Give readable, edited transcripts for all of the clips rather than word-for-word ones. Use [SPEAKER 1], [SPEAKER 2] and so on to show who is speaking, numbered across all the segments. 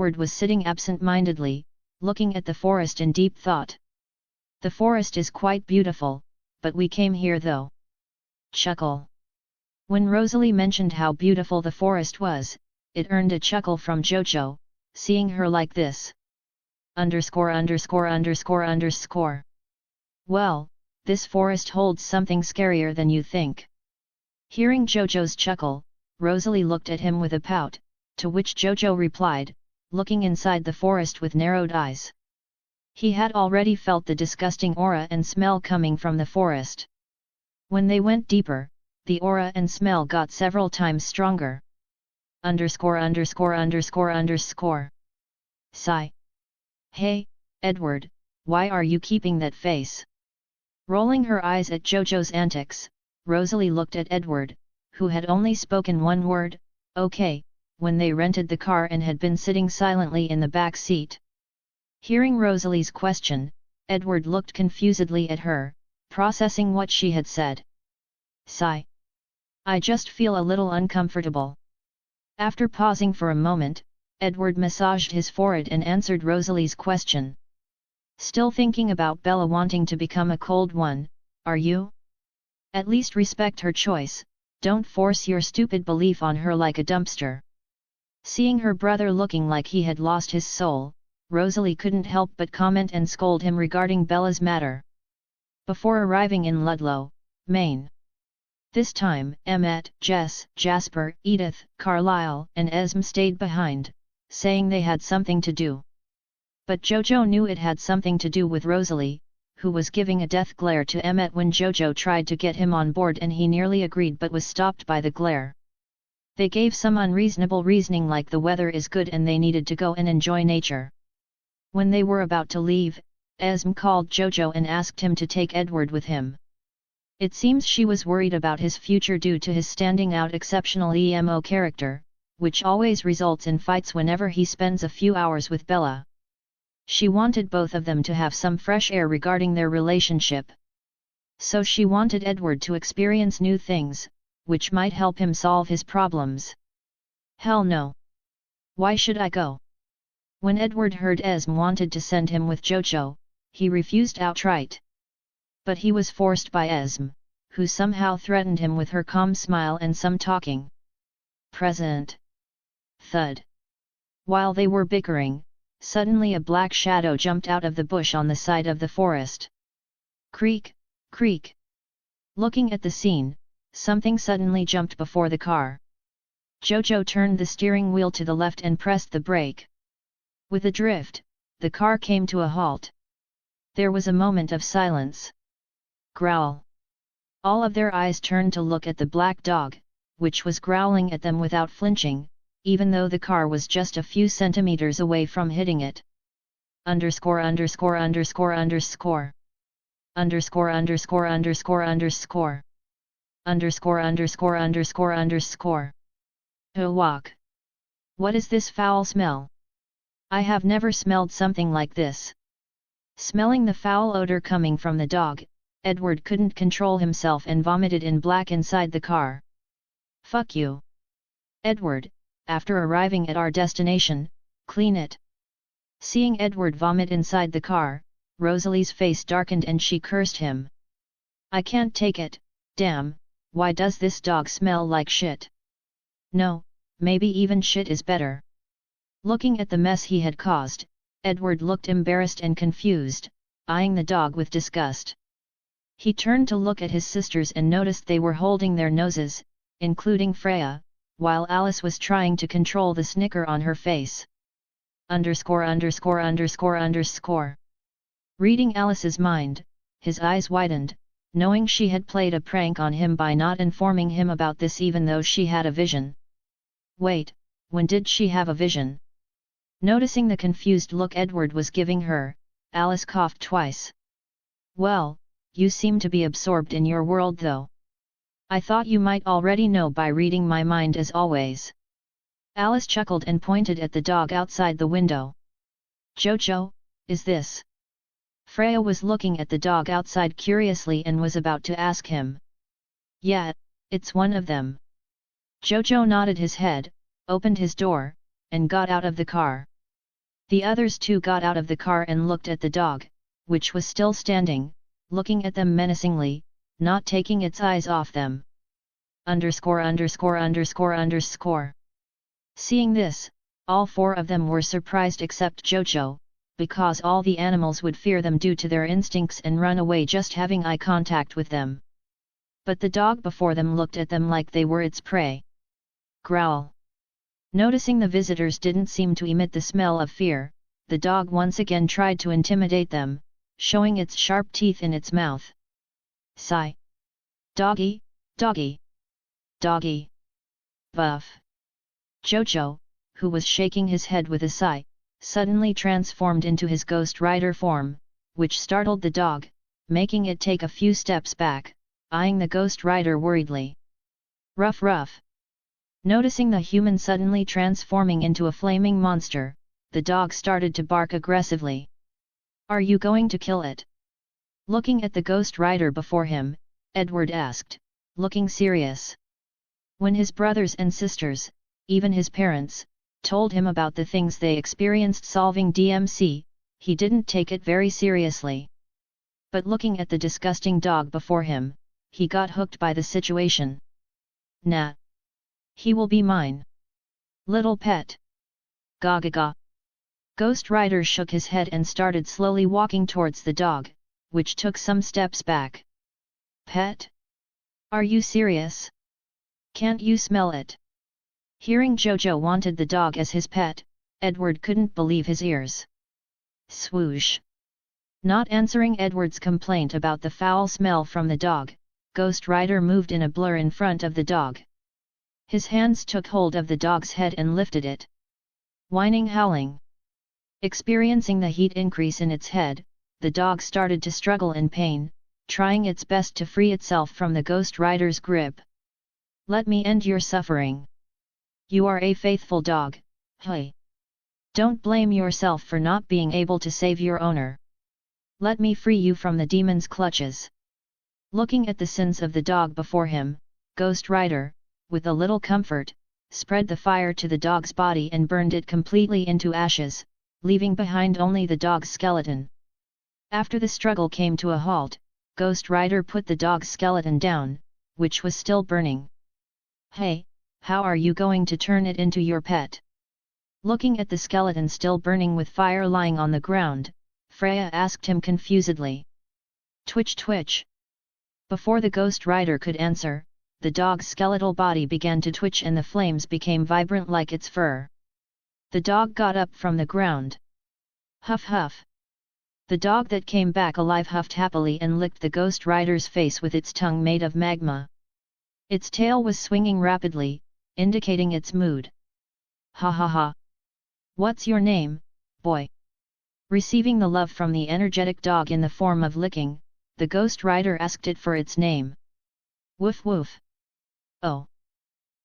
[SPEAKER 1] Edward was sitting absent-mindedly, looking at the forest in deep thought. The forest is quite beautiful, but we came here though. Chuckle. When Rosalie mentioned how beautiful the forest was, it earned a chuckle from Jojo, seeing her like this. _______. Well, this forest holds something scarier than you think. Hearing Jojo's chuckle, Rosalie looked at him with a pout, to which Jojo replied, looking inside the forest with narrowed eyes. He had already felt the disgusting aura and smell coming from the forest. When they went deeper, the aura and smell got several times stronger. _______. Sigh. Hey, Edward, why are you keeping that face? Rolling her eyes at Jojo's antics, Rosalie looked at Edward, who had only spoken one word, okay, when they rented the car and had been sitting silently in the back seat. Hearing Rosalie's question, Edward looked confusedly at her, processing what she had said. Sigh. I just feel a little uncomfortable. After pausing for a moment, Edward massaged his forehead and answered Rosalie's question. Still thinking about Bella wanting to become a cold one, are you? At least respect her choice, don't force your stupid belief on her like a dumpster. Seeing her brother looking like he had lost his soul, Rosalie couldn't help but comment and scold him regarding Bella's matter. Before arriving in Ludlow, Maine. This time, Emmett, Jess, Jasper, Edith, Carlisle, and Esme stayed behind, saying they had something to do. But Jojo knew it had something to do with Rosalie, who was giving a death glare to Emmett when Jojo tried to get him on board, and he nearly agreed but was stopped by the glare. They gave some unreasonable reasoning like the weather is good and they needed to go and enjoy nature. When they were about to leave, Esme called Jojo and asked him to take Edward with him. It seems she was worried about his future due to his standing out exceptional emo character, which always results in fights whenever he spends a few hours with Bella. She wanted both of them to have some fresh air regarding their relationship. So she wanted Edward to experience new things, which might help him solve his problems. Hell no. Why should I go? When Edward heard Esme wanted to send him with Jojo, he refused outright. But he was forced by Esme, who somehow threatened him with her calm smile and some talking. Present. Thud. While they were bickering, suddenly a black shadow jumped out of the bush on the side of the forest. Creak, creak. Looking at the scene, something suddenly jumped before the car. Jojo turned the steering wheel to the left and pressed the brake. With a drift, the car came to a halt. There was a moment of silence. Growl. All of their eyes turned to look at the black dog, which was growling at them without flinching, even though the car was just a few centimeters away from hitting it. ________. _______. Oh walk. What is this foul smell? I have never smelled something like this. Smelling the foul odor coming from the dog, Edward couldn't control himself and vomited in black inside the car. Fuck you. Edward, after arriving at our destination, clean it. Seeing Edward vomit inside the car, Rosalie's face darkened and she cursed him. I can't take it, damn, why does this dog smell like shit? No, maybe even shit is better. Looking at the mess he had caused, Edward looked embarrassed and confused, eyeing the dog with disgust. He turned to look at his sisters and noticed they were holding their noses, including Freya, while Alice was trying to control the snicker on her face. _______. Reading Alice's mind, his eyes widened, knowing she had played a prank on him by not informing him about this even though she had a vision. Wait, when did she have a vision? Noticing the confused look Edward was giving her, Alice coughed twice. Well, you seem to be absorbed in your world though. I thought you might already know by reading my mind as always. Alice chuckled and pointed at the dog outside the window. Jojo, is this? Freya was looking at the dog outside curiously and was about to ask him. Yeah, it's one of them. Jojo nodded his head, opened his door, and got out of the car. The others too got out of the car and looked at the dog, which was still standing, looking at them menacingly, not taking its eyes off them. Underscore. Seeing this, all four of them were surprised except Jojo, because all the animals would fear them due to their instincts and run away just having eye contact with them. But the dog before them looked at them like they were its prey. Growl. Noticing the visitors didn't seem to emit the smell of fear, the dog once again tried to intimidate them, showing its sharp teeth in its mouth. Sigh. Doggy, doggy. Doggy. Buff. Jojo, who was shaking his head with a sigh, suddenly transformed into his Ghost Rider form, which startled the dog, making it take a few steps back, eyeing the Ghost Rider worriedly. Ruff ruff. Noticing the human suddenly transforming into a flaming monster, the dog started to bark aggressively. Are you going to kill it? Looking at the Ghost Rider before him, Edward asked, looking serious. When his brothers and sisters, even his parents, told him about the things they experienced solving DMC, he didn't take it very seriously. But looking at the disgusting dog before him, he got hooked by the situation. Nah. He will be mine. Little pet. Ga ga ga. Ghost Rider shook his head and started slowly walking towards the dog, which took some steps back. Pet? Are you serious? Can't you smell it? Hearing Jojo wanted the dog as his pet, Edward couldn't believe his ears. Swoosh. Not answering Edward's complaint about the foul smell from the dog, Ghost Rider moved in a blur in front of the dog. His hands took hold of the dog's head and lifted it. Whining, howling. Experiencing the heat increase in its head, the dog started to struggle in pain, trying its best to free itself from the Ghost Rider's grip. Let me end your suffering. You are a faithful dog, hey. Don't blame yourself for not being able to save your owner. Let me free you from the demon's clutches. Looking at the sins of the dog before him, Ghost Rider, with a little comfort, spread the fire to the dog's body and burned it completely into ashes, leaving behind only the dog's skeleton. After the struggle came to a halt, Ghost Rider put the dog's skeleton down, which was still burning. Hey, how are you going to turn it into your pet? Looking at the skeleton still burning with fire lying on the ground, Freya asked him confusedly. Twitch twitch. Before the Ghost Rider could answer, the dog's skeletal body began to twitch and the flames became vibrant like its fur. The dog got up from the ground. Huff huff. The dog that came back alive huffed happily and licked the Ghost Rider's face with its tongue made of magma. Its tail was swinging rapidly, indicating its mood. Ha ha ha. What's your name, boy? Receiving the love from the energetic dog in the form of licking, the Ghost Rider asked it for its name. Woof woof. Oh.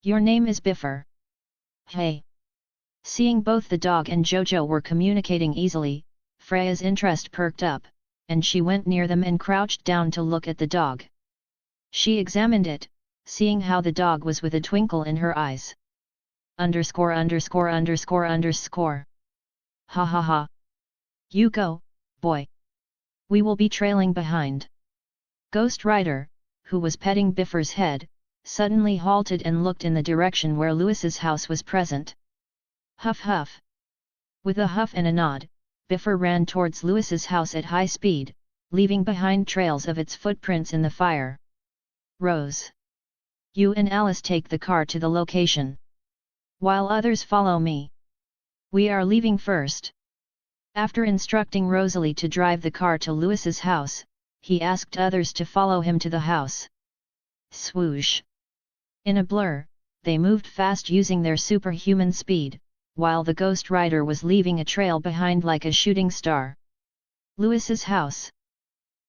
[SPEAKER 1] Your name is Biffer. Hey. Seeing both the dog and Jojo were communicating easily, Freya's interest perked up, and she went near them and crouched down to look at the dog. She examined it, seeing how the dog was with a twinkle in her eyes. Underscore. Ha ha ha. You go, boy. We will be trailing behind. Ghost Rider, who was petting Biffer's head, suddenly halted and looked in the direction where Lewis's house was present. Huff huff. With a huff and a nod, Biffer ran towards Lewis's house at high speed, leaving behind trails of its footprints in the fire. Rose. You and Alice take the car to the location, while others follow me. We are leaving first. After instructing Rosalie to drive the car to Lewis's house, he asked others to follow him to the house. Swoosh. In a blur, they moved fast using their superhuman speed, while the Ghost Rider was leaving a trail behind like a shooting star. Lewis's house.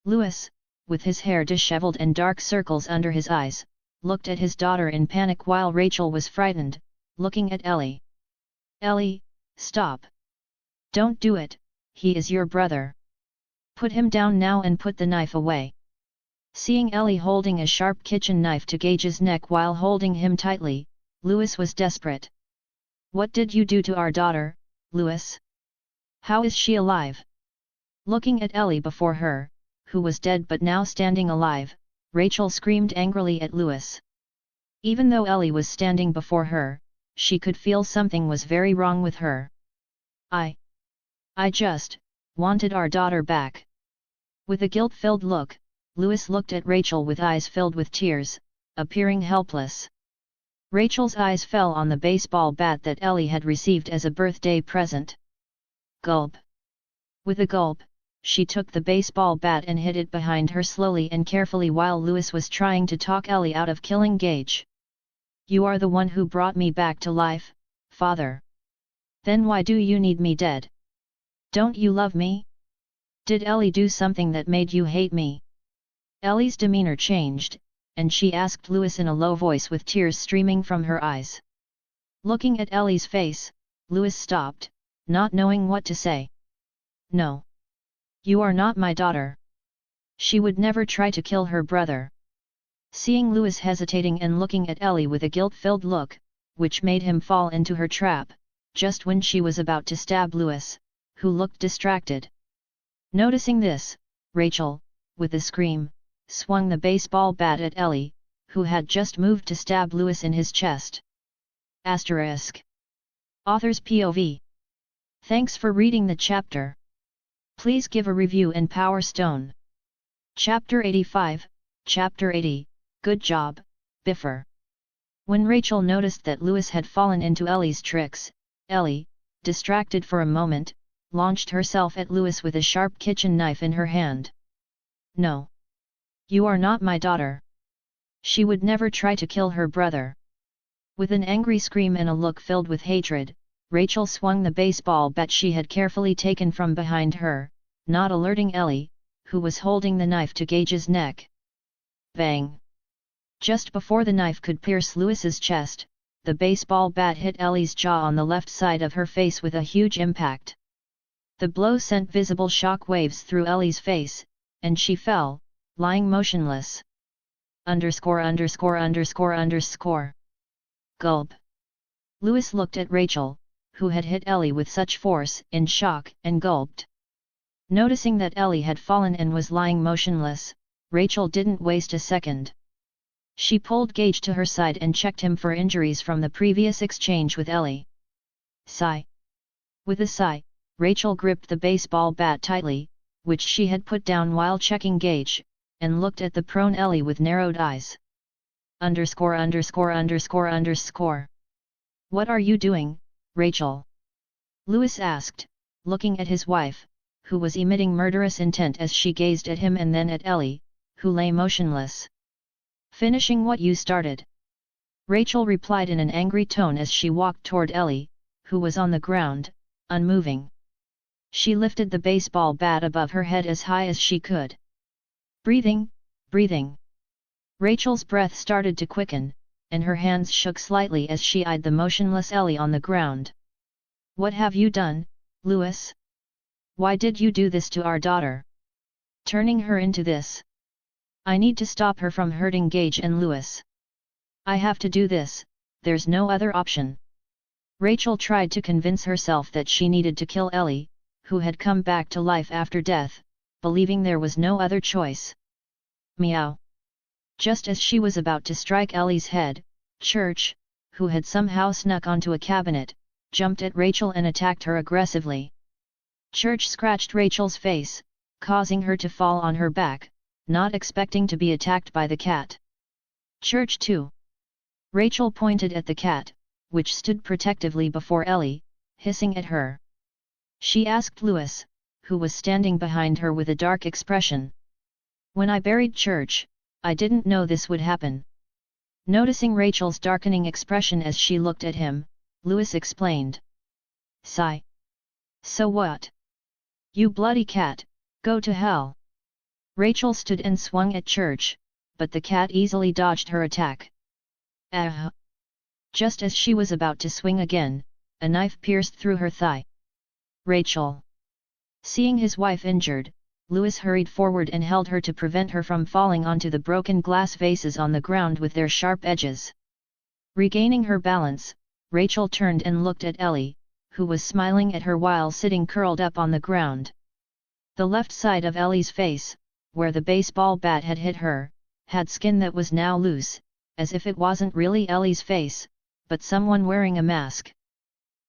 [SPEAKER 1] Lewis, with his hair disheveled and dark circles under his eyes, looked at his daughter in panic while Rachel was frightened, looking at Ellie. Ellie, stop. Don't do it, he is your brother. Put him down now and put the knife away. Seeing Ellie holding a sharp kitchen knife to Gage's neck while holding him tightly, Lewis was desperate. What did you do to our daughter, Lewis? How is she alive? Looking at Ellie before her, who was dead but now standing alive, Rachel screamed angrily at Louis. Even though Ellie was standing before her, she could feel something was very wrong with her. I just wanted our daughter back. With a guilt-filled look, Louis looked at Rachel with eyes filled with tears, appearing helpless. Rachel's eyes fell on the baseball bat that Ellie had received as a birthday present. Gulp. With a gulp, she took the baseball bat and hid it behind her slowly and carefully while Louis was trying to talk Ellie out of killing Gage. You are the one who brought me back to life, father. Then why do you need me dead? Don't you love me? Did Ellie do something that made you hate me? Ellie's demeanor changed, and she asked Louis in a low voice with tears streaming from her eyes. Looking at Ellie's face, Louis stopped, not knowing what to say. No. You are not my daughter. She would never try to kill her brother. Seeing Louis hesitating and looking at Ellie with a guilt-filled look, which made him fall into her trap, just when she was about to stab Louis, who looked distracted. Noticing this, Rachel, with a scream, swung the baseball bat at Ellie, who had just moved to stab Louis in his chest. Asterisk. Author's POV. Thanks for reading the chapter. Please give a review in Power Stone. Chapter 85, Chapter 80, Good job, Biffer. When Rachel noticed that Louis had fallen into Ellie's tricks, Ellie, distracted for a moment, launched herself at Louis with a sharp kitchen knife in her hand. No. You are not my daughter. She would never try to kill her brother. With an angry scream and a look filled with hatred, Rachel swung the baseball bat she had carefully taken from behind her, not alerting Ellie, who was holding the knife to Gage's neck. Bang! Just before the knife could pierce Louis's chest, the baseball bat hit Ellie's jaw on the left side of her face with a huge impact. The blow sent visible shock waves through Ellie's face, and she fell, lying motionless. Underscore. Gulp. Louis looked at Rachel, who had hit Ellie with such force, in shock, and gulped. Noticing that Ellie had fallen and was lying motionless, Rachel didn't waste a second. She pulled Gage to her side and checked him for injuries from the previous exchange with Ellie. Sigh. With a sigh, Rachel gripped the baseball bat tightly, which she had put down while checking Gage, and looked at the prone Ellie with narrowed eyes. Underscore. What are you doing, Rachel? Louis asked, looking at his wife, who was emitting murderous intent as she gazed at him and then at Ellie, who lay motionless. Finishing what you started. Rachel replied in an angry tone as she walked toward Ellie, who was on the ground, unmoving. She lifted the baseball bat above her head as high as she could. Breathing. Rachel's breath started to quicken, and her hands shook slightly as she eyed the motionless Ellie on the ground. What have you done, Louis? Why did you do this to our daughter? Turning her into this? I need to stop her from hurting Gage and Louis. I have to do this, there's no other option. Rachel tried to convince herself that she needed to kill Ellie, who had come back to life after death, believing there was no other choice. Meow. Just as she was about to strike Ellie's head, Church, who had somehow snuck onto a cabinet, jumped at Rachel and attacked her aggressively. Church scratched Rachel's face, causing her to fall on her back, not expecting to be attacked by the cat. Church too. Rachel pointed at the cat, which stood protectively before Ellie, hissing at her. She asked Louis, who was standing behind her with a dark expression. When I buried Church, I didn't know this would happen. Noticing Rachel's darkening expression as she looked at him, Louis explained. Sigh. So what? You bloody cat, go to hell. Rachel stood and swung at Church, but the cat easily dodged her attack. Ah! Just as she was about to swing again, a knife pierced through her thigh. Rachel. Seeing his wife injured, Louis hurried forward and held her to prevent her from falling onto the broken glass vases on the ground with their sharp edges. Regaining her balance, Rachel turned and looked at Ellie, who was smiling at her while sitting curled up on the ground. The left side of Ellie's face, where the baseball bat had hit her, had skin that was now loose, as if it wasn't really Ellie's face, but someone wearing a mask.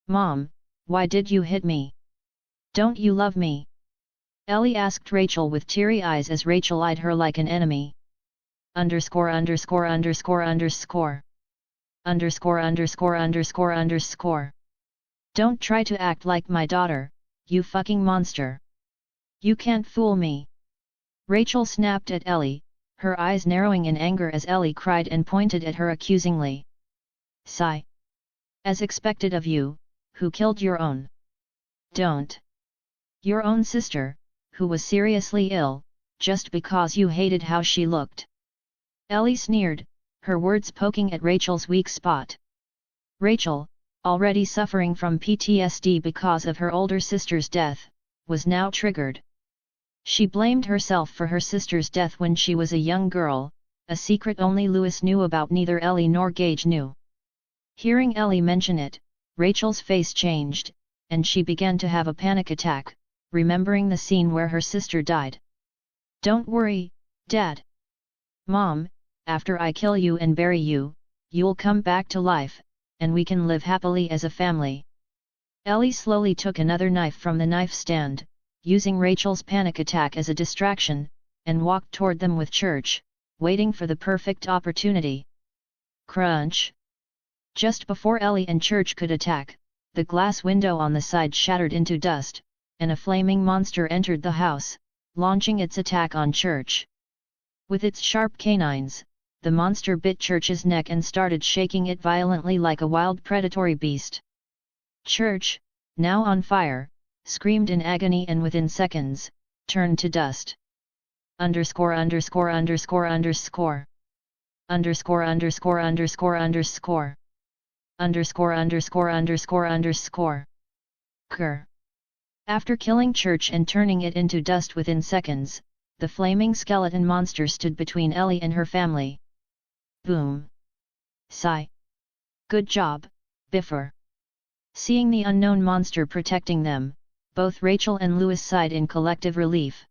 [SPEAKER 1] "Mom, why did you hit me? Don't you love me?" Ellie asked Rachel with teary eyes as Rachel eyed her like an enemy. Underscore underscore underscore underscore. Underscore underscore underscore underscore. Don't try to act like my daughter, you fucking monster. You can't fool me. Rachel snapped at Ellie, her eyes narrowing in anger as Ellie cried and pointed at her accusingly. Sigh. As expected of you, who killed your own. Don't. Your own sister, who was seriously ill, just because you hated how she looked. Ellie sneered, her words poking at Rachel's weak spot. Rachel, already suffering from PTSD because of her older sister's death, was now triggered. She blamed herself for her sister's death when she was a young girl, a secret only Louis knew about. Neither Ellie nor Gage knew. Hearing Ellie mention it, Rachel's face changed, and she began to have a panic attack, remembering the scene where her sister died. Don't worry, Dad. Mom, after I kill you and bury you, you'll come back to life, and we can live happily as a family. Ellie slowly took another knife from the knife stand, using Rachel's panic attack as a distraction, and walked toward them with Church, waiting for the perfect opportunity. Crunch! Just before Ellie and Church could attack, the glass window on the side shattered into dust, and a flaming monster entered the house, launching its attack on Church. With its sharp canines, the monster bit Church's neck and started shaking it violently like a wild predatory beast. Church, now on fire, screamed in agony and within seconds, turned to dust. Underscore underscore underscore underscore. Underscore underscore underscore underscore. Underscore underscore underscore underscore. Grr. After killing Church and turning it into dust within seconds, the flaming skeleton monster stood between Ellie and her family. Boom. Sigh. Good job, Biffer. Seeing the unknown monster protecting them, both Rachel and Louis sighed in collective relief.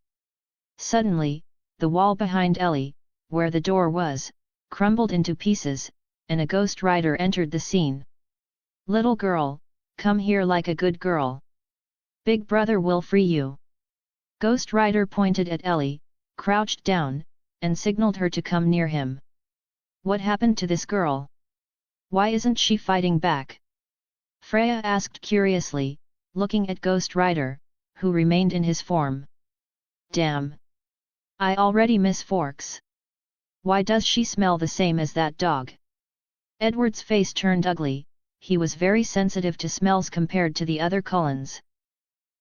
[SPEAKER 1] Suddenly, the wall behind Ellie, where the door was, crumbled into pieces, and a ghost rider entered the scene. Little girl, come here like a good girl. Big brother will free you. Ghost Rider pointed at Ellie, crouched down, and signaled her to come near him. What happened to this girl? Why isn't she fighting back? Freya asked curiously, looking at Ghost Rider, who remained in his form. Damn! I already miss Forks. Why does she smell the same as that dog? Edward's face turned ugly, he was very sensitive to smells compared to the other Cullens.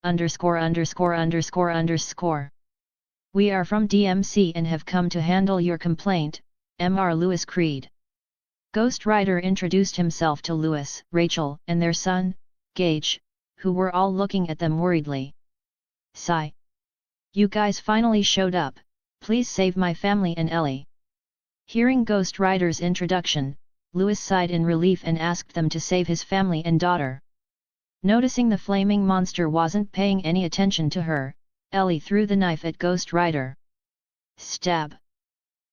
[SPEAKER 1] Underscore underscore underscore underscore. We are from DMC and have come to handle your complaint, Mr. Louis Creed. Ghost Rider introduced himself to Louis, Rachel, and their son, Gage, who were all looking at them worriedly. Sigh. You guys finally showed up, please save my family and Ellie. Hearing Ghost Rider's introduction, Louis sighed in relief and asked them to save his family and daughter. Noticing the flaming monster wasn't paying any attention to her, Ellie threw the knife at Ghost Rider. Stab!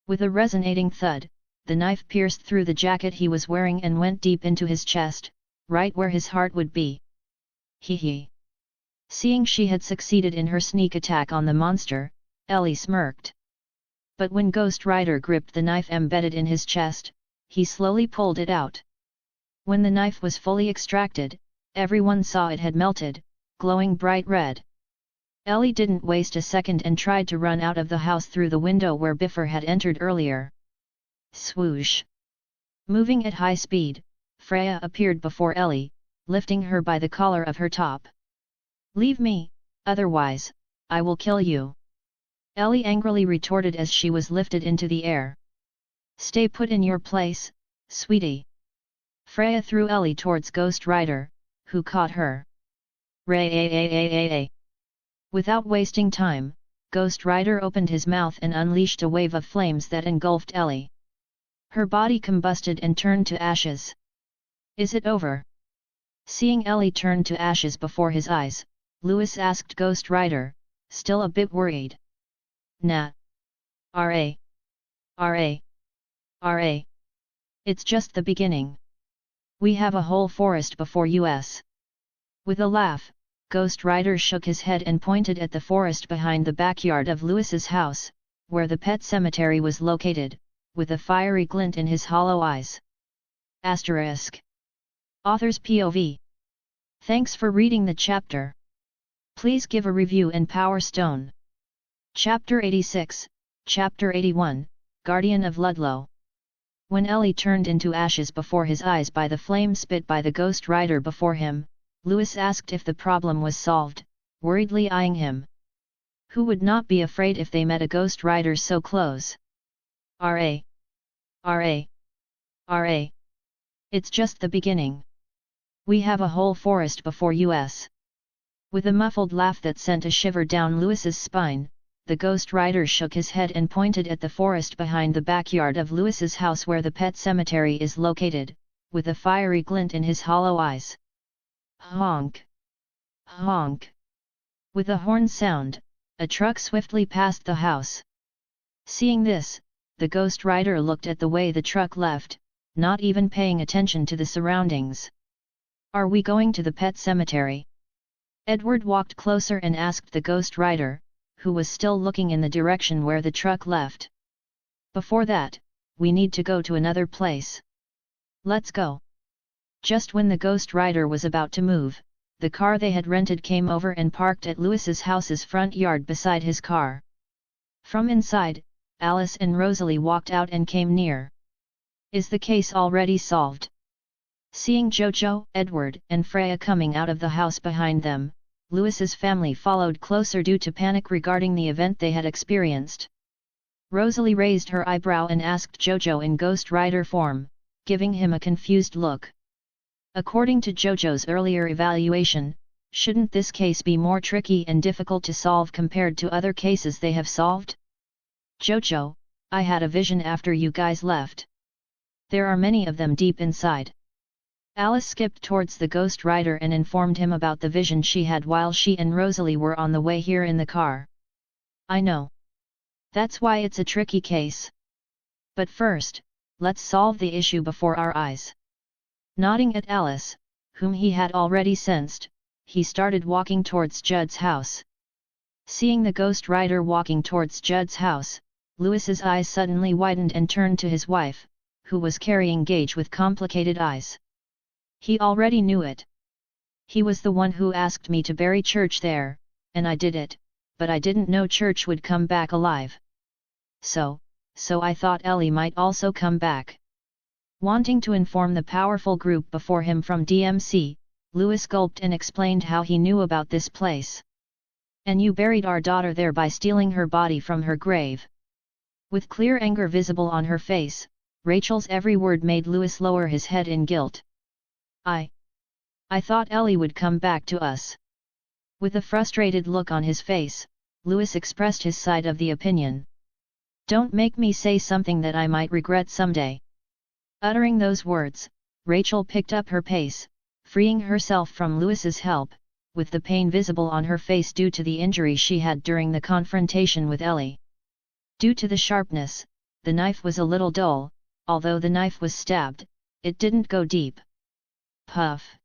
[SPEAKER 1] With a resonating thud, the knife pierced through the jacket he was wearing and went deep into his chest, right where his heart would be. Hee hee. Seeing she had succeeded in her sneak attack on the monster, Ellie smirked. But when Ghost Rider gripped the knife embedded in his chest, he slowly pulled it out. When the knife was fully extracted, everyone saw it had melted, glowing bright red. Ellie didn't waste a second and tried to run out of the house through the window where Biffer had entered earlier. Swoosh! Moving at high speed, Freya appeared before Ellie, lifting her by the collar of her top. Leave me, otherwise, I will kill you. Ellie angrily retorted as she was lifted into the air. Stay put in your place, sweetie. Freya threw Ellie towards Ghost Rider, who caught her. Ray. Without wasting time, Ghost Rider opened his mouth and unleashed a wave of flames that engulfed Ellie. Her body combusted and turned to ashes. Is it over? Seeing Ellie turn to ashes before his eyes, Louis asked Ghost Rider, still a bit worried. Nah. R.A. R.A. R.A. It's just the beginning. We have a whole forest before us. With a laugh, Ghost Rider shook his head and pointed at the forest behind the backyard of Louis's house, where the pet cemetery was located, with a fiery glint in his hollow eyes. Asterisk. Author's POV. Thanks for reading the chapter. Please give a review in Power Stone. Chapter 86, Chapter 81, Guardian of Ludlow. When Ellie turned into ashes before his eyes by the flame spit by the Ghost Rider before him, Louis asked if the problem was solved, worriedly eyeing him. Who would not be afraid if they met a Ghost Rider so close? R.A. R.A. R.A. It's just the beginning. We have a whole forest before us. With a muffled laugh that sent a shiver down Louis's spine, the Ghost Rider shook his head and pointed at the forest behind the backyard of Louis's house where the pet cemetery is located, with a fiery glint in his hollow eyes. Honk! Honk! With a horn sound, a truck swiftly passed the house. Seeing this, the Ghost Rider looked at the way the truck left, not even paying attention to the surroundings. Are we going to the pet cemetery? Edward walked closer and asked the Ghost Rider, who was still looking in the direction where the truck left. Before that, we need to go to another place. Let's go. Just when the Ghost Rider was about to move, the car they had rented came over and parked at Louis's house's front yard beside his car. From inside, Alice and Rosalie walked out and came near. Is the case already solved? Seeing Jojo, Edward, and Freya coming out of the house behind them, Louis's family followed closer due to panic regarding the event they had experienced. Rosalie raised her eyebrow and asked Jojo in Ghost Rider form, giving him a confused look. According to Jojo's earlier evaluation, shouldn't this case be more tricky and difficult to solve compared to other cases they have solved? Jojo, I had a vision after you guys left. There are many of them deep inside. Alice skipped towards the Ghost Rider and informed him about the vision she had while she and Rosalie were on the way here in the car. I know. That's why it's a tricky case. But first, let's solve the issue before our eyes. Nodding at Alice, whom he had already sensed, he started walking towards Judd's house. Seeing the Ghost Rider walking towards Judd's house, Louis's eyes suddenly widened and turned to his wife, who was carrying Gage with complicated eyes. He already knew it. He was the one who asked me to bury Church there, and I did it, but I didn't know Church would come back alive. So I thought Ellie might also come back. Wanting to inform the powerful group before him from DMC, Louis gulped and explained how he knew about this place. And you buried our daughter there by stealing her body from her grave. With clear anger visible on her face, Rachel's every word made Louis lower his head in guilt. I thought Ellie would come back to us. With a frustrated look on his face, Louis expressed his side of the opinion. Don't make me say something that I might regret someday. Uttering those words, Rachel picked up her pace, freeing herself from Louis's help, with the pain visible on her face due to the injury she had during the confrontation with Ellie. Due to the sharpness, the knife was a little dull, although the knife was stabbed, it didn't go deep. Puff.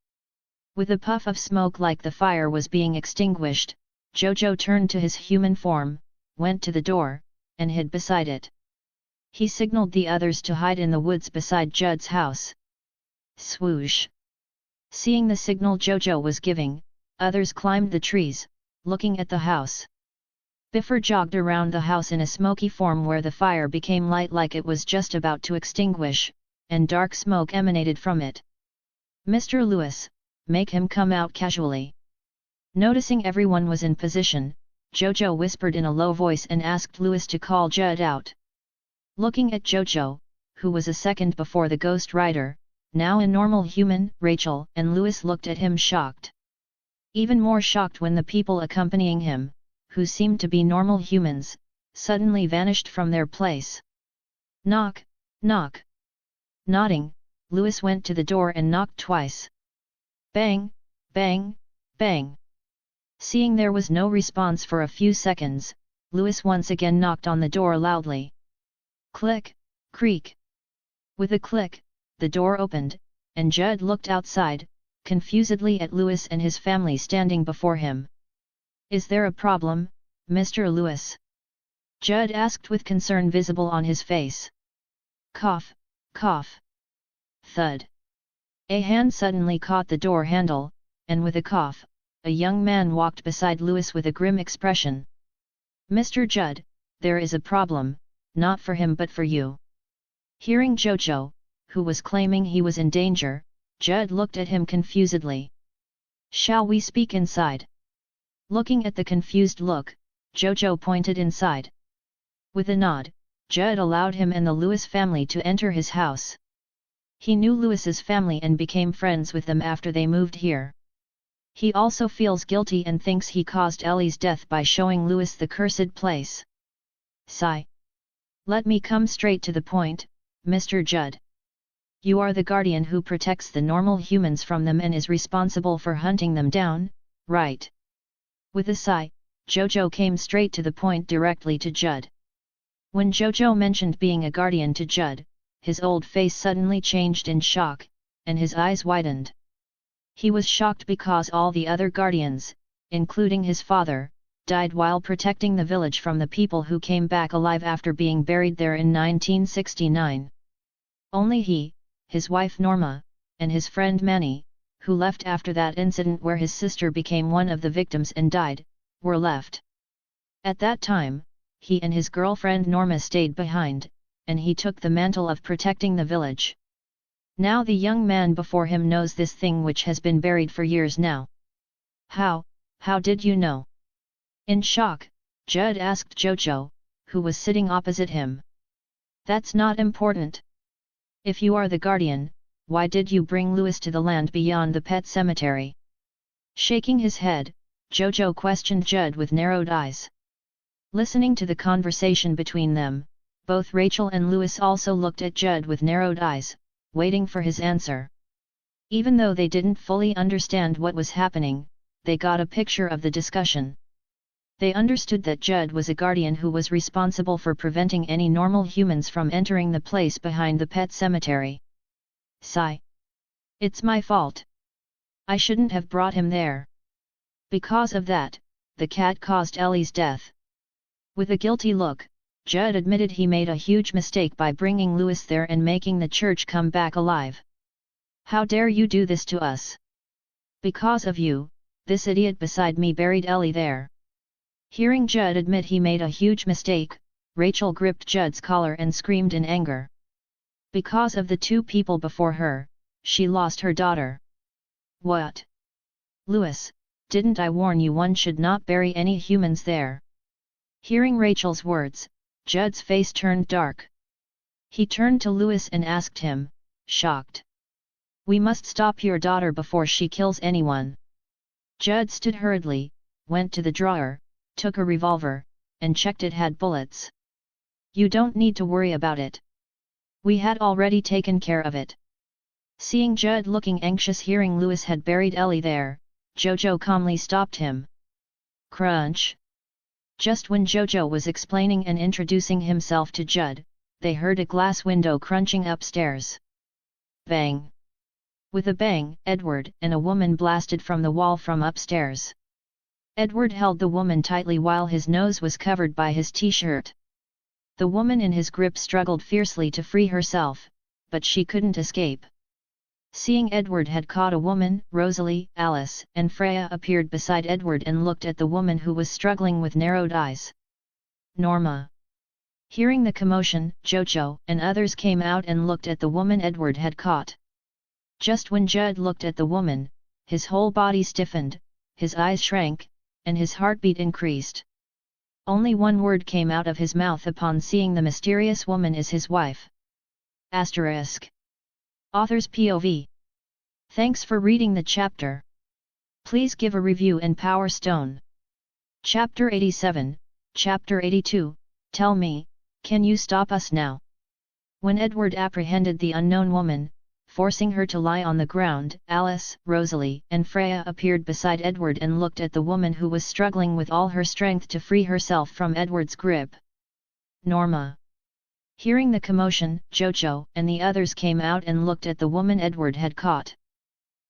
[SPEAKER 1] With a puff of smoke like the fire was being extinguished, Jojo turned to his human form, went to the door, and hid beside it. He signaled the others to hide in the woods beside Judd's house. Swoosh! Seeing the signal Jojo was giving, others climbed the trees, looking at the house. Biffer jogged around the house in a smoky form where the fire became light like it was just about to extinguish, and dark smoke emanated from it. Mr. Louis, make him come out casually. Noticing everyone was in position, Jojo whispered in a low voice and asked Louis to call Judd out. Looking at Jojo, who was a second before the Ghost Rider, now a normal human, Rachel and Louis looked at him shocked. Even more shocked when the people accompanying him, who seemed to be normal humans, suddenly vanished from their place. Knock, knock. Nodding, Louis went to the door and knocked twice. Bang, bang, bang. Seeing there was no response for a few seconds, Louis once again knocked on the door loudly. Click, creak. With a click, the door opened, and Judd looked outside, confusedly at Louis and his family standing before him. Is there a problem, Mr. Louis? Judd asked with concern visible on his face. Cough, cough. Thud. A hand suddenly caught the door handle, and with a cough, a young man walked beside Louis with a grim expression. Mr. Judd, there is a problem, not for him but for you. Hearing Jojo, who was claiming he was in danger, Judd looked at him confusedly. Shall we speak inside? Looking at the confused look, Jojo pointed inside. With a nod, Judd allowed him and the Louis family to enter his house. He knew Louis's family and became friends with them after they moved here. He also feels guilty and thinks he caused Ellie's death by showing Louis the cursed place. Sigh. Let me come straight to the point, Mr. Judd. You are the guardian who protects the normal humans from them and is responsible for hunting them down, right? With a sigh, Jojo came straight to the point directly to Judd. When Jojo mentioned being a guardian to Judd, his old face suddenly changed in shock, and his eyes widened. He was shocked because all the other guardians, including his father, died while protecting the village from the people who came back alive after being buried there in 1969. Only he, his wife Norma, and his friend Manny, who left after that incident where his sister became one of the victims and died, were left. At that time, he and his girlfriend Norma stayed behind, and he took the mantle of protecting the village. Now the young man before him knows this thing which has been buried for years now. How did you know? In shock, Judd asked Jojo, who was sitting opposite him. That's not important. If you are the guardian, why did you bring Louis to the land beyond the pet cemetery? Shaking his head, Jojo questioned Judd with narrowed eyes. Listening to the conversation between them, both Rachel and Louis also looked at Judd with narrowed eyes, waiting for his answer. Even though they didn't fully understand what was happening, they got a picture of the discussion. They understood that Judd was a guardian who was responsible for preventing any normal humans from entering the place behind the pet cemetery. Sigh. It's my fault. I shouldn't have brought him there. Because of that, the cat caused Ellie's death. With a guilty look, Judd admitted he made a huge mistake by bringing Louis there and making the church come back alive. How dare you do this to us? Because of you, this idiot beside me buried Ellie there. Hearing Judd admit he made a huge mistake, Rachel gripped Judd's collar and screamed in anger. Because of the two people before her, she lost her daughter. What? Louis, didn't I warn you one should not bury any humans there? Hearing Rachel's words, Judd's face turned dark. He turned to Louis and asked him, shocked. We must stop your daughter before she kills anyone. Judd stood hurriedly, went to the drawer, took a revolver, and checked it had bullets. You don't need to worry about it. We had already taken care of it. Seeing Judd looking anxious hearing Louis had buried Ellie there, Jojo calmly stopped him. Crunch. Just when Jojo was explaining and introducing himself to Judd, they heard a glass window crunching upstairs. Bang. With a bang, Edward and a woman blasted from the wall from upstairs. Edward held the woman tightly while his nose was covered by his t-shirt. The woman in his grip struggled fiercely to free herself, but she couldn't escape. Seeing Edward had caught a woman, Rosalie, Alice, and Freya appeared beside Edward and looked at the woman who was struggling with narrowed eyes. Norma. Hearing the commotion, Jojo and others came out and looked at the woman Edward had caught. Just when Judd looked at the woman, his whole body stiffened, his eyes shrank, and his heartbeat increased. Only one word came out of his mouth upon seeing the mysterious woman is his wife. Asterisk. Author's POV. Thanks for reading the chapter. Please give a review and Power Stone. Chapter 87, Chapter 82, Tell me, can you stop us now? When Edward apprehended the unknown woman, forcing her to lie on the ground. Alice, Rosalie, and Freya appeared beside Edward and looked at the woman who was struggling with all her strength to free herself from Edward's grip. Norma. Hearing the commotion, Jojo and the others came out and looked at the woman Edward had caught.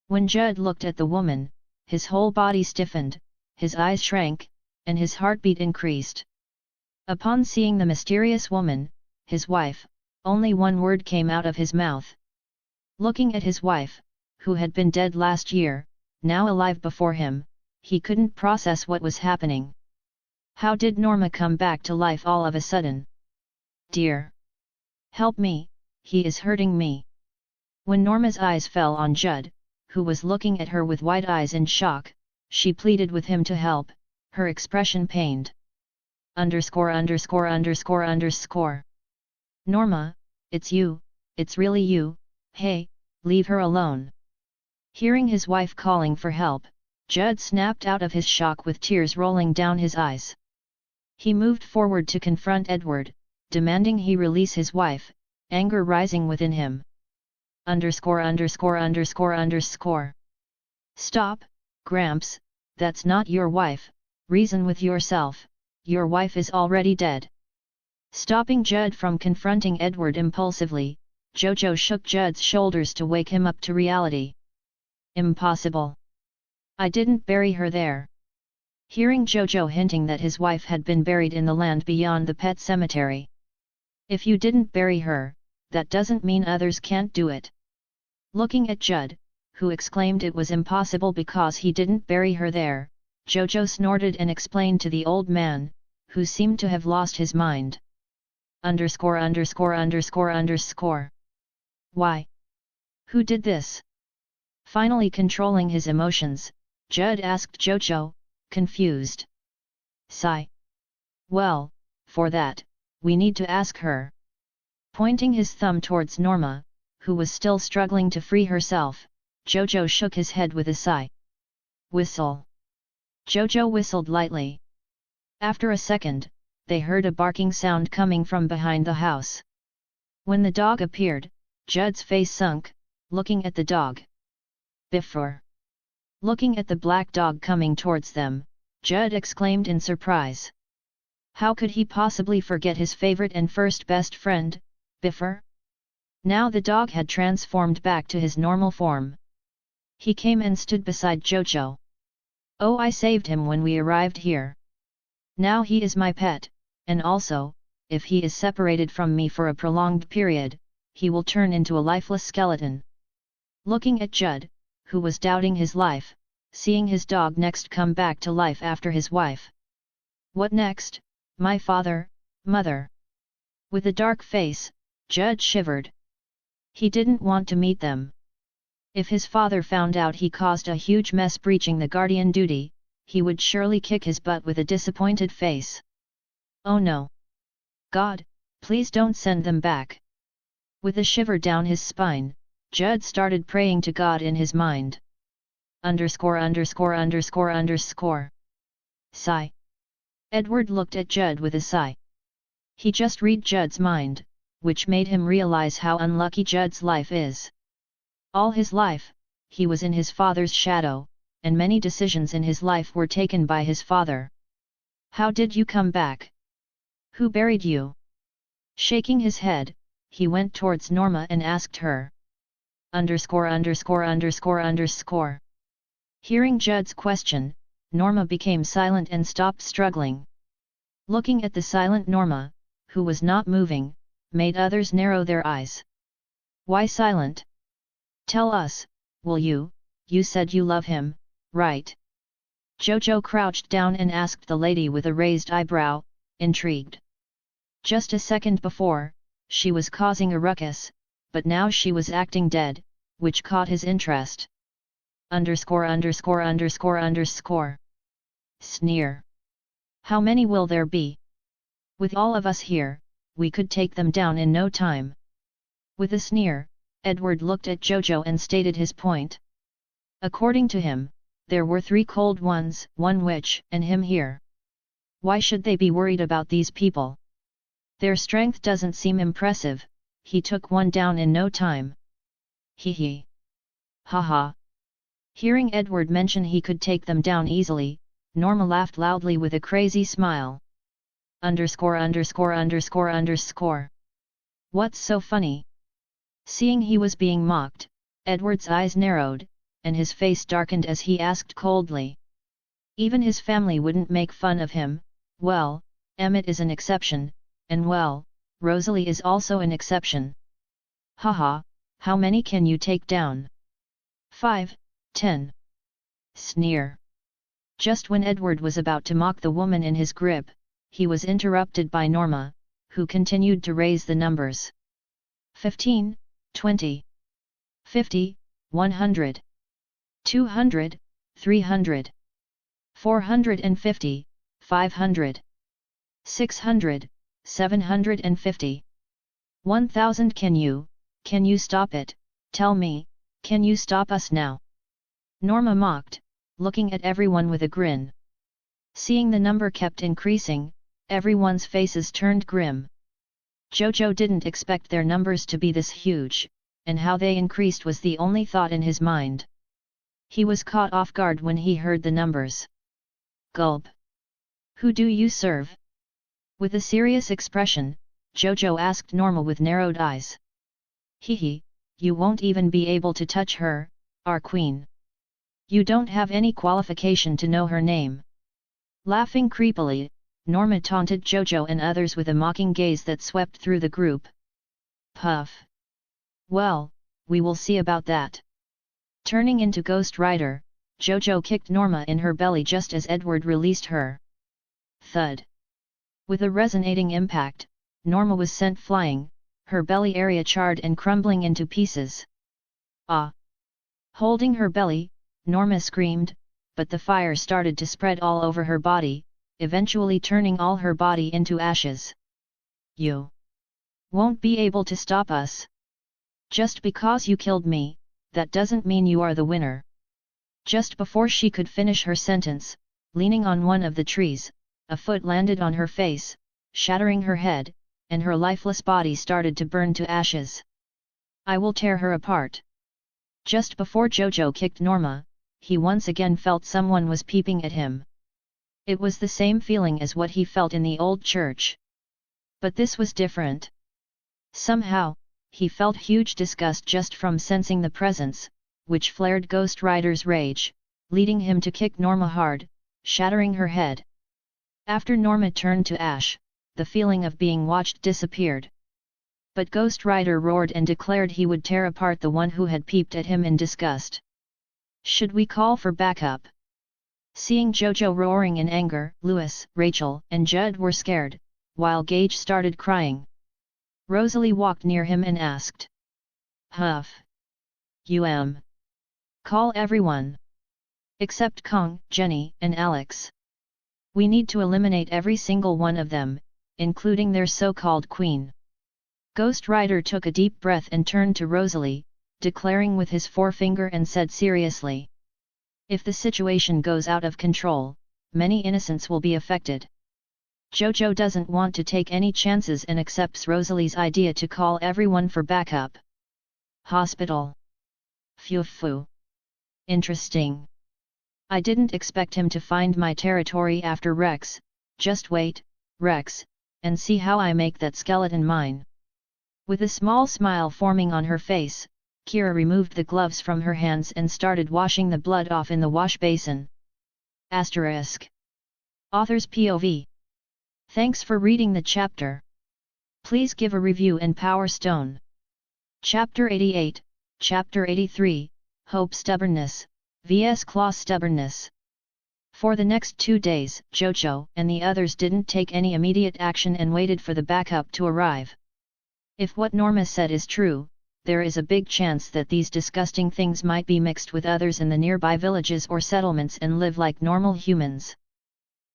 [SPEAKER 1] When Judd looked at the woman, his whole body stiffened, his eyes shrank, and his heartbeat increased. Upon seeing the mysterious woman, his wife, only one word came out of his mouth. Looking at his wife, who had been dead last year, now alive before him, he couldn't process what was happening. How did Norma come back to life all of a sudden? Dear! Help me, he is hurting me. When Norma's eyes fell on Judd, who was looking at her with wide eyes in shock, she pleaded with him to help, her expression pained. _______. Norma, it's you, it's really you, hey, leave her alone. Hearing his wife calling for help, Judd snapped out of his shock with tears rolling down his eyes. He moved forward to confront Edward, demanding he release his wife, anger rising within him. _______. Stop, Gramps, that's not your wife, reason with yourself, your wife is already dead. Stopping Judd from confronting Edward impulsively, Jojo shook Judd's shoulders to wake him up to reality. Impossible. I didn't bury her there. Hearing Jojo hinting that his wife had been buried in the land beyond the pet cemetery. If you didn't bury her, that doesn't mean others can't do it. Looking at Judd, who exclaimed it was impossible because he didn't bury her there, Jojo snorted and explained to the old man, who seemed to have lost his mind. _______. Why? Who did this? Finally controlling his emotions, Judd asked Jojo, confused. Sigh. Well, for that, we need to ask her. Pointing his thumb towards Norma, who was still struggling to free herself, Jojo shook his head with a sigh. Whistle. Jojo whistled lightly. After a second, they heard a barking sound coming from behind the house. When the dog appeared, Judd's face sunk, looking at the dog. Before. Looking at the black dog coming towards them, Judd exclaimed in surprise. How could he possibly forget his favorite and first best friend, Biffer? Now the dog had transformed back to his normal form. He came and stood beside Jojo. Oh, I saved him when we arrived here. Now he is my pet, and also, if he is separated from me for a prolonged period, he will turn into a lifeless skeleton. Looking at Judd, who was doubting his life, seeing his dog next come back to life after his wife. What next, my father, mother? With a dark face, Judd shivered. He didn't want to meet them. If his father found out he caused a huge mess breaching the guardian duty, he would surely kick his butt with a disappointed face. Oh no! God, please don't send them back. With a shiver down his spine, Judd started praying to God in his mind. _______. Sigh. Edward looked at Judd with a sigh. He just read Judd's mind, which made him realize how unlucky Judd's life is. All his life, he was in his father's shadow, and many decisions in his life were taken by his father. How did you come back? Who buried you? Shaking his head, he went towards Norma and asked her. _______. Hearing Judd's question, Norma became silent and stopped struggling. Looking at the silent Norma, who was not moving, made others narrow their eyes. Why silent? Tell us, will you? You said you love him, right? Jojo crouched down and asked the lady with a raised eyebrow, intrigued. Just a second before, she was causing a ruckus, but now she was acting dead, which caught his interest. _______. Sneer. How many will there be? With all of us here, we could take them down in no time. With a sneer, Edward looked at Jojo and stated his point. According to him, there were 3 cold ones, 1 witch, and him here. Why should they be worried about these people? Their strength doesn't seem impressive, he took one down in no time. Hee hee. Ha ha. Hearing Edward mention he could take them down easily, Norma laughed loudly with a crazy smile. Underscore. What's so funny? Seeing he was being mocked, Edward's eyes narrowed, and his face darkened as he asked coldly. Even his family wouldn't make fun of him. Well, Emmett is an exception, and well, Rosalie is also an exception. Haha, how many can you take down? 5, 10. Sneer. Just when Edward was about to mock the woman in his grip, he was interrupted by Norma, who continued to raise the numbers. 15, 20. 50, 100. 200, 300. 450, 500. 600, 750. 1000. Can you stop it? Tell me, can you stop us now? Norma mocked, looking at everyone with a grin. Seeing the number kept increasing, everyone's faces turned grim. Jojo didn't expect their numbers to be this huge, and how they increased was the only thought in his mind. He was caught off guard when he heard the numbers. Gulp. Who do you serve? With a serious expression, Jojo asked Norma with narrowed eyes. Hee, you won't even be able to touch her, our queen. You don't have any qualification to know her name. Laughing creepily, Norma taunted Jojo and others with a mocking gaze that swept through the group. Puff. Well, we will see about that. Turning into Ghost Rider, Jojo kicked Norma in her belly just as Edward released her. Thud. With a resonating impact, Norma was sent flying, her belly area charred and crumbling into pieces. Ah! Holding her belly, Norma screamed, but the fire started to spread all over her body, eventually turning all her body into ashes. You won't be able to stop us. Just because you killed me, that doesn't mean you are the winner. Just before she could finish her sentence, leaning on one of the trees, a foot landed on her face, shattering her head, and her lifeless body started to burn to ashes. I will tear her apart. Just before Jojo kicked Norma, he once again felt someone was peeping at him. It was the same feeling as what he felt in the old church. But this was different. Somehow, he felt huge disgust just from sensing the presence, which flared Ghost Rider's rage, leading him to kick Norma hard, shattering her head. After Norma turned to ash, the feeling of being watched disappeared. But Ghost Rider roared and declared he would tear apart the one who had peeped at him in disgust. Should we call for backup? Seeing Jojo roaring in anger, Louis, Rachel, and Judd were scared, while Gage started crying. Rosalie walked near him and asked. Huff. Call everyone. Except Kong, Jenny, and Alex. We need to eliminate every single one of them, including their so-called queen. Ghost Rider took a deep breath and turned to Rosalie, declaring with his forefinger and said seriously. If the situation goes out of control, many innocents will be affected. Jojo doesn't want to take any chances and accepts Rosalie's idea to call everyone for backup. Hospital. Phew. Interesting. I didn't expect him to find my territory after Rex. Just wait, Rex, and see how I make that skeleton mine. With a small smile forming on her face, Kira removed the gloves from her hands and started washing the blood off in the wash basin. Asterisk. Author's POV. Thanks for reading the chapter. Please give a review and Power Stone. Chapter 88, Chapter 83, Hope Stubbornness, vs Claw Stubbornness. For the next 2 days, Jojo and the others didn't take any immediate action and waited for the backup to arrive. If what Norma said is true, there is a big chance that these disgusting things might be mixed with others in the nearby villages or settlements and live like normal humans.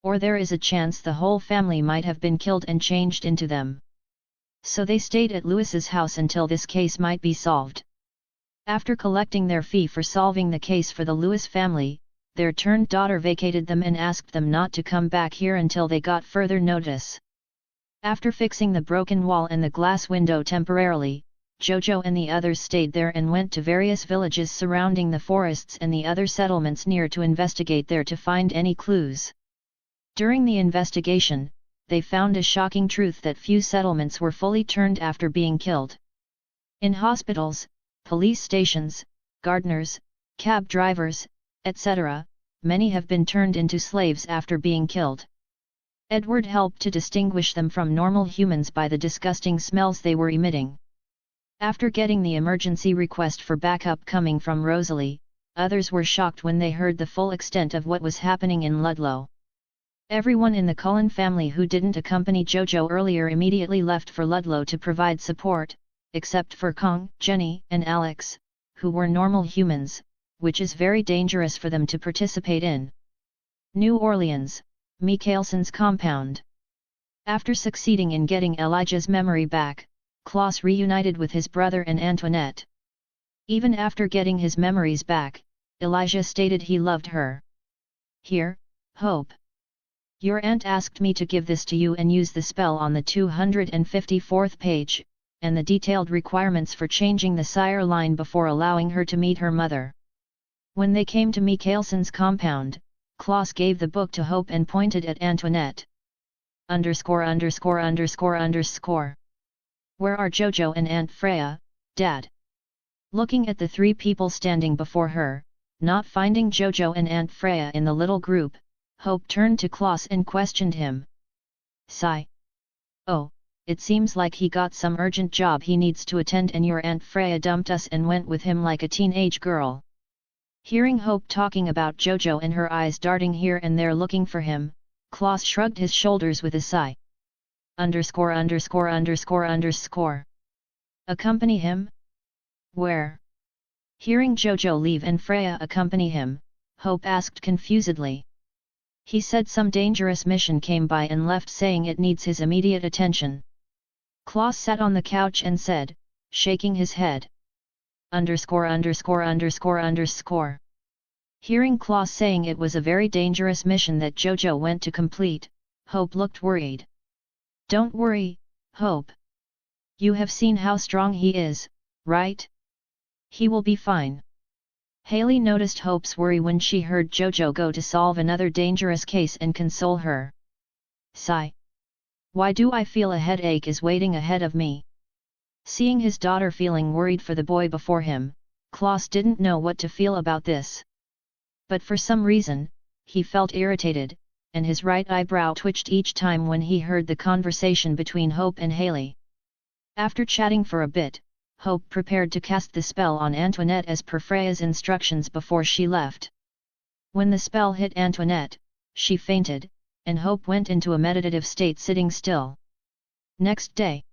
[SPEAKER 1] Or there is a chance the whole family might have been killed and changed into them. So they stayed at Louis's house until this case might be solved. After collecting their fee for solving the case for the Louis family, their turned daughter vacated them and asked them not to come back here until they got further notice. After fixing the broken wall and the glass window temporarily, Jojo and the others stayed there and went to various villages surrounding the forests and the other settlements near to investigate there to find any clues. During the investigation, they found a shocking truth that few settlements were fully turned after being killed. In hospitals, police stations, gardeners, cab drivers, etc., many have been turned into slaves after being killed. Edward helped to distinguish them from normal humans by the disgusting smells they were emitting. After getting the emergency request for backup coming from Rosalie, others were shocked when they heard the full extent of what was happening in Ludlow. Everyone in the Cullen family who didn't accompany Jojo earlier immediately left for Ludlow to provide support, except for Kong, Jenny, and Alex, who were normal humans, which is very dangerous for them to participate in. New Orleans, Michaelson's compound. After succeeding in getting Elijah's memory back, Klaus reunited with his brother and Antoinette. Even after getting his memories back, Elijah stated he loved her. "Here, Hope. Your aunt asked me to give this to you and use the spell on the 254th page, and the detailed requirements for changing the sire line before allowing her to meet her mother." When they came to Michaelson's compound, Klaus gave the book to Hope and pointed at Antoinette. ______. Where are Jojo and Aunt Freya, Dad? Looking at the three people standing before her, not finding Jojo and Aunt Freya in the little group, Hope turned to Klaus and questioned him. "Sigh. Oh, it seems like he got some urgent job he needs to attend and your Aunt Freya dumped us and went with him like a teenage girl." Hearing Hope talking about Jojo and her eyes darting here and there looking for him, Klaus shrugged his shoulders with a sigh. _______. Accompany him? Where? Hearing Jojo leave and Freya accompany him, Hope asked confusedly. He said some dangerous mission came by and left saying it needs his immediate attention. Klaus sat on the couch and said, shaking his head. _______. Hearing Klaus saying it was a very dangerous mission that Jojo went to complete, Hope looked worried. "Don't worry, Hope. You have seen how strong he is, right? He will be fine." Haley noticed Hope's worry when she heard Jojo go to solve another dangerous case and console her. Sigh. Why do I feel a headache is waiting ahead of me? Seeing his daughter feeling worried for the boy before him, Klaus didn't know what to feel about this. But for some reason, he felt irritated, and his right eyebrow twitched each time when he heard the conversation between Hope and Haley. After chatting for a bit, Hope prepared to cast the spell on Antoinette as per Freya's instructions before she left. When the spell hit Antoinette, she fainted, and Hope went into a meditative state sitting still. Next day.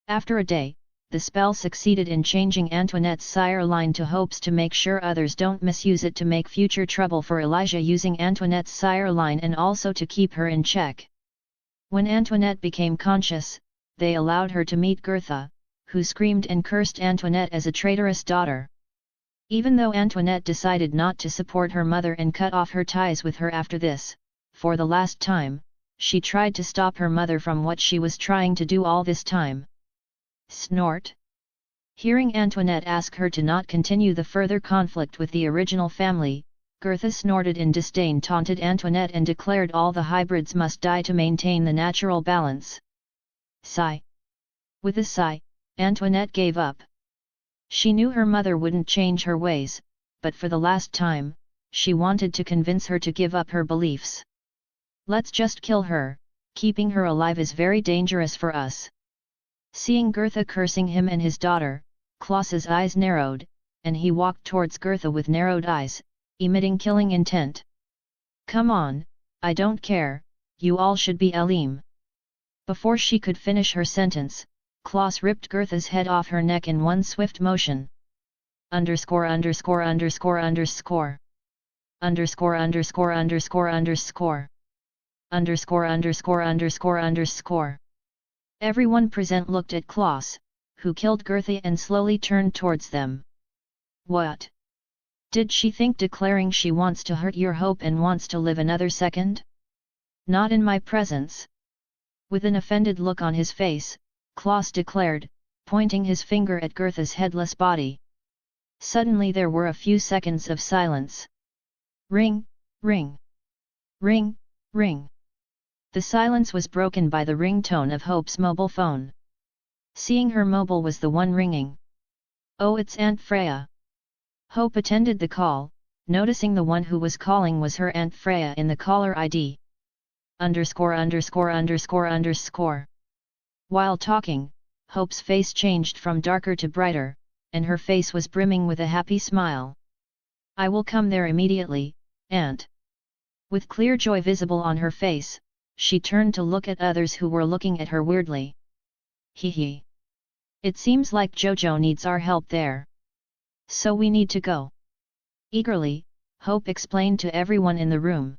[SPEAKER 1] After a day, the spell succeeded in changing Antoinette's sire line to Hope's to make sure others don't misuse it to make future trouble for Elijah using Antoinette's sire line and also to keep her in check. When Antoinette became conscious, they allowed her to meet Gertha, who screamed and cursed Antoinette as a traitorous daughter. Even though Antoinette decided not to support her mother and cut off her ties with her after this, for the last time, she tried to stop her mother from what she was trying to do all this time. Snort. Hearing Antoinette ask her to not continue the further conflict with the original family, Gertha snorted in disdain, taunted Antoinette and declared all the hybrids must die to maintain the natural balance. Sigh. With a sigh, Antoinette gave up. She knew her mother wouldn't change her ways, but for the last time, she wanted to convince her to give up her beliefs. Let's just kill her, keeping her alive is very dangerous for us. Seeing Gertha cursing him and his daughter, Klaus's eyes narrowed, and he walked towards Gertha with narrowed eyes, emitting killing intent. Come on, I don't care, you all should be Elim. Before she could finish her sentence, Klaus ripped Gertha's head off her neck in one swift motion. ________. _______. ________. Everyone present looked at Klaus, who killed Gertha and slowly turned towards them. What? Did she think declaring she wants to hurt your hope and wants to live another second? Not in my presence. With an offended look on his face, Klaus declared, pointing his finger at Gertha's headless body. Suddenly there were a few seconds of silence. Ring, ring. Ring, ring. The silence was broken by the ringtone of Hope's mobile phone. Seeing her mobile was the one ringing. Oh, it's Aunt Freya. Hope attended the call, noticing the one who was calling was her Aunt Freya in the caller ID. _______. While talking, Hope's face changed from darker to brighter, and her face was brimming with a happy smile. I will come there immediately, Aunt. With clear joy visible on her face, she turned to look at others who were looking at her weirdly. Hee hee. It seems like Jojo needs our help there. So we need to go. Eagerly, Hope explained to everyone in the room.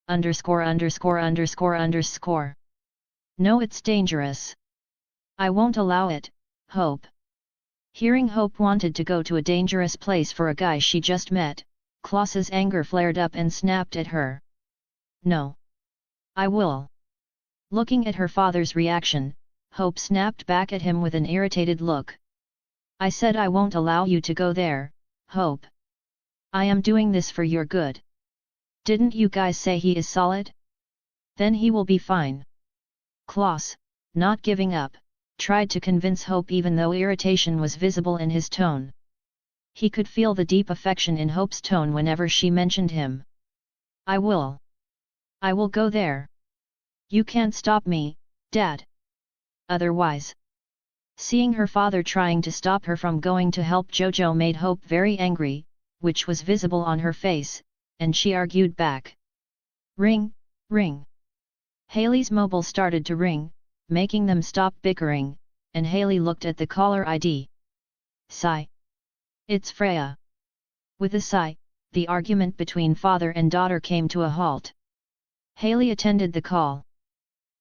[SPEAKER 1] _______. No, it's dangerous. I won't allow it, Hope. Hearing Hope wanted to go to a dangerous place for a guy she just met, Klaus's anger flared up and snapped at her. No. I will. Looking at her father's reaction, Hope snapped back at him with an irritated look. I said I won't allow you to go there, Hope. I am doing this for your good. Didn't you guys say he is solid? Then he will be fine. Klaus, not giving up, tried to convince Hope even though irritation was visible in his tone. He could feel the deep affection in Hope's tone whenever she mentioned him. I will go there. You can't stop me, Dad. Otherwise. Seeing her father trying to stop her from going to help Jojo made Hope very angry, which was visible on her face, and she argued back. Ring, ring. Haley's mobile started to ring, making them stop bickering, and Haley looked at the caller ID. Sigh. It's Freya. With a sigh, the argument between father and daughter came to a halt. Haley attended the call.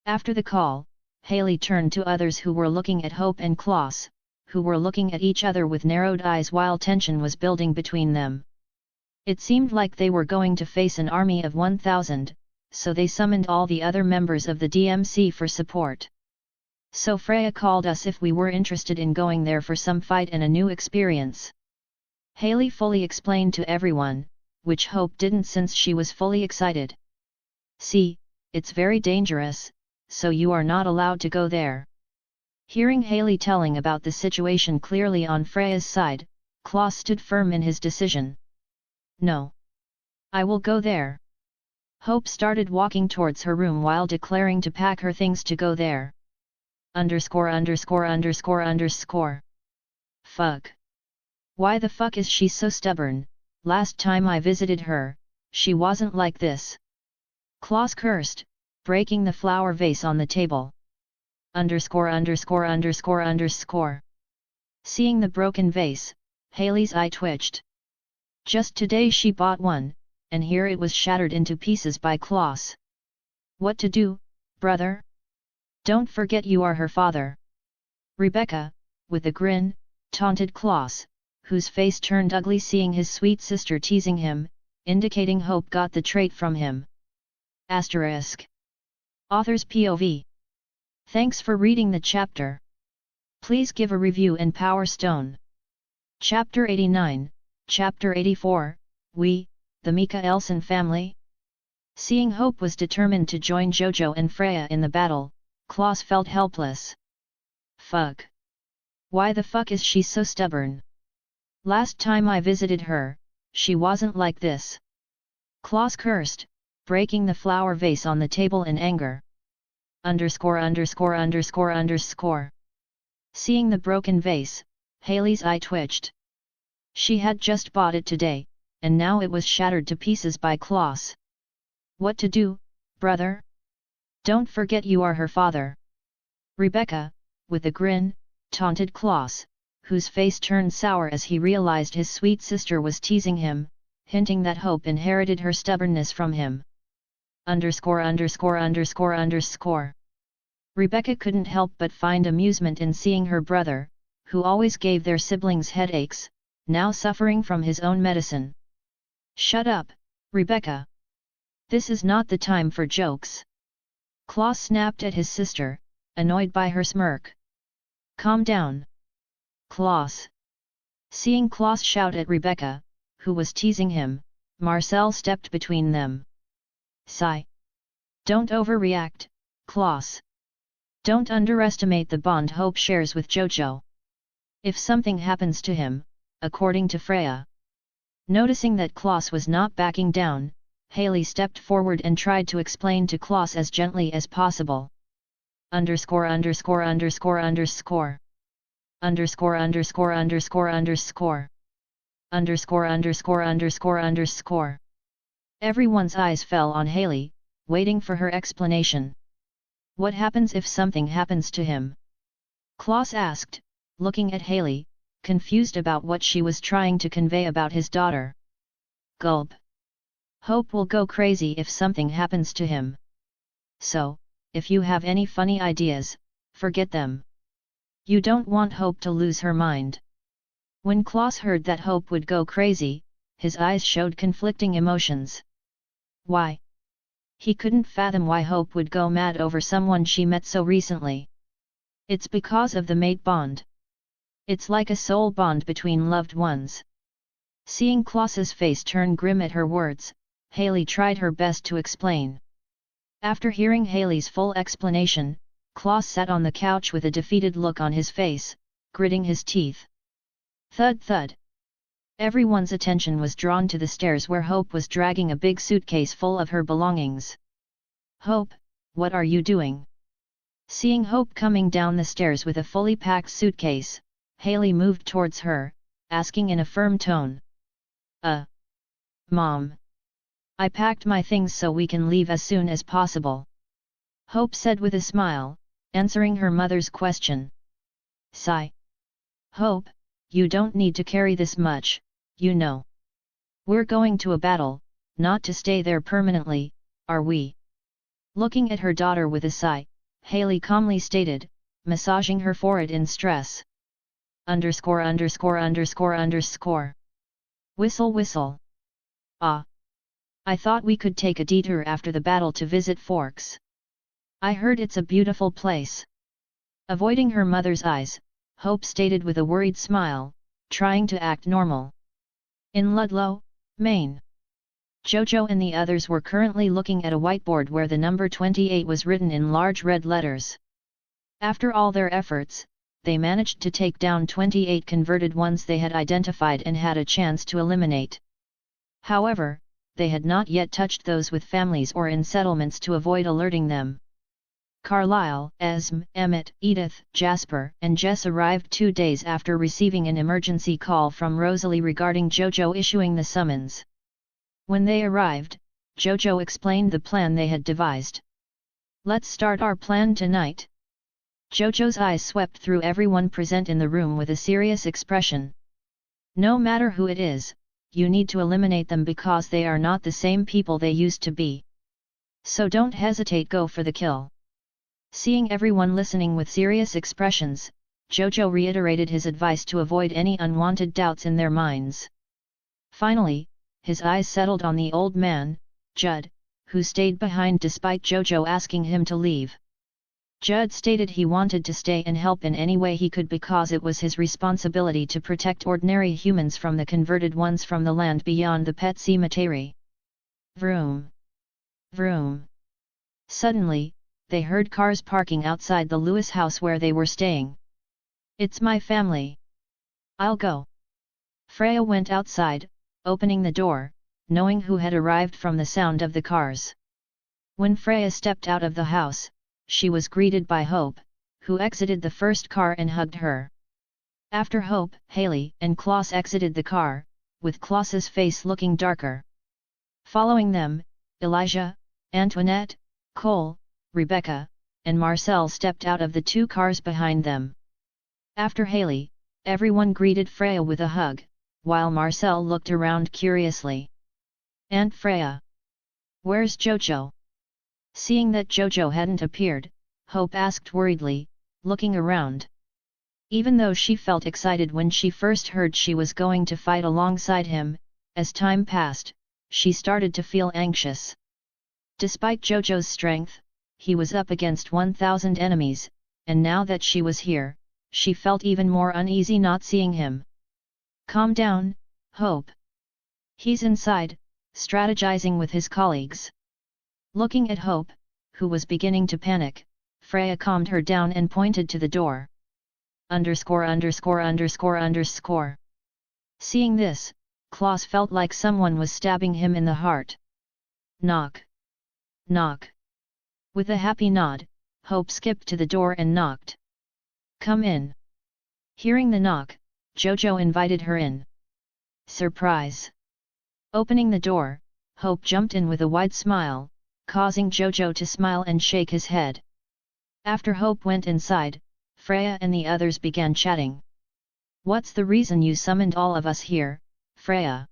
[SPEAKER 1] After the call, Haley turned to others who were looking at Hope and Klaus, who were looking at each other with narrowed eyes while tension was building between them. It seemed like they were going to face an army of 1,000, so they summoned all the other members of the DMC for support. So Freya called us if we were interested in going there for some fight and a new experience. Haley fully explained to everyone, which Hope didn't since she was fully excited. See, it's very dangerous, so you are not allowed to go there. Hearing Haley telling about the situation clearly on Freya's side, Klaus stood firm in his decision. No. I will go there. Hope started walking towards her room while declaring to pack her things to go there. _______. Fuck. Why the fuck is she so stubborn? Last time I visited her, she wasn't like this. Klaus cursed, breaking the flower vase on the table. _______. Seeing the broken vase, Haley's eye twitched. Just today she bought one, and here it was shattered into pieces by Klaus. What to do, brother? Don't forget you are her father. Rebecca, with a grin, taunted Klaus, whose face turned ugly seeing his sweet sister teasing him, indicating Hope got the trait from him. Asterisk. Author's POV. Thanks for reading the chapter. Please give a review and Power Stone. Chapter 89, Chapter 84, We, the Mikaelson family? Seeing Hope was determined to join Jojo and Freya in the battle, Klaus felt helpless. Fuck. Why the fuck is she so stubborn? Last time I visited her, she wasn't like this. Klaus cursed, breaking the flower vase on the table in anger. _______. Seeing the broken vase, Haley's eye twitched. She had just bought it today, and now it was shattered to pieces by Klaus. What to do, brother? Don't forget you are her father. Rebecca, with a grin, taunted Klaus, whose face turned sour as he realized his sweet sister was teasing him, hinting that Hope inherited her stubbornness from him. _______. Rebecca couldn't help but find amusement in seeing her brother, who always gave their siblings headaches, now suffering from his own medicine. Shut up, Rebecca. This is not the time for jokes. Klaus snapped at his sister, annoyed by her smirk. Calm down. Klaus. Seeing Klaus shout at Rebecca, who was teasing him, Marcel stepped between them. Sigh. Don't overreact, Klaus. Don't underestimate the bond Hope shares with Jojo. If something happens to him, according to Freya. Noticing that Klaus was not backing down, Haley stepped forward and tried to explain to Klaus as gently as possible. Underscore underscore underscore underscore. Underscore underscore underscore underscore. Underscore underscore underscore underscore. Everyone's eyes fell on Haley, waiting for her explanation. What happens if something happens to him? Klaus asked, looking at Haley, confused about what she was trying to convey about his daughter. Gulp. Hope will go crazy if something happens to him. So, if you have any funny ideas, forget them. You don't want Hope to lose her mind. When Klaus heard that Hope would go crazy, his eyes showed conflicting emotions. Why? He couldn't fathom why Hope would go mad over someone she met so recently. It's because of the mate bond. It's like a soul bond between loved ones. Seeing Klaus's face turn grim at her words, Haley tried her best to explain. After hearing Haley's full explanation, Klaus sat on the couch with a defeated look on his face, gritting his teeth. Thud thud. Everyone's attention was drawn to the stairs where Hope was dragging a big suitcase full of her belongings. Hope, what are you doing? Seeing Hope coming down the stairs with a fully packed suitcase, Haley moved towards her, asking in a firm tone. Mom. I packed my things so we can leave as soon as possible. Hope said with a smile, answering her mother's question. Sigh. Hope, you don't need to carry this much, you know. We're going to a battle, not to stay there permanently, are we? Looking at her daughter with a sigh, Haley calmly stated, massaging her forehead in stress. Underscore underscore underscore underscore. Whistle whistle. Ah. I thought we could take a detour after the battle to visit Forks. I heard it's a beautiful place. Avoiding her mother's eyes, Hope stated with a worried smile, trying to act normal. In Ludlow, Maine. Jojo and the others were currently looking at a whiteboard where the number 28 was written in large red letters. After all their efforts, they managed to take down 28 converted ones they had identified and had a chance to eliminate. However, they had not yet touched those with families or in settlements to avoid alerting them. Carlisle, Esme, Emmett, Edith, Jasper, and Jess arrived 2 days after receiving an emergency call from Rosalie regarding Jojo issuing the summons. When they arrived, Jojo explained the plan they had devised. Let's start our plan tonight. Jojo's eyes swept through everyone present in the room with a serious expression. No matter who it is, you need to eliminate them because they are not the same people they used to be. So don't hesitate, go for the kill. Seeing everyone listening with serious expressions, Jojo reiterated his advice to avoid any unwanted doubts in their minds. Finally, his eyes settled on the old man, Judd, who stayed behind despite Jojo asking him to leave. Judd stated he wanted to stay and help in any way he could because it was his responsibility to protect ordinary humans from the converted ones from the land beyond the pet cemetery. Vroom. Vroom. Suddenly, they heard cars parking outside the Lewis house where they were staying. It's my family. I'll go. Freya went outside, opening the door, knowing who had arrived from the sound of the cars. When Freya stepped out of the house, she was greeted by Hope, who exited the first car and hugged her. After Hope, Haley and Klaus exited the car, with Klaus's face looking darker. Following them, Elijah, Antoinette, Cole, Rebecca, and Marcel stepped out of the 2 cars behind them. After Haley, everyone greeted Freya with a hug, while Marcel looked around curiously. Aunt Freya. Where's Jojo? Seeing that Jojo hadn't appeared, Hope asked worriedly, looking around. Even though she felt excited when she first heard she was going to fight alongside him, as time passed, she started to feel anxious. Despite Jojo's strength, he was up against 1,000 enemies, and now that she was here, she felt even more uneasy not seeing him. Calm down, Hope. He's inside, strategizing with his colleagues. Looking at Hope, who was beginning to panic, Freya calmed her down and pointed to the door. ________. Seeing this, Klaus felt like someone was stabbing him in the heart. Knock. Knock. With a happy nod, Hope skipped to the door and knocked. Come in. Hearing the knock, Jojo invited her in. Surprise! Opening the door, Hope jumped in with a wide smile, causing Jojo to smile and shake his head. After Hope went inside, Freya and the others began chatting. What's the reason you summoned all of us here, Freya?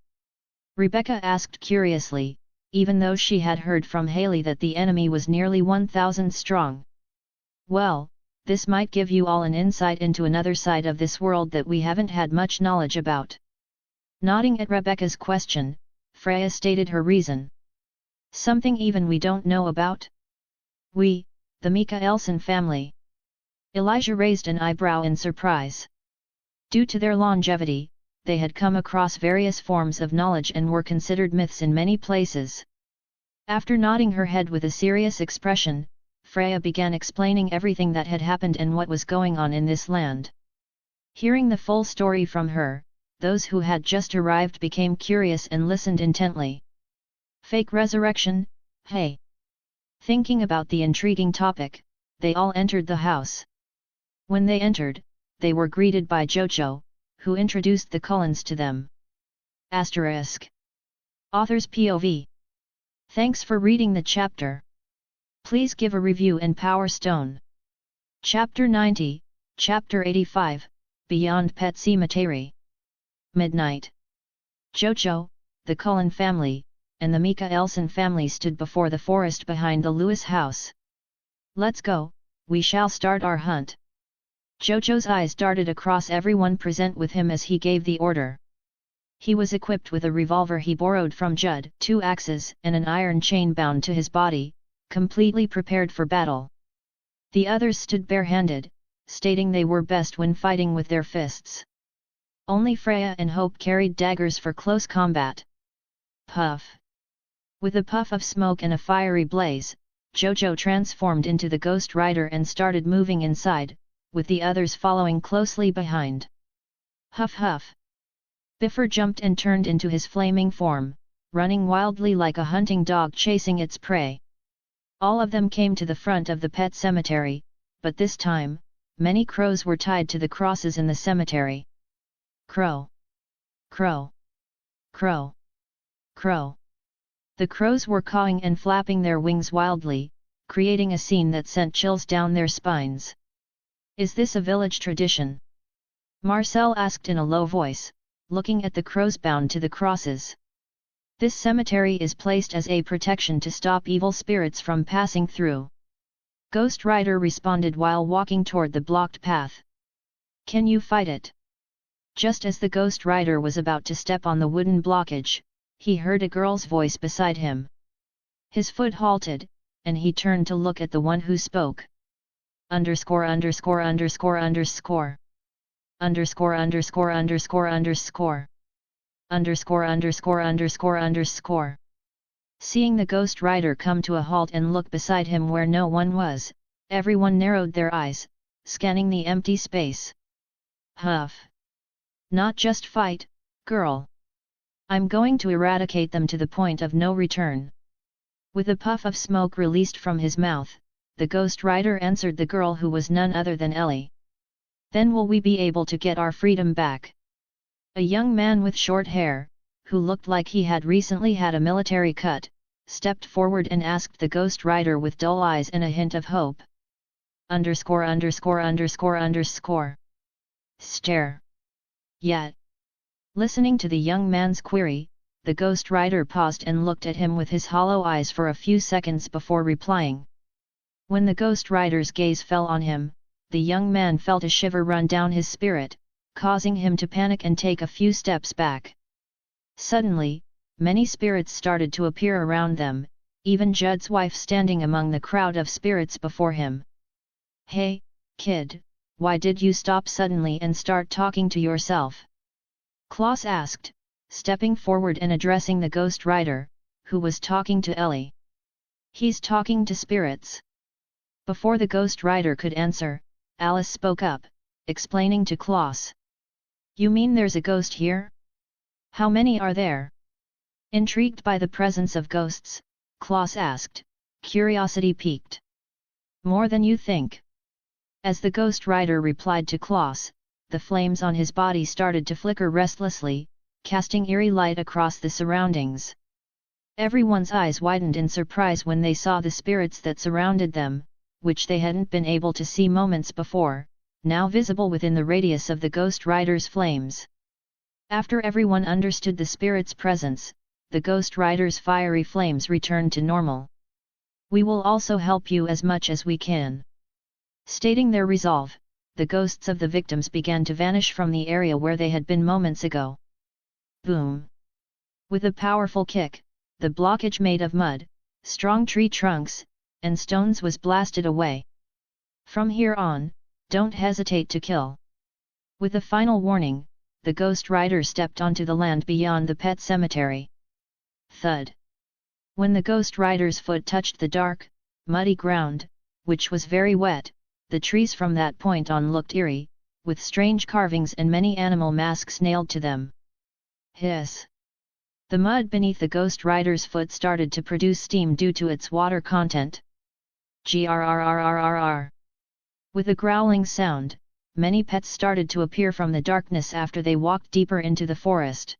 [SPEAKER 1] Rebecca asked curiously, even though she had heard from Haley that the enemy was nearly 1,000 strong. Well, this might give you all an insight into another side of this world that we haven't had much knowledge about. Nodding at Rebecca's question, Freya stated her reason. Something even we don't know about? We, the Mikaelson family. Elijah raised an eyebrow in surprise. Due to their longevity, they had come across various forms of knowledge and were considered myths in many places. After nodding her head with a serious expression, Freya began explaining everything that had happened and what was going on in this land. Hearing the full story from her, those who had just arrived became curious and listened intently. Fake resurrection, hey! Thinking about the intriguing topic, they all entered the house. When they entered, they were greeted by Jojo, who introduced the Cullens to them. Asterisk. Author's POV. Thanks for reading the chapter. Please give a review and Power Stone. Chapter 90, Chapter 85, Beyond Pet Cemetery. Midnight. Jojo, the Cullen family, and the Mikaelson family stood before the forest behind the Lewis house. Let's go, we shall start our hunt. Jojo's eyes darted across everyone present with him as he gave the order. He was equipped with a revolver he borrowed from Judd, 2 axes and an iron chain bound to his body, completely prepared for battle. The others stood barehanded, stating they were best when fighting with their fists. Only Freya and Hope carried daggers for close combat. Puff! With a puff of smoke and a fiery blaze, Jojo transformed into the Ghost Rider and started moving inside, with the others following closely behind. Huff huff! Biffer jumped and turned into his flaming form, running wildly like a hunting dog chasing its prey. All of them came to the front of the pet cemetery, but this time, many crows were tied to the crosses in the cemetery. Crow! Crow! Crow! Crow! The crows were cawing and flapping their wings wildly, creating a scene that sent chills down their spines. Is this a village tradition? Marcel asked in a low voice, looking at the crows bound to the crosses. This cemetery is placed as a protection to stop evil spirits from passing through. Ghost Rider responded while walking toward the blocked path. Can you fight it? Just as the Ghost Rider was about to step on the wooden blockage, he heard a girl's voice beside him. His foot halted, and he turned to look at the one who spoke. Underscore underscore underscore underscore. Underscore underscore underscore underscore. Underscore underscore underscore underscore. Seeing the Ghost Rider come to a halt and look beside him where no one was, everyone narrowed their eyes, scanning the empty space. Huff! Not just fight, girl. I'm going to eradicate them to the point of no return. With a puff of smoke released from his mouth, the Ghost Rider answered the girl who was none other than Ellie. Then will we be able to get our freedom back? A young man with short hair, who looked like he had recently had a military cut, stepped forward and asked the Ghost Rider with dull eyes and a hint of hope. Underscore underscore underscore underscore. Stare. Yet. Listening to the young man's query, the Ghost Rider paused and looked at him with his hollow eyes for a few seconds before replying. When the Ghost Rider's gaze fell on him, the young man felt a shiver run down his spirit, causing him to panic and take a few steps back. Suddenly, many spirits started to appear around them, even Judd's wife standing among the crowd of spirits before him. Hey, kid, why did you stop suddenly and start talking to yourself? Klaus asked, stepping forward and addressing the Ghost Rider, who was talking to Ellie. He's talking to spirits. Before the Ghost Rider could answer, Alice spoke up, explaining to Klaus. You mean there's a ghost here? How many are there? Intrigued by the presence of ghosts, Klaus asked, curiosity piqued. More than you think. As the Ghost Rider replied to Klaus, the flames on his body started to flicker restlessly, casting eerie light across the surroundings. Everyone's eyes widened in surprise when they saw the spirits that surrounded them, which they hadn't been able to see moments before, now visible within the radius of the Ghost Rider's flames. After everyone understood the spirit's presence, the Ghost Rider's fiery flames returned to normal. We will also help you as much as we can. Stating their resolve, the ghosts of the victims began to vanish from the area where they had been moments ago. Boom! With a powerful kick, the blockage made of mud, strong tree trunks, and stones was blasted away. From here on, don't hesitate to kill. With a final warning, the Ghost Rider stepped onto the land beyond the pet cemetery. Thud! When the Ghost Rider's foot touched the dark, muddy ground, which was very wet, the trees from that point on looked eerie, with strange carvings and many animal masks nailed to them. Hiss! The mud beneath the Ghost Rider's foot started to produce steam due to its water content. Grrrrrrrrr. With a growling sound, many pets started to appear from the darkness after they walked deeper into the forest.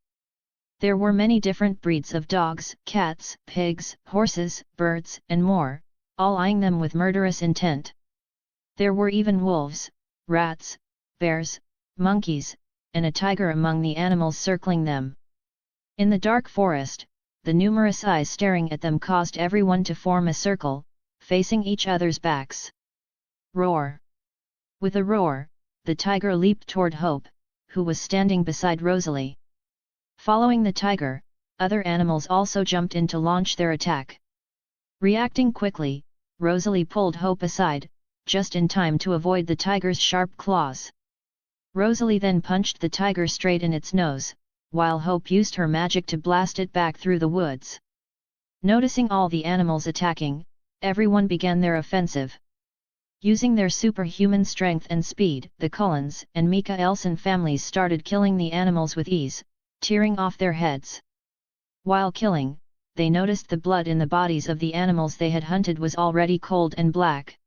[SPEAKER 1] There were many different breeds of dogs, cats, pigs, horses, birds, and more, all eyeing them with murderous intent. There were even wolves, rats, bears, monkeys, and a tiger among the animals circling them. In the dark forest, the numerous eyes staring at them caused everyone to form a circle, facing each other's backs. Roar! With a roar, the tiger leaped toward Hope, who was standing beside Rosalie. Following the tiger, other animals also jumped in to launch their attack. Reacting quickly, Rosalie pulled Hope aside, just in time to avoid the tiger's sharp claws. Rosalie then punched the tiger straight in its nose, while Hope used her magic to blast it back through the woods. Noticing all the animals attacking, everyone began their offensive. Using their superhuman strength and speed, the Cullens and Mikaelson families started killing the animals with ease, tearing off their heads. While killing, they noticed the blood in the bodies of the animals they had hunted was already cold and black.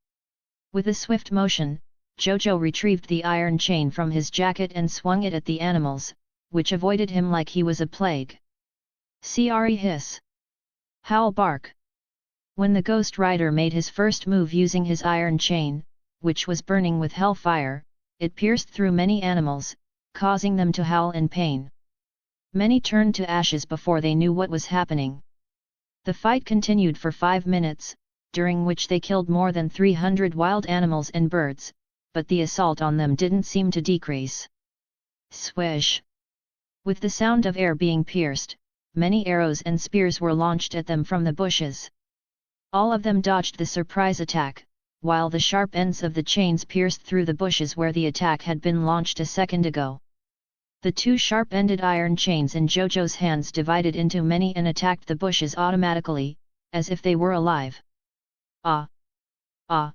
[SPEAKER 1] With a swift motion, Jojo retrieved the iron chain from his jacket and swung it at the animals, which avoided him like he was a plague. Ciari hiss! Howl bark! When the Ghost Rider made his first move using his iron chain, which was burning with hellfire, it pierced through many animals, causing them to howl in pain. Many turned to ashes before they knew what was happening. The fight continued for 5 minutes, during which they killed more than 300 wild animals and birds, but the assault on them didn't seem to decrease. Swish! With the sound of air being pierced, many arrows and spears were launched at them from the bushes. All of them dodged the surprise attack, while the sharp ends of the chains pierced through the bushes where the attack had been launched a second ago. The two sharp-ended iron chains in Jojo's hands divided into many and attacked the bushes automatically, as if they were alive. Ah! Ah!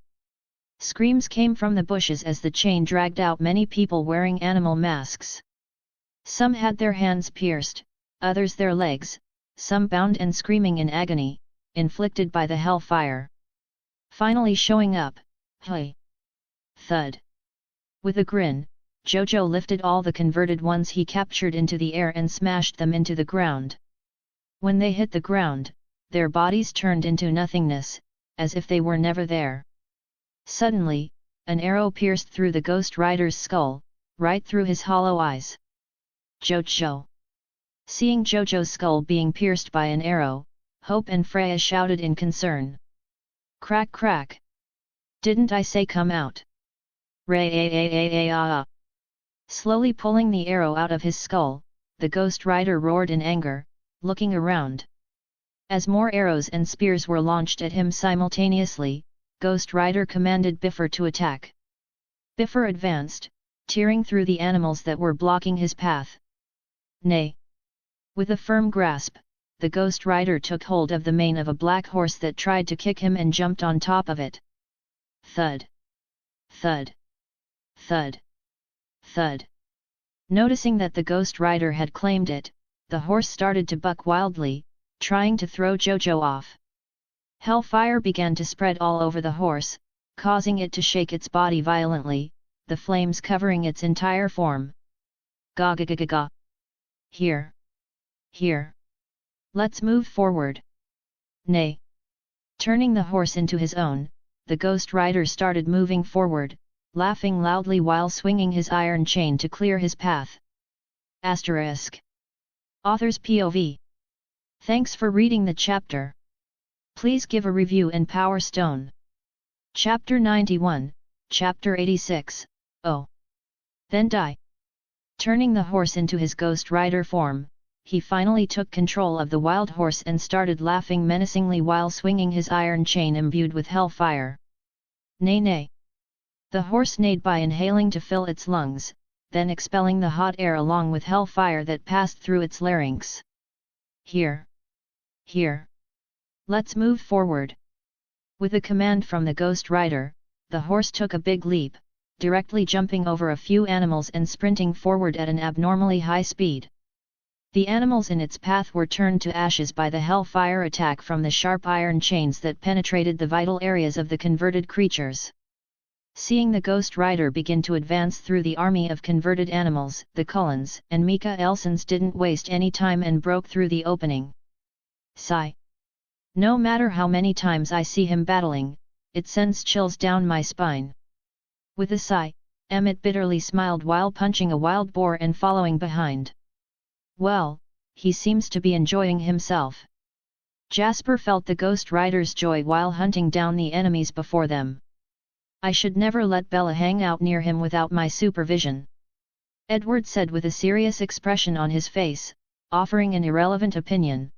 [SPEAKER 1] Screams came from the bushes as the chain dragged out many people wearing animal masks. Some had their hands pierced, others their legs, some bound and screaming in agony, inflicted by the hellfire. Finally showing up, hey! Thud! With a grin, Jojo lifted all the converted ones he captured into the air and smashed them into the ground. When they hit the ground, their bodies turned into nothingness, as if they were never there. Suddenly, an arrow pierced through the Ghost Rider's skull, right through his hollow eyes. Jojo! Seeing Jojo's skull being pierced by an arrow, Hope and Freya shouted in concern. Crack crack! Didn't I say come out? Ray-a-a-a-a-a-a! Slowly pulling the arrow out of his skull, the Ghost Rider roared in anger, looking around. As more arrows and spears were launched at him simultaneously, Ghost Rider commanded Bifur to attack. Bifur advanced, tearing through the animals that were blocking his path. Nay! With a firm grasp, the ghost rider took hold of the mane of a black horse that tried to kick him and jumped on top of it. Thud! Thud! Thud! Thud! Noticing that the ghost rider had claimed it, the horse started to buck wildly, trying to throw Jojo off. Hellfire began to spread all over the horse, causing it to shake its body violently, the flames covering its entire form. Ga ga ga ga ga! Here! Here! Let's move forward! Nay! Turning the horse into his own, the ghost rider started moving forward, laughing loudly while swinging his iron chain to clear his path. Asterisk. Author's POV. Thanks for reading the chapter. Please give a review in Power Stone. Chapter 91, Chapter 86, Oh! Then die! Turning the horse into his ghost rider form, he finally took control of the wild horse and started laughing menacingly while swinging his iron chain imbued with hellfire. Nay nay! The horse neighed by inhaling to fill its lungs, then expelling the hot air along with hellfire that passed through its larynx. Here! Here! Let's move forward! With a command from the ghost rider, the horse took a big leap, directly jumping over a few animals and sprinting forward at an abnormally high speed. The animals in its path were turned to ashes by the hellfire attack from the sharp iron chains that penetrated the vital areas of the converted creatures. Seeing the ghost rider begin to advance through the army of converted animals, the Cullens and Mika Elsons didn't waste any time and broke through the opening. Sigh. No matter how many times I see him battling, it sends chills down my spine. With a sigh, Emmett bitterly smiled while punching a wild boar and following behind. Well, he seems to be enjoying himself. Jasper felt the ghost rider's joy while hunting down the enemies before them. I should never let Bella hang out near him without my supervision. Edward said with a serious expression on his face, offering an irrelevant opinion.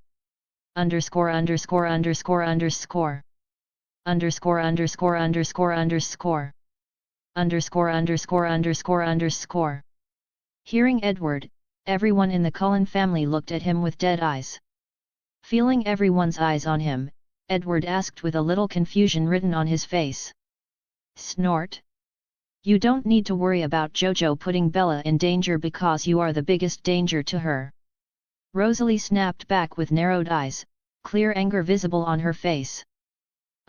[SPEAKER 1] Underscore underscore underscore underscore. Underscore underscore underscore underscore. Underscore underscore underscore underscore. Hearing Edward, everyone in the Cullen family looked at him with dead eyes. Feeling everyone's eyes on him, Edward asked with a little confusion written on his face. Snort. You don't need to worry about Jojo putting Bella in danger because you are the biggest danger to her. Rosalie snapped back with narrowed eyes, clear anger visible on her face.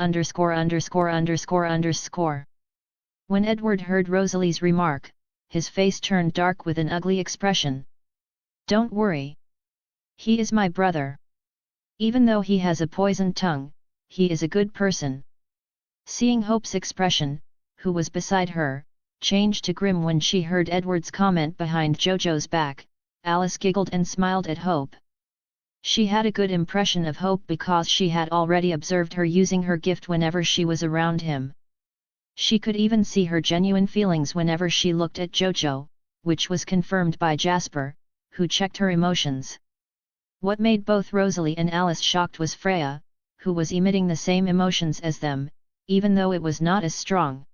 [SPEAKER 1] Underscore underscore underscore underscore. When Edward heard Rosalie's remark, his face turned dark with an ugly expression. Don't worry. He is my brother. Even though he has a poisoned tongue, he is a good person. Seeing Hope's expression, who was beside her, changed to grim when she heard Edward's comment behind Jojo's back, Alice giggled and smiled at Hope. She had a good impression of Hope because she had already observed her using her gift whenever she was around him. She could even see her genuine feelings whenever she looked at Jojo, which was confirmed by Jasper, who checked her emotions. What made both Rosalie and Alice shocked was Freya, who was emitting the same emotions as them, even though it was not as strong.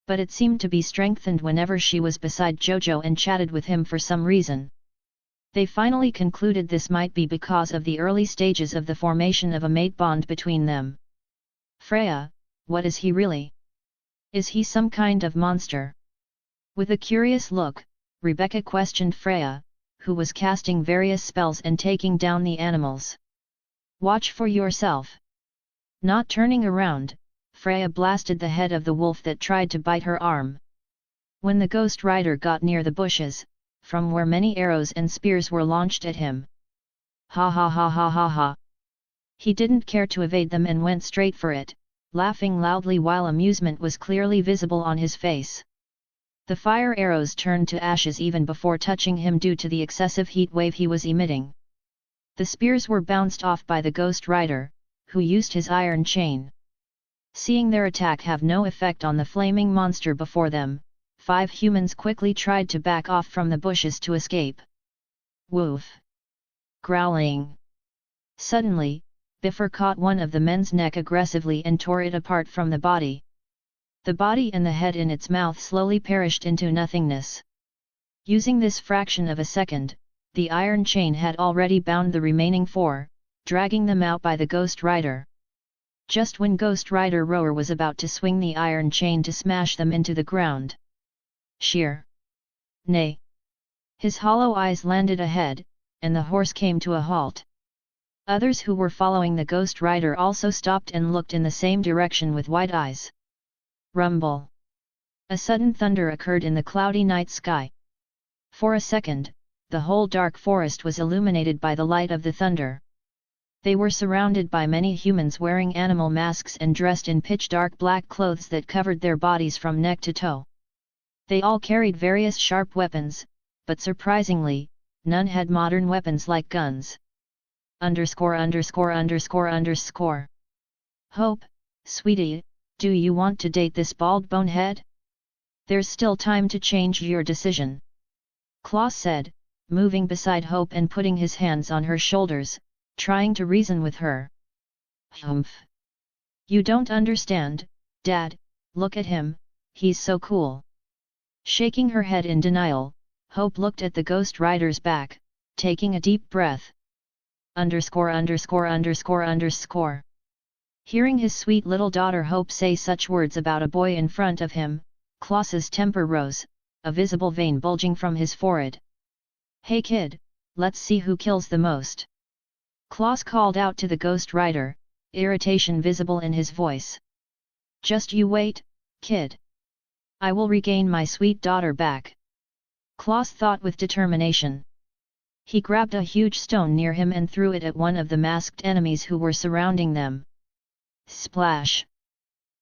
[SPEAKER 1] But it seemed to be strengthened whenever she was beside Jojo and chatted with him for some reason. They finally concluded this might be because of the early stages of the formation of a mate bond between them. Freya, what is he really? Is he some kind of monster? With a curious look, Rebecca questioned Freya, who was casting various spells and taking down the animals. Watch for yourself. Not turning around, Freya blasted the head of the wolf that tried to bite her arm. When the ghost rider got near the bushes, from where many arrows and spears were launched at him. Ha ha ha ha ha ha. He didn't care to evade them and went straight for it, laughing loudly while amusement was clearly visible on his face. The fire arrows turned to ashes even before touching him due to the excessive heat wave he was emitting. The spears were bounced off by the ghost rider, who used his iron chain. Seeing their attack have no effect on the flaming monster before them, 5 humans quickly tried to back off from the bushes to escape. Woof! Growling! Suddenly, Bifur caught one of the men's neck aggressively and tore it apart from the body. The body and the head in its mouth slowly perished into nothingness. Using this fraction of a second, the iron chain had already bound the remaining four, dragging them out by the Ghost Rider. Just when Ghost Rider Rower was about to swing the iron chain to smash them into the ground. Sheer. Nay. His hollow eyes landed ahead, and the horse came to a halt. Others who were following the Ghost Rider also stopped and looked in the same direction with wide eyes. Rumble. A sudden thunder occurred in the cloudy night sky. For a second, the whole dark forest was illuminated by the light of the thunder. They were surrounded by many humans wearing animal masks and dressed in pitch-dark black clothes that covered their bodies from neck to toe. They all carried various sharp weapons, but surprisingly, none had modern weapons like guns. _______. Hope, sweetie, do you want to date this bald bonehead? There's still time to change your decision. Klaus said, moving beside Hope and putting his hands on her shoulders, trying to reason with her. Humph. You don't understand, Dad, look at him, he's so cool. Shaking her head in denial, Hope looked at the Ghost Rider's back, taking a deep breath. _______. Hearing his sweet little daughter Hope say such words about a boy in front of him, Klaus's temper rose, a visible vein bulging from his forehead. Hey kid, let's see who kills the most. Klaus called out to the Ghost Rider, irritation visible in his voice. Just you wait, kid. I will regain my sweet daughter back. Klaus thought with determination. He grabbed a huge stone near him and threw it at one of the masked enemies who were surrounding them. Splash!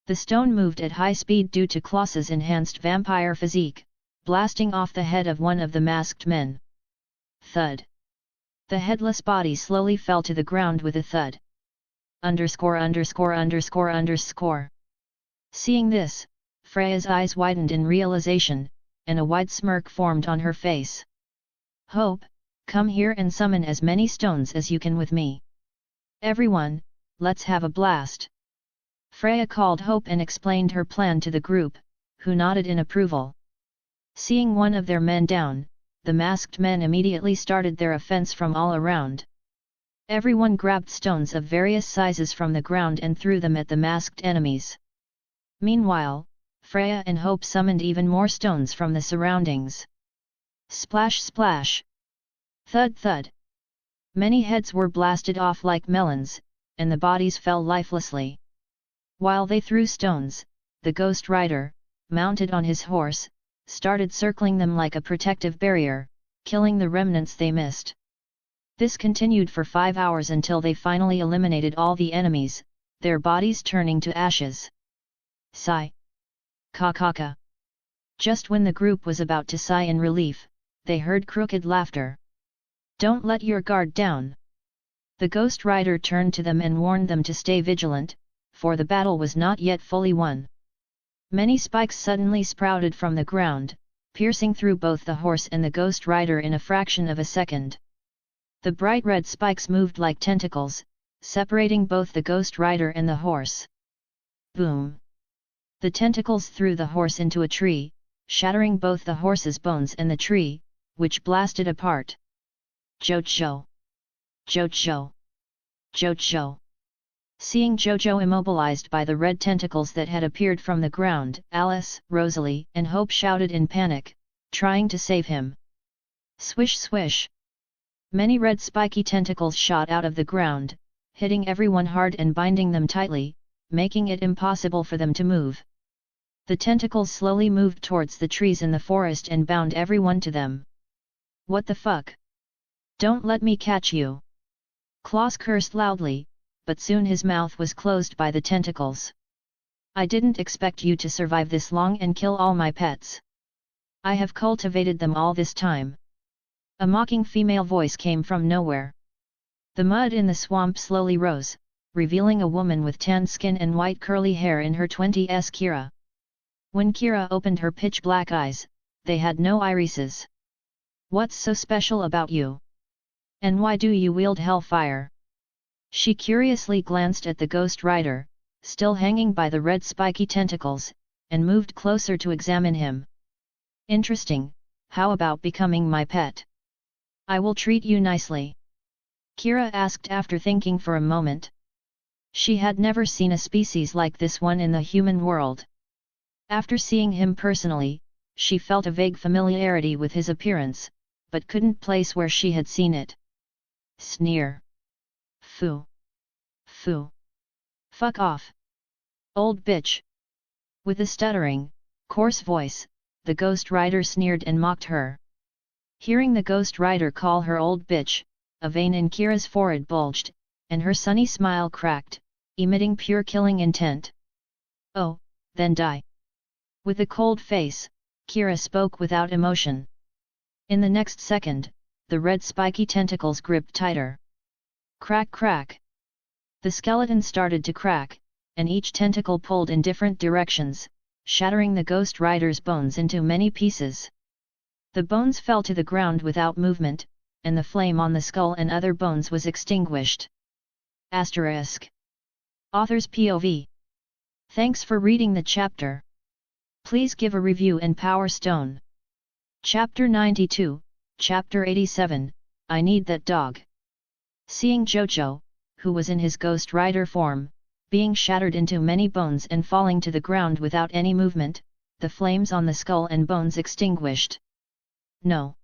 [SPEAKER 1] The stone moved at high speed due to Klaus's enhanced vampire physique, blasting off the head of one of the masked men. Thud! The headless body slowly fell to the ground with a thud. _______. Seeing this, Freya's eyes widened in realization, and a wide smirk formed on her face. Hope, come here and summon as many stones as you can with me. Everyone, let's have a blast. Freya called Hope and explained her plan to the group, who nodded in approval. Seeing one of their men down, the masked men immediately started their offense from all around. Everyone grabbed stones of various sizes from the ground and threw them at the masked enemies. Meanwhile, Freya and Hope summoned even more stones from the surroundings. Splash splash! Thud thud! Many heads were blasted off like melons, and the bodies fell lifelessly. While they threw stones, the Ghost Rider, mounted on his horse, started circling them like a protective barrier, killing the remnants they missed. This continued for 5 hours until they finally eliminated all the enemies, their bodies turning to ashes. Sigh. Ka. Just when the group was about to sigh in relief, they heard crooked laughter. Don't let your guard down. The Ghost Rider turned to them and warned them to stay vigilant, for the battle was not yet fully won. Many spikes suddenly sprouted from the ground, piercing through both the horse and the Ghost Rider in a fraction of a second. The bright red spikes moved like tentacles, separating both the Ghost Rider and the horse. Boom! The tentacles threw the horse into a tree, shattering both the horse's bones and the tree, which blasted apart. Jojo! Jojo! Jojo! Seeing Jojo immobilized by the red tentacles that had appeared from the ground, Alice, Rosalie, and Hope shouted in panic, trying to save him. Swish swish! Many red spiky tentacles shot out of the ground, hitting everyone hard and binding them tightly, making it impossible for them to move. The tentacles slowly moved towards the trees in the forest and bound everyone to them. What the fuck? Don't let me catch you! Klaus cursed loudly, but soon his mouth was closed by the tentacles. I didn't expect you to survive this long and kill all my pets. I have cultivated them all this time. A mocking female voice came from nowhere. The mud in the swamp slowly rose, revealing a woman with tan skin and white curly hair in her 20s. Kira. When Kira opened her pitch-black eyes, they had no irises. What's so special about you? And why do you wield hellfire? She curiously glanced at the Ghost Rider, still hanging by the red spiky tentacles, and moved closer to examine him. Interesting, how about becoming my pet? I will treat you nicely. Kira asked after thinking for a moment. She had never seen a species like this one in the human world. After seeing him personally, she felt a vague familiarity with his appearance, but couldn't place where she had seen it. Sneer. Foo. Foo. Fuck off. Old bitch. With a stuttering, coarse voice, the Ghost Rider sneered and mocked her. Hearing the Ghost Rider call her old bitch, a vein in Kira's forehead bulged, and her sunny smile cracked, emitting pure killing intent. Oh, then die. With a cold face, Kira spoke without emotion. In the next second, the red spiky tentacles gripped tighter. Crack crack. The skeleton started to crack, and each tentacle pulled in different directions, shattering the Ghost Rider's bones into many pieces. The bones fell to the ground without movement, and the flame on the skull and other bones was extinguished. Asterisk. Author's POV. Thanks for reading the chapter. Please give a review and Power Stone. Chapter 92, Chapter 87, I Need That Dog. Seeing Jojo, who was in his Ghost Rider form, being shattered into many bones and falling to the ground without any movement, the flames on the skull and bones extinguished. No.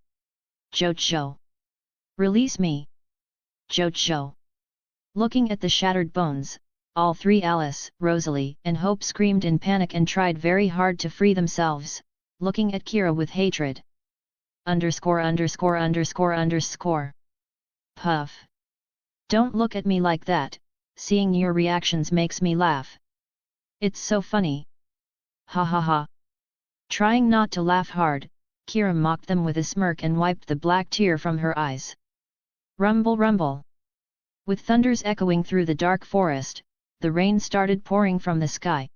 [SPEAKER 1] Jojo. Release me. Jojo. Looking at the shattered bones, all three Alice, Rosalie, and Hope screamed in panic and tried very hard to free themselves, looking at Kira with hatred. Underscore. Puff. Don't look at me like that, seeing your reactions makes me laugh. It's so funny. Ha ha ha. Trying not to laugh hard, Kira mocked them with a smirk and wiped the black tear from her eyes. Rumble rumble. With thunders echoing through the dark forest, the rain started pouring from the sky.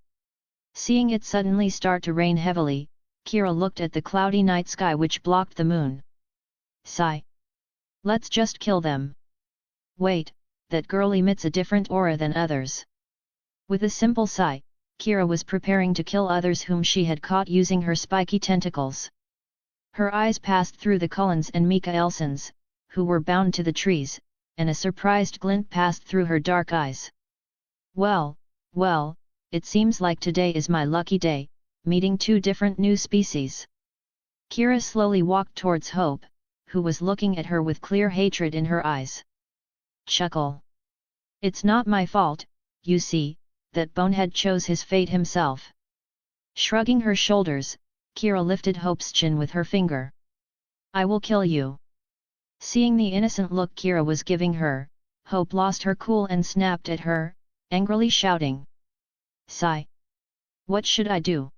[SPEAKER 1] Seeing it suddenly start to rain heavily, Kira looked at the cloudy night sky which blocked the moon. Sigh. Let's just kill them. Wait, that girl emits a different aura than others. With a simple sigh, Kira was preparing to kill others whom she had caught using her spiky tentacles. Her eyes passed through the Cullens and Mikaelsons, who were bound to the trees, and a surprised glint passed through her dark eyes. Well, it seems like today is my lucky day, meeting two different new species. Kira slowly walked towards Hope, who was looking at her with clear hatred in her eyes. Chuckle. It's not my fault, you see, that bonehead chose his fate himself. Shrugging her shoulders, Kira lifted Hope's chin with her finger. I will kill you. Seeing the innocent look Kira was giving her, Hope lost her cool and snapped at her, angrily shouting. Sigh. What should I do?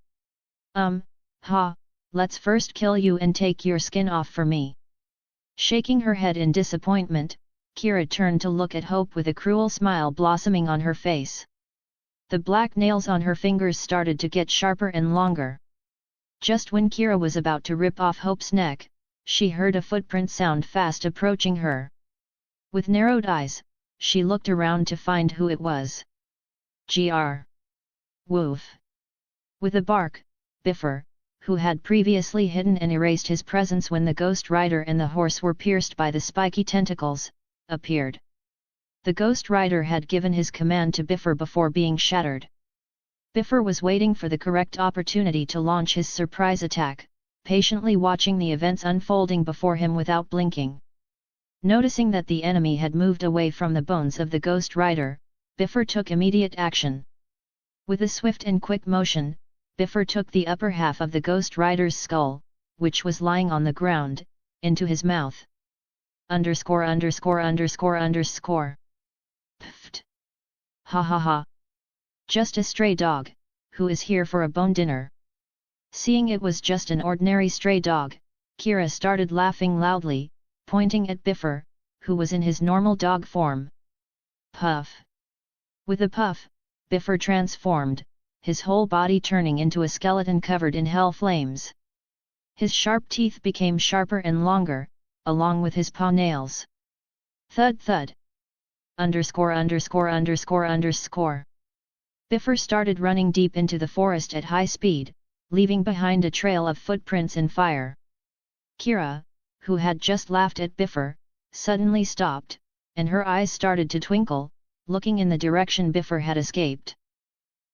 [SPEAKER 1] Let's first kill you and take your skin off for me. Shaking her head in disappointment, Kira turned to look at Hope with a cruel smile blossoming on her face. The black nails on her fingers started to get sharper and longer. Just when Kira was about to rip off Hope's neck, she heard a footprint sound fast approaching her. With narrowed eyes, she looked around to find who it was. Gr. Woof. With a bark, Biffer, who had previously hidden and erased his presence when the Ghost Rider and the horse were pierced by the spiky tentacles, appeared. The Ghost Rider had given his command to Biffer before being shattered. Biffer was waiting for the correct opportunity to launch his surprise attack, patiently watching the events unfolding before him without blinking. Noticing that the enemy had moved away from the bones of the Ghost Rider, Biffer took immediate action. With a swift and quick motion, Biffer took the upper half of the Ghost Rider's skull, which was lying on the ground, into his mouth. Underscore. Pfft. Ha ha ha. Just a stray dog, who is here for a bone dinner. Seeing it was just an ordinary stray dog, Kira started laughing loudly, pointing at Biffer, who was in his normal dog form. Puff. With a puff, Biffer transformed, his whole body turning into a skeleton covered in hell flames. His sharp teeth became sharper and longer, along with his paw nails. Thud thud. Underscore. Bifur started running deep into the forest at high speed, leaving behind a trail of footprints in fire. Kira, who had just laughed at Bifur, suddenly stopped, and her eyes started to twinkle, looking in the direction Bifur had escaped.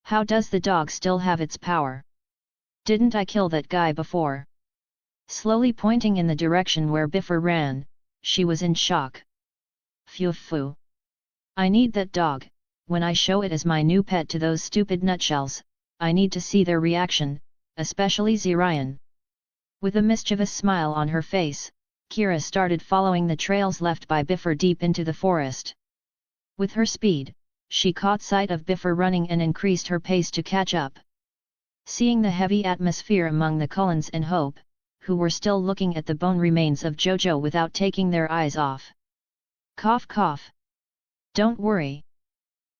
[SPEAKER 1] How does the dog still have its power? Didn't I kill that guy before? Slowly pointing in the direction where Bifur ran, she was in shock. Phew phew. I need that dog. When I show it as my new pet to those stupid nutshells, I need to see their reaction, especially Zirian. With a mischievous smile on her face, Kira started following the trails left by Bifur deep into the forest. With her speed, she caught sight of Bifur running and increased her pace to catch up. Seeing the heavy atmosphere among the Cullens and Hope, who were still looking at the bone remains of Jojo without taking their eyes off. Cough cough. Don't worry.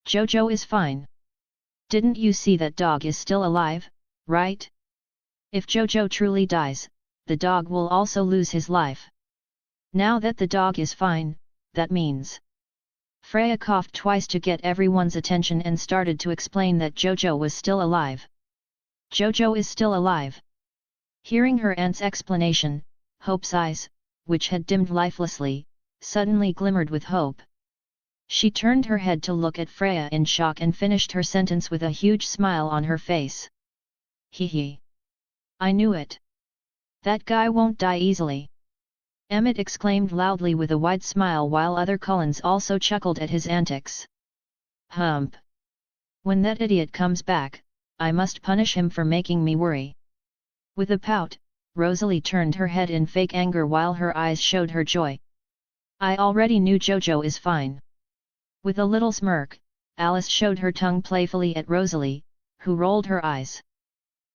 [SPEAKER 1] Jojo is fine. Didn't you see that dog is still alive, right? If Jojo truly dies, the dog will also lose his life. Now that the dog is fine, that means... Freya coughed twice to get everyone's attention and started to explain that Jojo was still alive. Jojo is still alive. Hearing her aunt's explanation, Hope's eyes, which had dimmed lifelessly, suddenly glimmered with hope. She turned her head to look at Freya in shock and finished her sentence with a huge smile on her face. Hee hee. I knew it. That guy won't die easily. Emmett exclaimed loudly with a wide smile while other Cullens also chuckled at his antics. Hump. When that idiot comes back, I must punish him for making me worry. With a pout, Rosalie turned her head in fake anger while her eyes showed her joy. I already knew Jojo is fine. With a little smirk, Alice showed her tongue playfully at Rosalie, who rolled her eyes.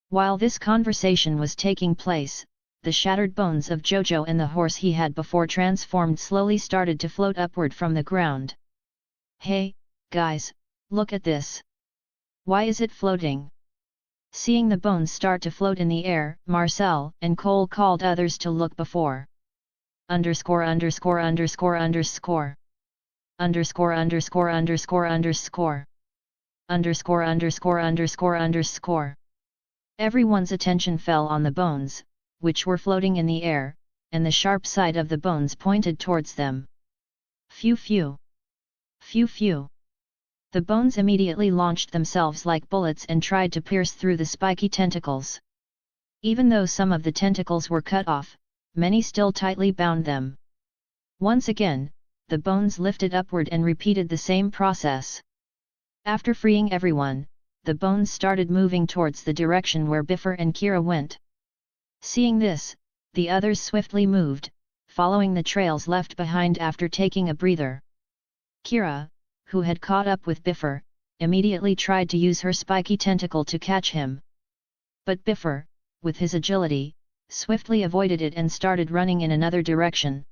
[SPEAKER 1] While this conversation was taking place, the shattered bones of Jojo and the horse he had before transformed slowly started to float upward from the ground. Hey, guys, look at this. Why is it floating? Seeing the bones start to float in the air, Marcel and Cole called others to look before. Underscore underscore underscore underscore. Underscore underscore underscore underscore. Underscore underscore underscore underscore. Everyone's attention fell on the bones, which were floating in the air, and the sharp side of the bones pointed towards them. Phew phew. Phew phew. The bones immediately launched themselves like bullets and tried to pierce through the spiky tentacles. Even though some of the tentacles were cut off, many still tightly bound them. Once again, the bones lifted upward and repeated the same process. After freeing everyone, the bones started moving towards the direction where Bifur and Kira went. Seeing this, the others swiftly moved, following the trails left behind after taking a breather. Kira, who had caught up with Bifur, immediately tried to use her spiky tentacle to catch him. But Bifur, with his agility, swiftly avoided it and started running in another direction.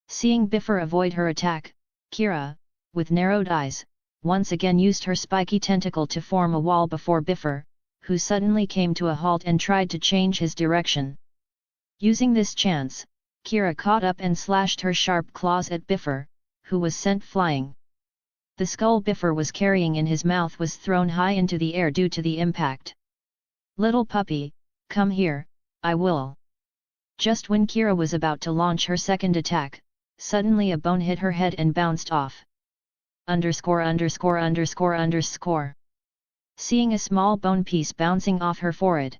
[SPEAKER 1] Seeing Bifur avoid her attack, Kira, with narrowed eyes, once again used her spiky tentacle to form a wall before Bifur, who suddenly came to a halt and tried to change his direction. Using this chance, Kira caught up and slashed her sharp claws at Bifur, who was sent flying. The skull Bifur was carrying in his mouth was thrown high into the air due to the impact. Little puppy, come here, I will. Just when Kira was about to launch her second attack, suddenly a bone hit her head and bounced off. Underscore underscore underscore underscore. Seeing a small bone piece bouncing off her forehead.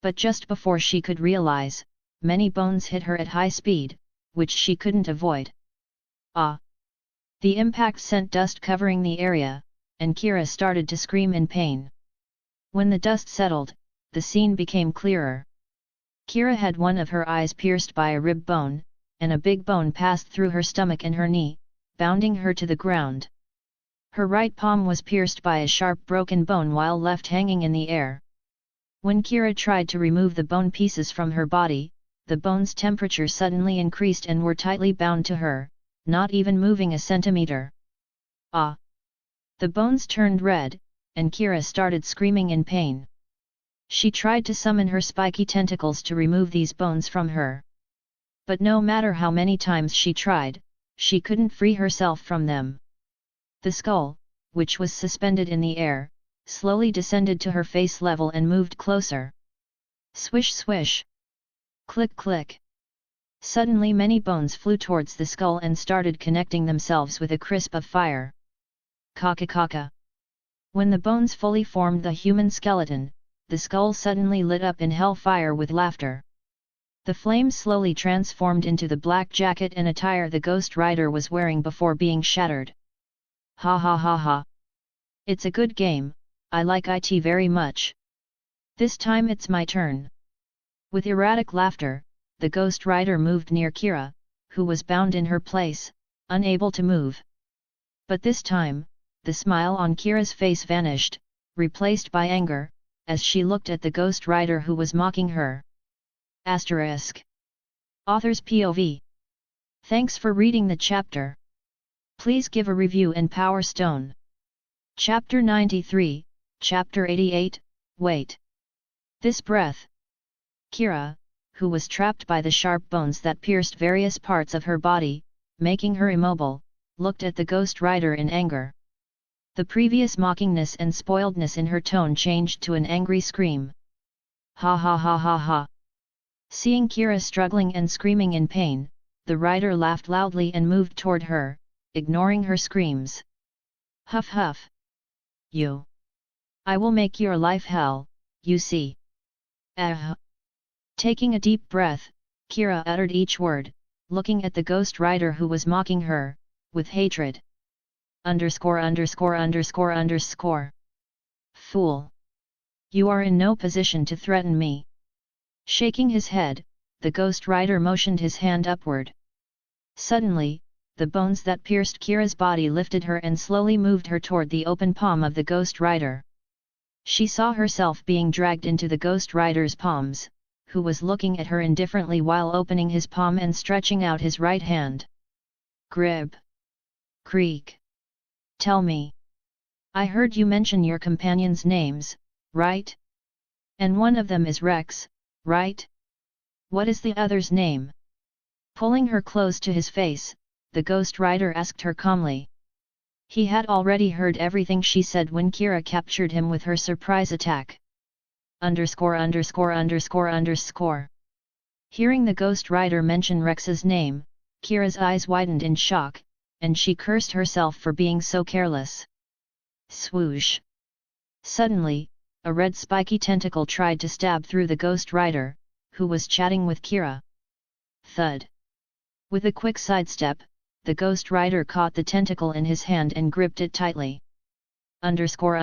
[SPEAKER 1] But just before she could realize, many bones hit her at high speed, which she couldn't avoid. Ah! The impact sent dust covering the area, and Kira started to scream in pain. When the dust settled, the scene became clearer. Kira had one of her eyes pierced by a rib bone, and a big bone passed through her stomach and her knee, bounding her to the ground. Her right palm was pierced by a sharp broken bone while left hanging in the air. When Kira tried to remove the bone pieces from her body, the bone's temperature suddenly increased and were tightly bound to her, not even moving a centimeter. Ah! The bones turned red, and Kira started screaming in pain. She tried to summon her spiky tentacles to remove these bones from her. But no matter how many times she tried, she couldn't free herself from them. The skull, which was suspended in the air, slowly descended to her face level and moved closer. Swish swish. Click click. Suddenly many bones flew towards the skull and started connecting themselves with a crisp of fire. Kaka kaka. When the bones fully formed the human skeleton, the skull suddenly lit up in hellfire with laughter. The flames slowly transformed into the black jacket and attire the Ghost Rider was wearing before being shattered. Ha ha ha ha. It's a good game, I like it very much. This time it's my turn. With erratic laughter, the Ghost Rider moved near Kira, who was bound in her place, unable to move. But this time, the smile on Kira's face vanished, replaced by anger, as she looked at the Ghost Rider who was mocking her. Asterisk. Author's POV. Thanks for reading the chapter. Please give a review in Power Stone. Chapter 93, Chapter 88, Wait. This breath. Kira, who was trapped by the sharp bones that pierced various parts of her body, making her immobile, looked at the Ghost Rider in anger. The previous mockingness and spoiledness in her tone changed to an angry scream. Ha ha ha ha ha. Seeing Kira struggling and screaming in pain, the rider laughed loudly and moved toward her, ignoring her screams. Huff huff. You. I will make your life hell, you see. Taking a deep breath, Kira uttered each word, looking at the Ghost Rider who was mocking her, with hatred. Underscore. Fool. You are in no position to threaten me. Shaking his head, the Ghost Rider motioned his hand upward. Suddenly, the bones that pierced Kira's body lifted her and slowly moved her toward the open palm of the Ghost Rider. She saw herself being dragged into the Ghost Rider's palms, who was looking at her indifferently while opening his palm and stretching out his right hand. Grib. Creak. Tell me. I heard you mention your companions' names, right? And one of them is Rex, right? What is the other's name? Pulling her close to his face, the Ghost Rider asked her calmly. He had already heard everything she said when Kira captured him with her surprise attack. Underscore. Hearing the Ghost Rider mention Rex's name, Kira's eyes widened in shock, and she cursed herself for being so careless. Swoosh! Suddenly, a red spiky tentacle tried to stab through the Ghost Rider, who was chatting with Kira. Thud! With a quick sidestep, the Ghost Rider caught the tentacle in his hand and gripped it tightly. Underscore.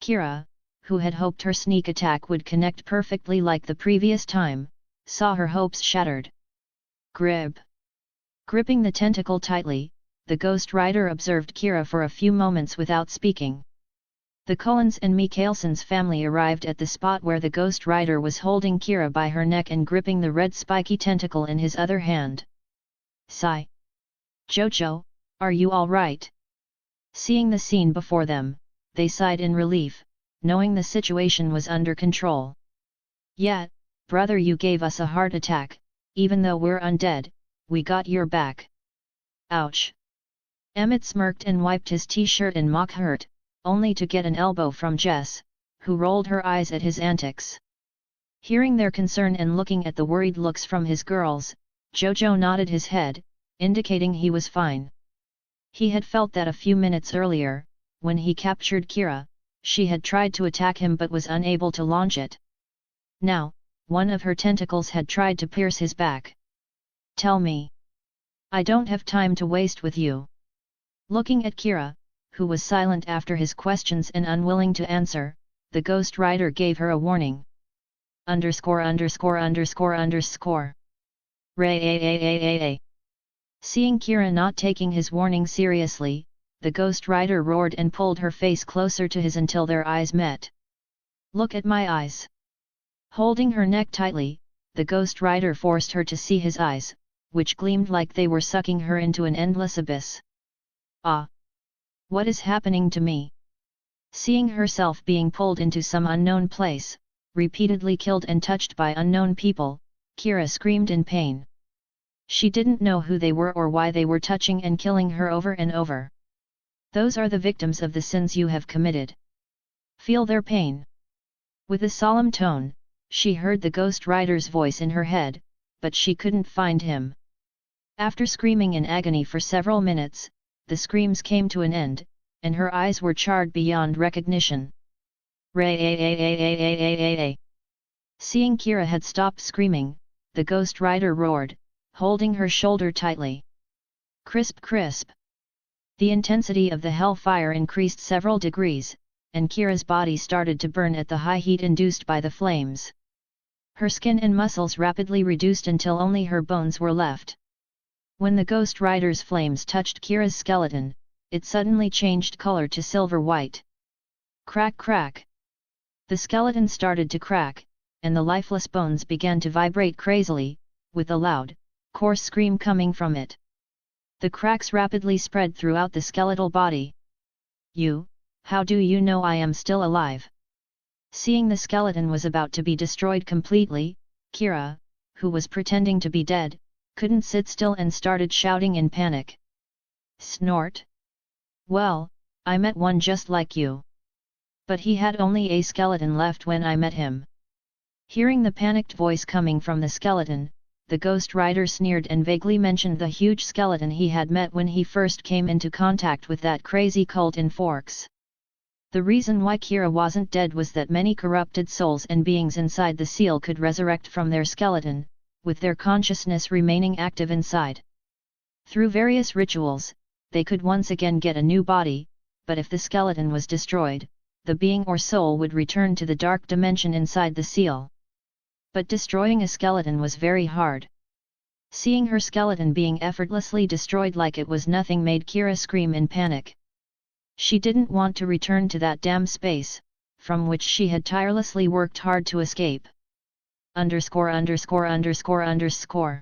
[SPEAKER 1] Kira, who had hoped her sneak attack would connect perfectly like the previous time, saw her hopes shattered. Grib! Gripping the tentacle tightly, the Ghost Rider observed Kira for a few moments without speaking. The Cullens and Mikhailson's family arrived at the spot where the Ghost Rider was holding Kira by her neck and gripping the red spiky tentacle in his other hand. Sigh. Jojo, are you all right? Seeing the scene before them, they sighed in relief, knowing the situation was under control. Yeah, brother, you gave us a heart attack, even though we're undead, we got your back. Ouch. Emmett smirked and wiped his t-shirt in mock hurt, only to get an elbow from Jess, who rolled her eyes at his antics. Hearing their concern and looking at the worried looks from his girls, Jojo nodded his head, indicating he was fine. He had felt that a few minutes earlier, when he captured Kira, she had tried to attack him but was unable to launch it. Now, one of her tentacles had tried to pierce his back. Tell me. I don't have time to waste with you. Looking at Kira, who was silent after his questions and unwilling to answer, the Ghost Rider gave her a warning. Underscore. Ray. Seeing Kira not taking his warning seriously, the Ghost Rider roared and pulled her face closer to his until their eyes met. Look at my eyes. Holding her neck tightly, the Ghost Rider forced her to see his eyes, which gleamed like they were sucking her into an endless abyss. Ah! What is happening to me? Seeing herself being pulled into some unknown place, repeatedly killed and touched by unknown people, Kira screamed in pain. She didn't know who they were or why they were touching and killing her over and over. Those are the victims of the sins you have committed. Feel their pain. With a solemn tone, she heard the ghost rider's voice in her head, but she couldn't find him. After screaming in agony for several minutes, the screams came to an end, and her eyes were charred beyond recognition. Ray. Seeing Kira had stopped screaming, the ghost rider roared, holding her shoulder tightly. Crisp crisp. The intensity of the hellfire increased several degrees, and Kira's body started to burn at the high heat induced by the flames. Her skin and muscles rapidly reduced until only her bones were left. When the ghost rider's flames touched Kira's skeleton, it suddenly changed color to silver white. Crack crack. The skeleton started to crack, and the lifeless bones began to vibrate crazily, with a loud, coarse scream coming from it. The cracks rapidly spread throughout the skeletal body. How do you know I am still alive? Seeing the skeleton was about to be destroyed completely, Kira, who was pretending to be dead, couldn't sit still and started shouting in panic. Snort. Well, I met one just like you. But he had only a skeleton left when I met him. Hearing the panicked voice coming from the skeleton, the ghost rider sneered and vaguely mentioned the huge skeleton he had met when he first came into contact with that crazy cult in Forks. The reason why Kira wasn't dead was that many corrupted souls and beings inside the seal could resurrect from their skeleton, with their consciousness remaining active inside. Through various rituals, they could once again get a new body, but if the skeleton was destroyed, the being or soul would return to the dark dimension inside the seal. But destroying a skeleton was very hard. Seeing her skeleton being effortlessly destroyed like it was nothing made Kira scream in panic. She didn't want to return to that damn space, from which she had tirelessly worked hard to escape. _______.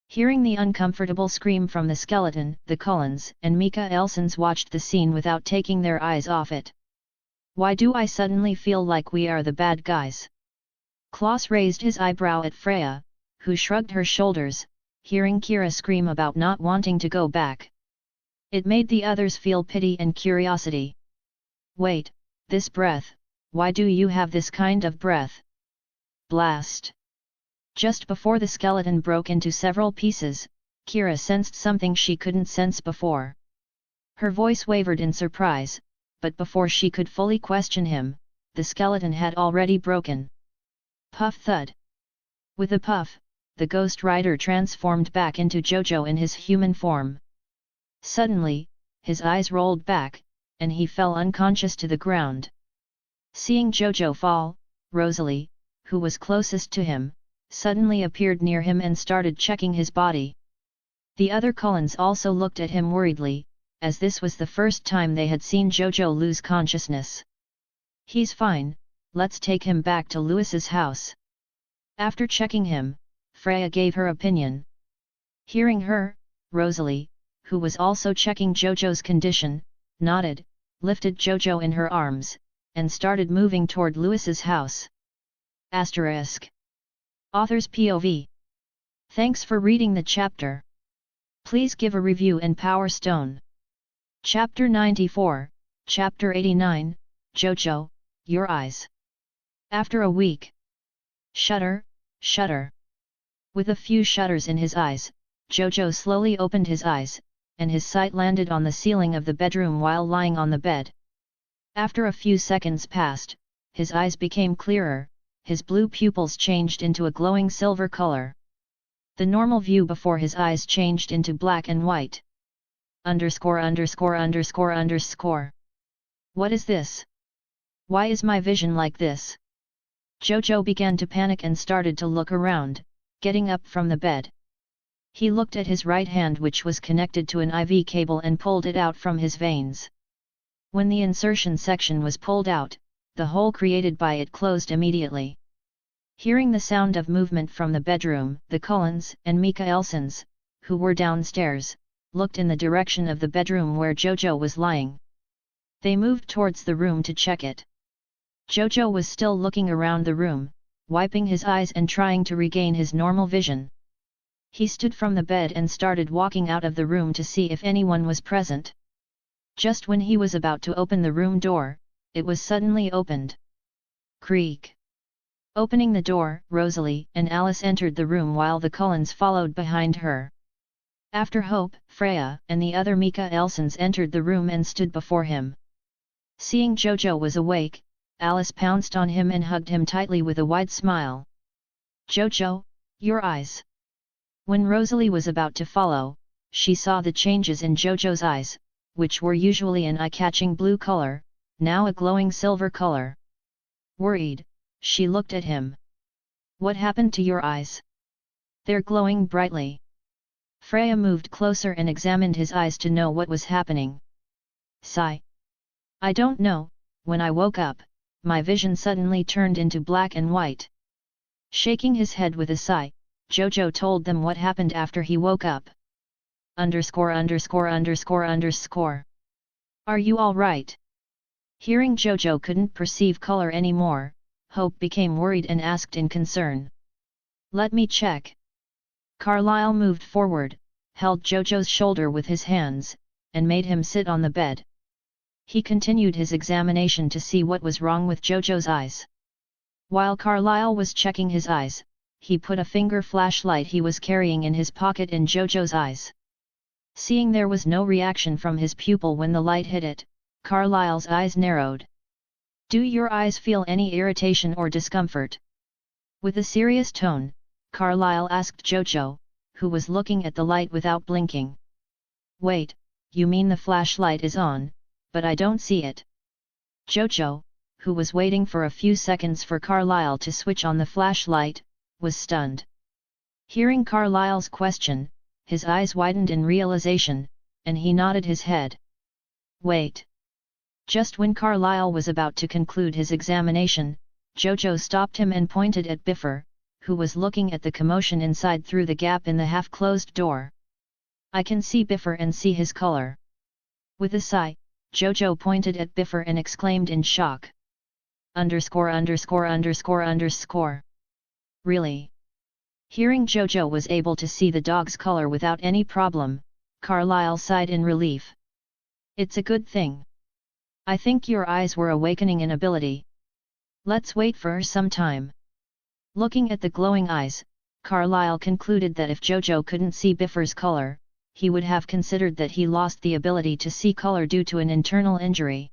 [SPEAKER 1] Hearing the uncomfortable scream from the skeleton, the Cullens and Mika Elsons watched the scene without taking their eyes off it. Why do I suddenly feel like we are the bad guys? Klaus raised his eyebrow at Freya, who shrugged her shoulders, hearing Kira scream about not wanting to go back. It made the others feel pity and curiosity. Wait, this breath, why do you have this kind of breath? Blast! Just before the skeleton broke into several pieces, Kira sensed something she couldn't sense before. Her voice wavered in surprise, but before she could fully question him, the skeleton had already broken. Puff thud. With a puff, the ghost rider transformed back into Jojo in his human form. Suddenly, his eyes rolled back, and he fell unconscious to the ground. Seeing Jojo fall, Rosalie, who was closest to him, suddenly appeared near him and started checking his body. The other Cullens also looked at him worriedly, as this was the first time they had seen Jojo lose consciousness. He's fine, let's take him back to Lewis's house. After checking him, Freya gave her opinion. Hearing her, Rosalie, who was also checking Jojo's condition, nodded, lifted Jojo in her arms, and started moving toward Lewis's house. Asterisk. Author's POV. Thanks for reading the chapter. Please give a review and Power Stone. Chapter 94, Chapter 89, Jojo, Your Eyes. After a week. Shudder, shudder. With a few shudders in his eyes, Jojo slowly opened his eyes, and his sight landed on the ceiling of the bedroom while lying on the bed. After a few seconds passed, his eyes became clearer, his blue pupils changed into a glowing silver color. The normal view before his eyes changed into black and white. What is this? Why is my vision like this? Jojo began to panic and started to look around, getting up from the bed. He looked at his right hand, which was connected to an IV cable, and pulled it out from his veins. When the insertion section was pulled out, the hole created by it closed immediately. Hearing the sound of movement from the bedroom, the Cullens and Mika Elsons, who were downstairs, looked in the direction of the bedroom where Jojo was lying. They moved towards the room to check it. Jojo was still looking around the room, wiping his eyes and trying to regain his normal vision. He stood from the bed and started walking out of the room to see if anyone was present. Just when he was about to open the room door, it was suddenly opened. Creak. Opening the door, Rosalie and Alice entered the room while the Cullens followed behind her. After Hope, Freya and the other Mika Elsons entered the room and stood before him. Seeing Jojo was awake, Alice pounced on him and hugged him tightly with a wide smile. "Jojo, your eyes." When Rosalie was about to follow, she saw the changes in Jojo's eyes, which were usually an eye-catching blue color, now a glowing silver color. Worried, she looked at him. "What happened to your eyes? They're glowing brightly." Freya moved closer and examined his eyes to know what was happening. Sigh. "I don't know, when I woke up, my vision suddenly turned into black and white." Shaking his head with a sigh, Jojo told them what happened after he woke up. Underscore. "Are you all right?" Hearing Jojo couldn't perceive color anymore, Hope became worried and asked in concern. "Let me check." Carlyle moved forward, held Jojo's shoulder with his hands, and made him sit on the bed. He continued his examination to see what was wrong with Jojo's eyes. While Carlyle was checking his eyes, he put a finger flashlight he was carrying in his pocket in Jojo's eyes. Seeing there was no reaction from his pupil when the light hit it, Carlyle's eyes narrowed. "Do your eyes feel any irritation or discomfort?" With a serious tone, Carlyle asked Jojo, who was looking at the light without blinking. "Wait, you mean the flashlight is on, but I don't see it?" Jojo, who was waiting for a few seconds for Carlyle to switch on the flashlight, was stunned. Hearing Carlyle's question, his eyes widened in realization, and he nodded his head. "Wait." Just when Carlyle was about to conclude his examination, Jojo stopped him and pointed at Biffer, who was looking at the commotion inside through the gap in the half-closed door. "I can see Biffer and see his color." With a sigh, Jojo pointed at Biffer and exclaimed in shock. Underscore. "Really?" Hearing Jojo was able to see the dog's color without any problem, Carlyle sighed in relief. "It's a good thing. I think your eyes were awakening in ability. Let's wait for some time." Looking at the glowing eyes, Carlyle concluded that if Jojo couldn't see Biffer's color, he would have considered that he lost the ability to see color due to an internal injury.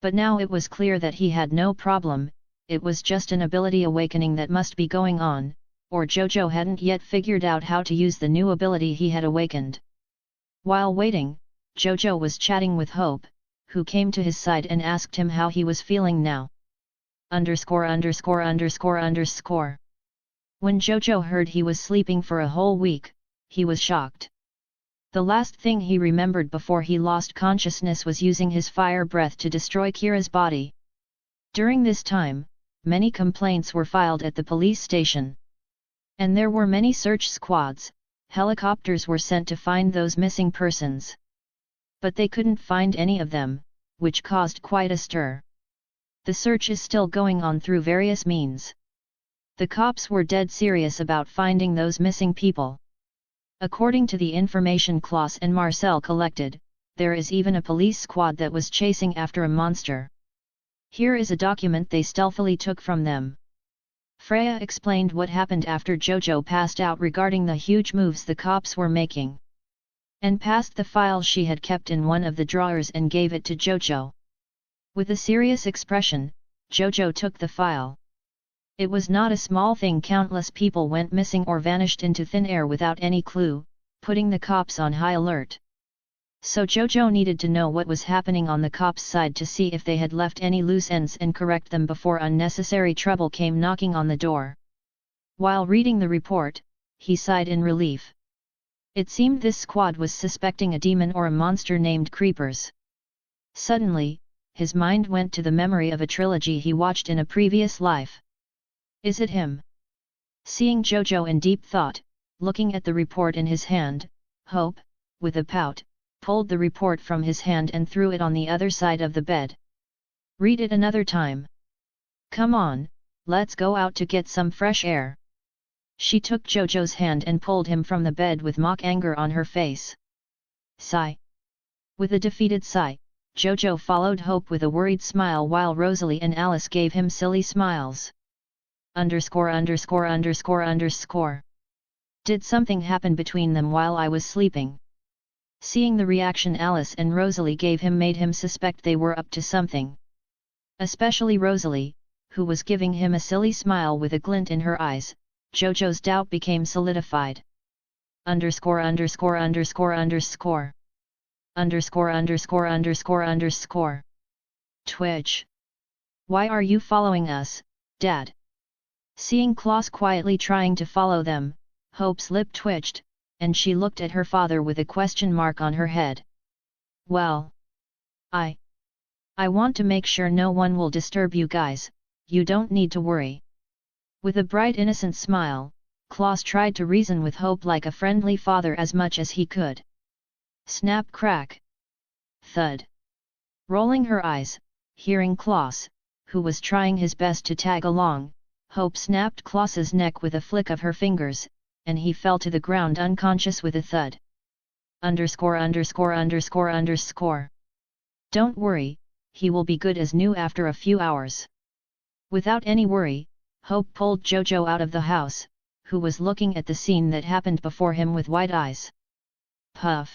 [SPEAKER 1] But now it was clear that he had no problem, it was just an ability awakening that must be going on, or Jojo hadn't yet figured out how to use the new ability he had awakened. While waiting, Jojo was chatting with Hope, who came to his side and asked him how he was feeling now. Underscore. When Jojo heard he was sleeping for a whole week, he was shocked. The last thing he remembered before he lost consciousness was using his fire breath to destroy Kira's body. During this time, many complaints were filed at the police station. And there were many search squads, helicopters were sent to find those missing persons. But they couldn't find any of them, which caused quite a stir. The search is still going on through various means. The cops were dead serious about finding those missing people. According to the information Klaus and Marcel collected, there is even a police squad that was chasing after a monster. Here is a document they stealthily took from them. Freya explained what happened after Jojo passed out regarding the huge moves the cops were making. And passed the file she had kept in one of the drawers and gave it to Jojo. With a serious expression, Jojo took the file. It was not a small thing. Countless people went missing or vanished into thin air without any clue, putting the cops on high alert. So Jojo needed to know what was happening on the cops' side to see if they had left any loose ends and correct them before unnecessary trouble came knocking on the door. While reading the report, he sighed in relief. It seemed this squad was suspecting a demon or a monster named Creepers. Suddenly, his mind went to the memory of a trilogy he watched in a previous life. Is it him? Seeing Jojo in deep thought, looking at the report in his hand, Hope, with a pout, pulled the report from his hand and threw it on the other side of the bed. Read it another time. Come on, let's go out to get some fresh air. She took Jojo's hand and pulled him from the bed with mock anger on her face. Sigh. With a defeated sigh, Jojo followed Hope with a worried smile while Rosalie and Alice gave him silly smiles. ________. Did something happen between them while I was sleeping? Seeing the reaction Alice and Rosalie gave him made him suspect they were up to something. Especially Rosalie, who was giving him a silly smile with a glint in her eyes. Jojo's doubt became solidified. ________. Twitch. Why are you following us, Dad? Seeing Klaus quietly trying to follow them, Hope's lip twitched, and she looked at her father with a question mark on her head. Well, I want to make sure no one will disturb you guys, you don't need to worry. With a bright innocent smile, Klaus tried to reason with Hope like a friendly father as much as he could. Snap crack. Thud. Rolling her eyes, hearing Klaus, who was trying his best to tag along, Hope snapped Klaus's neck with a flick of her fingers, and he fell to the ground unconscious with a thud. _______. Don't worry, he will be good as new after a few hours. Without any worry, Hope pulled Jojo out of the house, who was looking at the scene that happened before him with wide eyes. Puff.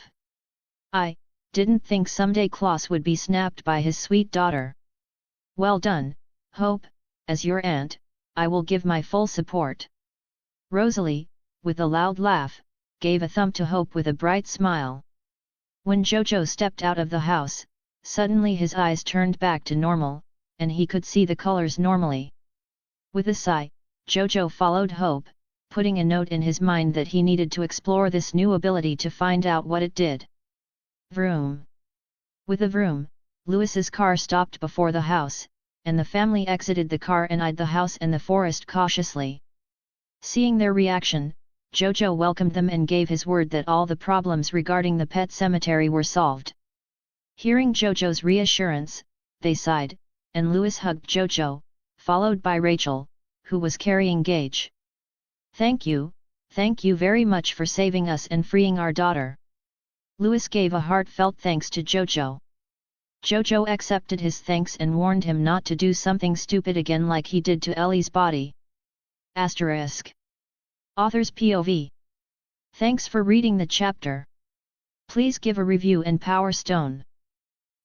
[SPEAKER 1] I didn't think someday Klaus would be snapped by his sweet daughter. Well done, Hope, as your aunt, I will give my full support. Rosalie, with a loud laugh, gave a thump to Hope with a bright smile. When Jojo stepped out of the house, suddenly his eyes turned back to normal, and he could see the colors normally. With a sigh, Jojo followed Hope, putting a note in his mind that he needed to explore this new ability to find out what it did. Vroom. With a vroom, Louis's car stopped before the house, and the family exited the car and eyed the house and the forest cautiously. Seeing their reaction, Jojo welcomed them and gave his word that all the problems regarding the pet cemetery were solved. Hearing Jojo's reassurance, they sighed, and Louis hugged Jojo, followed by Rachel, who was carrying Gage. Thank you very much for saving us and freeing our daughter. Louis gave a heartfelt thanks to Jojo. Jojo accepted his thanks and warned him not to do something stupid again like he did to Ellie's body. Asterisk. Author's POV. Thanks for reading the chapter. Please give a review and Power Stone.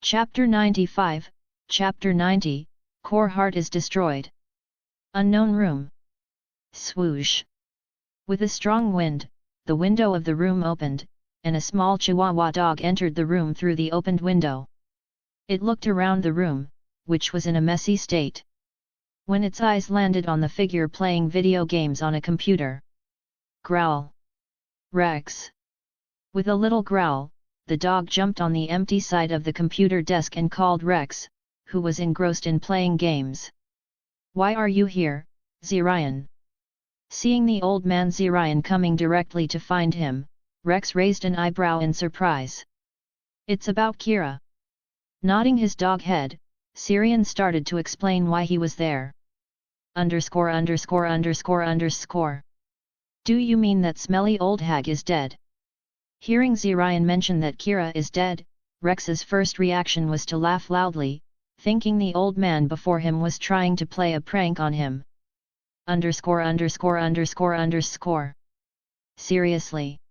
[SPEAKER 1] Chapter 95, Chapter 90, Core Heart is Destroyed. Unknown Room. Swoosh. With a strong wind, the window of the room opened, and a small Chihuahua dog entered the room through the opened window. It looked around the room, which was in a messy state. When its eyes landed on the figure playing video games on a computer. Growl. Rex. With a little growl, the dog jumped on the empty side of the computer desk and called Rex, who was engrossed in playing games. Why are you here, Zirian? Seeing the old man Zirian coming directly to find him, Rex raised an eyebrow in surprise. It's about Kira. Nodding his dog head, Zirian started to explain why he was there. _______. Do you mean that smelly old hag is dead? Hearing Zirian mention that Kira is dead, Rex's first reaction was to laugh loudly, thinking the old man before him was trying to play a prank on him. _______. Seriously.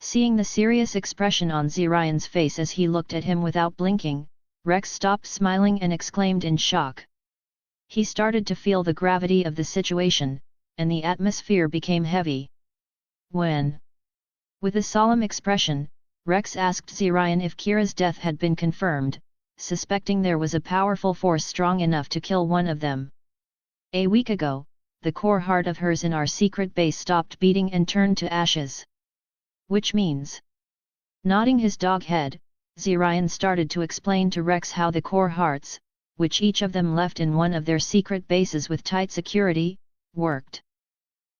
[SPEAKER 1] Seeing the serious expression on Zirian's face as he looked at him without blinking, Rex stopped smiling and exclaimed in shock. He started to feel the gravity of the situation, and the atmosphere became heavy. When? With a solemn expression, Rex asked Zirian if Kira's death had been confirmed, suspecting there was a powerful force strong enough to kill one of them. A week ago, the core heart of hers in our secret base stopped beating and turned to ashes. Which means? Nodding his dog head, Zirian started to explain to Rex how the core hearts, which each of them left in one of their secret bases with tight security, worked.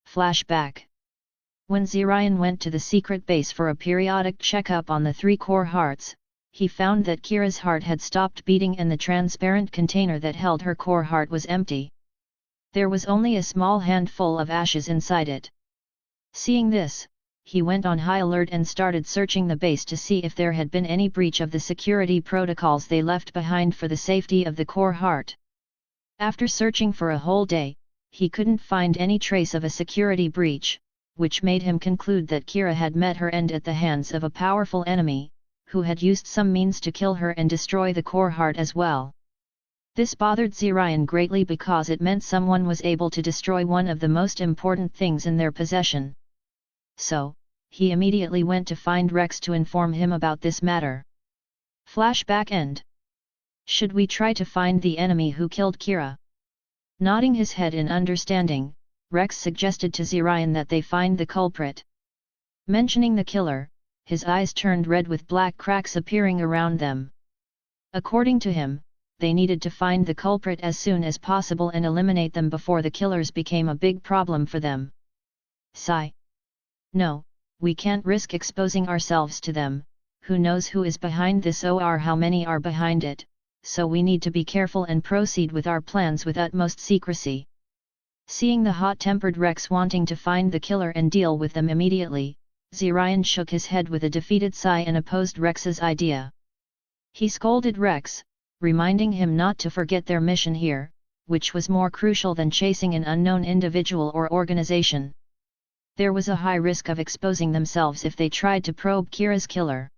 [SPEAKER 1] Flashback. When Zirian went to the secret base for a periodic checkup on the 3 core hearts, he found that Kira's heart had stopped beating and the transparent container that held her core heart was empty. There was only a small handful of ashes inside it. Seeing this, he went on high alert and started searching the base to see if there had been any breach of the security protocols they left behind for the safety of the core heart. After searching for a whole day, he couldn't find any trace of a security breach, which made him conclude that Kira had met her end at the hands of a powerful enemy, who had used some means to kill her and destroy the core heart as well. This bothered Zirian greatly because it meant someone was able to destroy one of the most important things in their possession. So, he immediately went to find Rex to inform him about this matter. Flashback end. Should we try to find the enemy who killed Kira? Nodding his head in understanding, Rex suggested to Zirian that they find the culprit. Mentioning the killer, his eyes turned red with black cracks appearing around them. According to him, they needed to find the culprit as soon as possible and eliminate them before the killers became a big problem for them. Sigh. No, we can't risk exposing ourselves to them, who knows who is behind this or how many are behind it, so we need to be careful and proceed with our plans with utmost secrecy. Seeing the hot-tempered Rex wanting to find the killer and deal with them immediately, Zirian shook his head with a defeated sigh and opposed Rex's idea. He scolded Rex, reminding him not to forget their mission here, which was more crucial than chasing an unknown individual or organization. There was a high risk of exposing themselves if they tried to probe Kira's killer.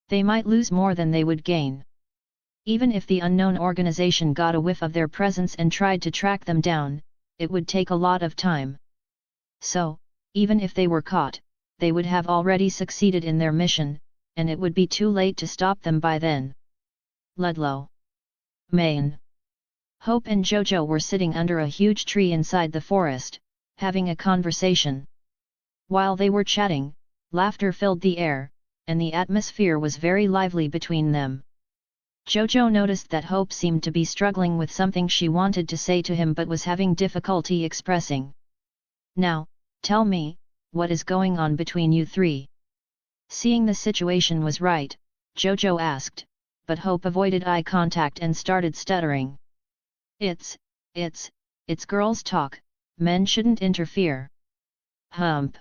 [SPEAKER 1] They might lose more than they would gain. Even if the unknown organization got a whiff of their presence and tried to track them down, it would take a lot of time. So, even if they were caught, they would have already succeeded in their mission, and it would be too late to stop them by then. Ludlow. Maine. Hope and Jojo were sitting under a huge tree inside the forest, having a conversation. While they were chatting, laughter filled the air, and the atmosphere was very lively between them. Jojo noticed that Hope seemed to be struggling with something she wanted to say to him but was having difficulty expressing. Now, tell me, what is going on between you three? Seeing the situation was right, Jojo asked, but Hope avoided eye contact and started stuttering. It's girls' talk, men shouldn't interfere. Hump.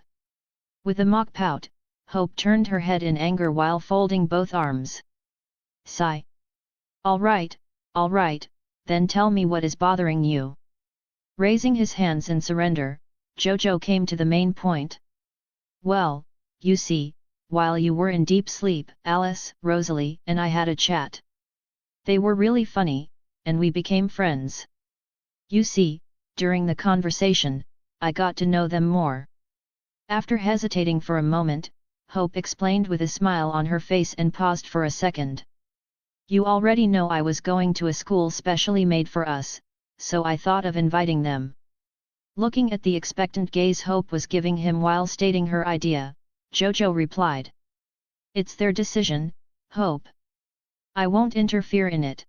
[SPEAKER 1] With a mock pout, Hope turned her head in anger while folding both arms. Sigh. All right, then tell me what is bothering you. Raising his hands in surrender, Jojo came to the main point. Well, you see, while you were in deep sleep, Alice, Rosalie, and I had a chat. They were really funny, and we became friends. You see, during the conversation, I got to know them more. After hesitating for a moment, Hope explained with a smile on her face and paused for a second. You already know I was going to a school specially made for us, so I thought of inviting them. Looking at the expectant gaze Hope was giving him while stating her idea, Jojo replied. It's their decision, Hope. I won't interfere in it.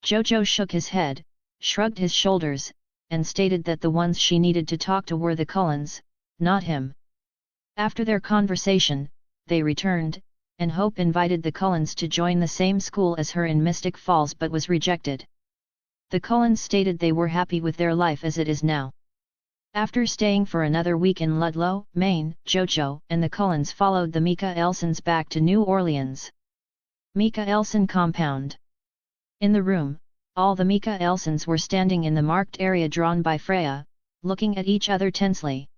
[SPEAKER 1] Jojo shook his head, shrugged his shoulders, and stated that the ones she needed to talk to were the Cullens, not him. After their conversation, they returned, and Hope invited the Cullens to join the same school as her in Mystic Falls but was rejected. The Cullens stated they were happy with their life as it is now. After staying for another week in Ludlow, Maine, Jojo and the Cullens followed the Mika Elsons back to New Orleans. Mika Elson compound. In the room, all the Mika Elsons were standing in the marked area drawn by Freya, looking at each other tensely.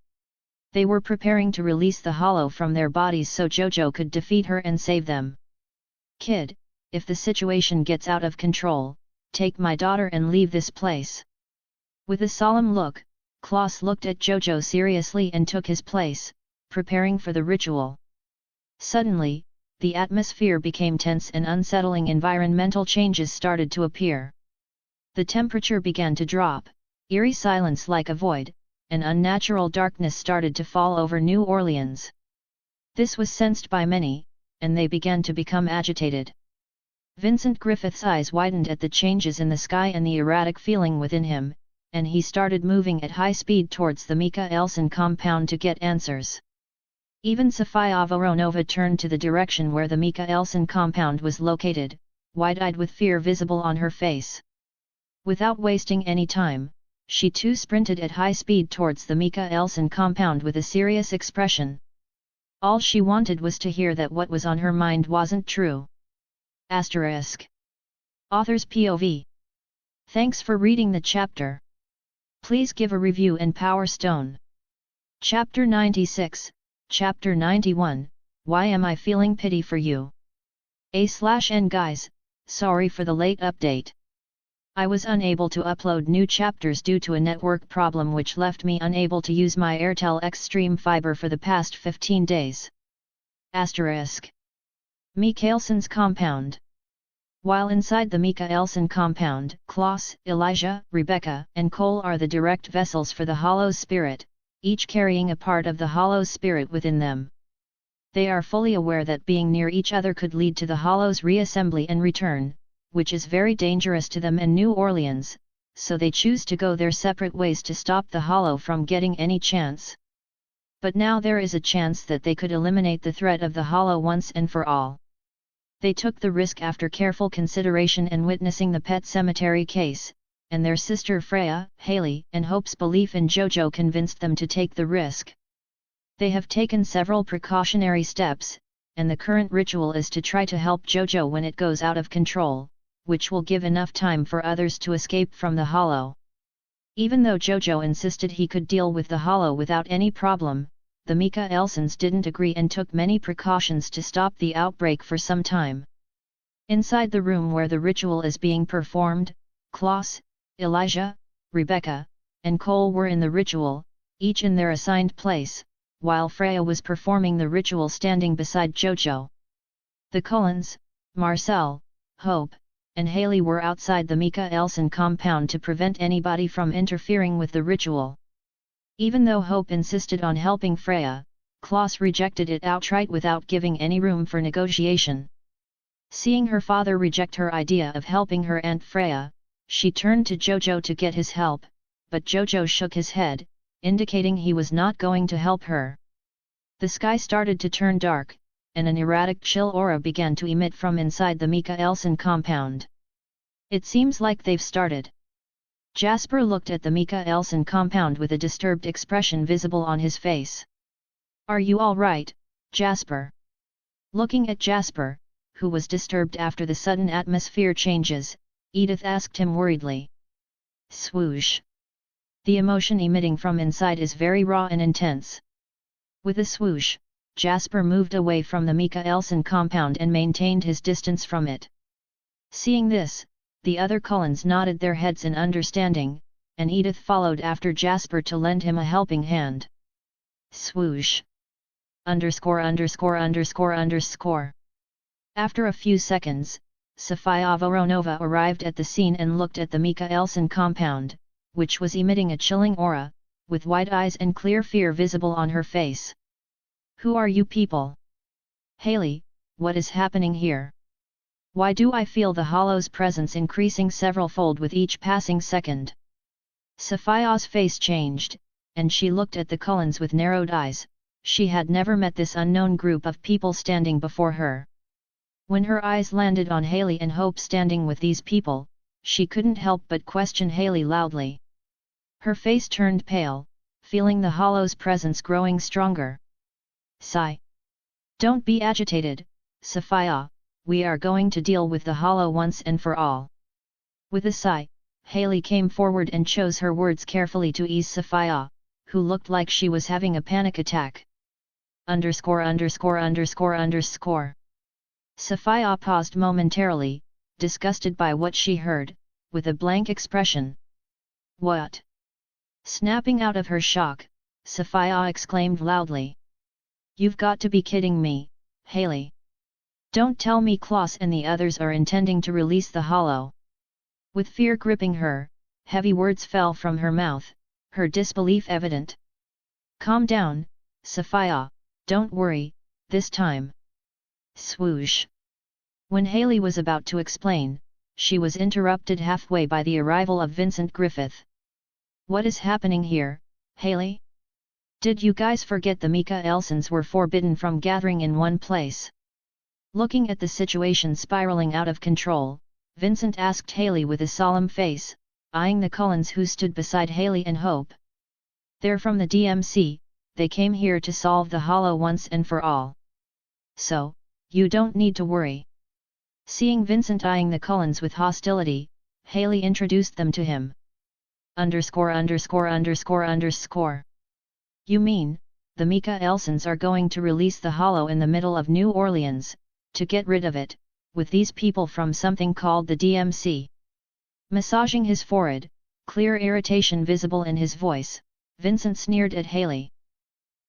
[SPEAKER 1] They were preparing to release the hollow from their bodies so Jojo could defeat her and save them. Kid, if the situation gets out of control, take my daughter and leave this place. With a solemn look, Klaus looked at Jojo seriously and took his place, preparing for the ritual. Suddenly, the atmosphere became tense and unsettling environmental changes started to appear. The temperature began to drop, eerie silence like a void, and unnatural darkness started to fall over New Orleans. This was sensed by many, and they began to become agitated. Vincent Griffith's eyes widened at the changes in the sky and the erratic feeling within him, and he started moving at high speed towards the Mika Elson compound to get answers. Even Sofia Voronova turned to the direction where the Mika Elson compound was located, wide-eyed with fear visible on her face. Without wasting any time, she too sprinted at high speed towards the Mika Elson compound with a serious expression. All she wanted was to hear that what was on her mind wasn't true. Asterisk. Author's POV. Thanks for reading the chapter. Please give a review in Power Stone. Chapter 96, Chapter 91, Why Am I Feeling Pity for You? A/N guys, sorry for the late update. I was unable to upload new chapters due to a network problem which left me unable to use my Airtel Xtreme Fiber for the past 15 days. Asterisk. Mikhailson's compound. While inside the Mikhailson compound, Klaus, Elijah, Rebecca, and Cole are the direct vessels for the Hollow Spirit, each carrying a part of the Hollow Spirit within them. They are fully aware that being near each other could lead to the Hollow's reassembly and return, which is very dangerous to them and New Orleans, so they choose to go their separate ways to stop the Hollow from getting any chance. But now there is a chance that they could eliminate the threat of the Hollow once and for all. They took the risk after careful consideration and witnessing the Pet Cemetery case, and their sister Freya, Haley, and Hope's belief in JoJo convinced them to take the risk. They have taken several precautionary steps, and the current ritual is to try to help JoJo when it goes out of control, which will give enough time for others to escape from the Hollow. Even though JoJo insisted he could deal with the Hollow without any problem, the Mikhaelsons didn't agree and took many precautions to stop the outbreak for some time. Inside the room where the ritual is being performed, Klaus, Elijah, Rebecca, and Cole were in the ritual, each in their assigned place, while Freya was performing the ritual standing beside JoJo. The Cullens, Marcel, Hope, and Haley were outside the Mikhaelson compound to prevent anybody from interfering with the ritual. Even though Hope insisted on helping Freya, Klaus rejected it outright without giving any room for negotiation. Seeing her father reject her idea of helping her Aunt Freya, she turned to JoJo to get his help, but JoJo shook his head, indicating he was not going to help her. The sky started to turn dark, and an erratic chill aura began to emit from inside the Mikhaelson compound. It seems like they've started. Jasper looked at the Mikhaelson compound with a disturbed expression visible on his face. Are you all right, Jasper? Looking at Jasper, who was disturbed after the sudden atmosphere changes, Edith asked him worriedly. Swoosh. The emotion emitting from inside is very raw and intense. With a swoosh, Jasper moved away from the Mikhaelson compound and maintained his distance from it. Seeing this, the other Cullens nodded their heads in understanding, and Edith followed after Jasper to lend him a helping hand. Swoosh. After a few seconds, Sofia Voronova arrived at the scene and looked at the Mikhaelson compound, which was emitting a chilling aura, with wide eyes and clear fear visible on her face. Who are you people? Haley, what is happening here? Why do I feel the Hollow's presence increasing several-fold with each passing second? Sofia's face changed, and she looked at the Cullens with narrowed eyes. She had never met this unknown group of people standing before her. When her eyes landed on Haley and Hope standing with these people, she couldn't help but question Haley loudly. Her face turned pale, feeling the Hollow's presence growing stronger. Sigh. Don't be agitated, Sofia, we are going to deal with the Hollow once and for all. With a sigh, Haley came forward and chose her words carefully to ease Sofia, who looked like she was having a panic attack. Sofia paused momentarily, disgusted by what she heard, with a blank expression. What? Snapping out of her shock, Sofia exclaimed loudly. You've got to be kidding me, Haley. Don't tell me Klaus and the others are intending to release the Hollow. With fear gripping her, heavy words fell from her mouth, her disbelief evident. Calm down, Sofia, don't worry, this time. Swoosh. When Haley was about to explain, she was interrupted halfway by the arrival of Vincent Griffith. What is happening here, Haley? Did you guys forget the Mikhaelsons were forbidden from gathering in one place? Looking at the situation spiraling out of control, Vincent asked Haley with a solemn face, eyeing the Cullens who stood beside Haley and Hope. They're from the DMC, they came here to solve the hollow once and for all. So, you don't need to worry. Seeing Vincent eyeing the Cullens with hostility, Haley introduced them to him. _______. You mean, the Mika Elsons are going to release the hollow in the middle of New Orleans, to get rid of it, with these people from something called the DMC. Massaging his forehead, clear irritation visible in his voice, Vincent sneered at Haley.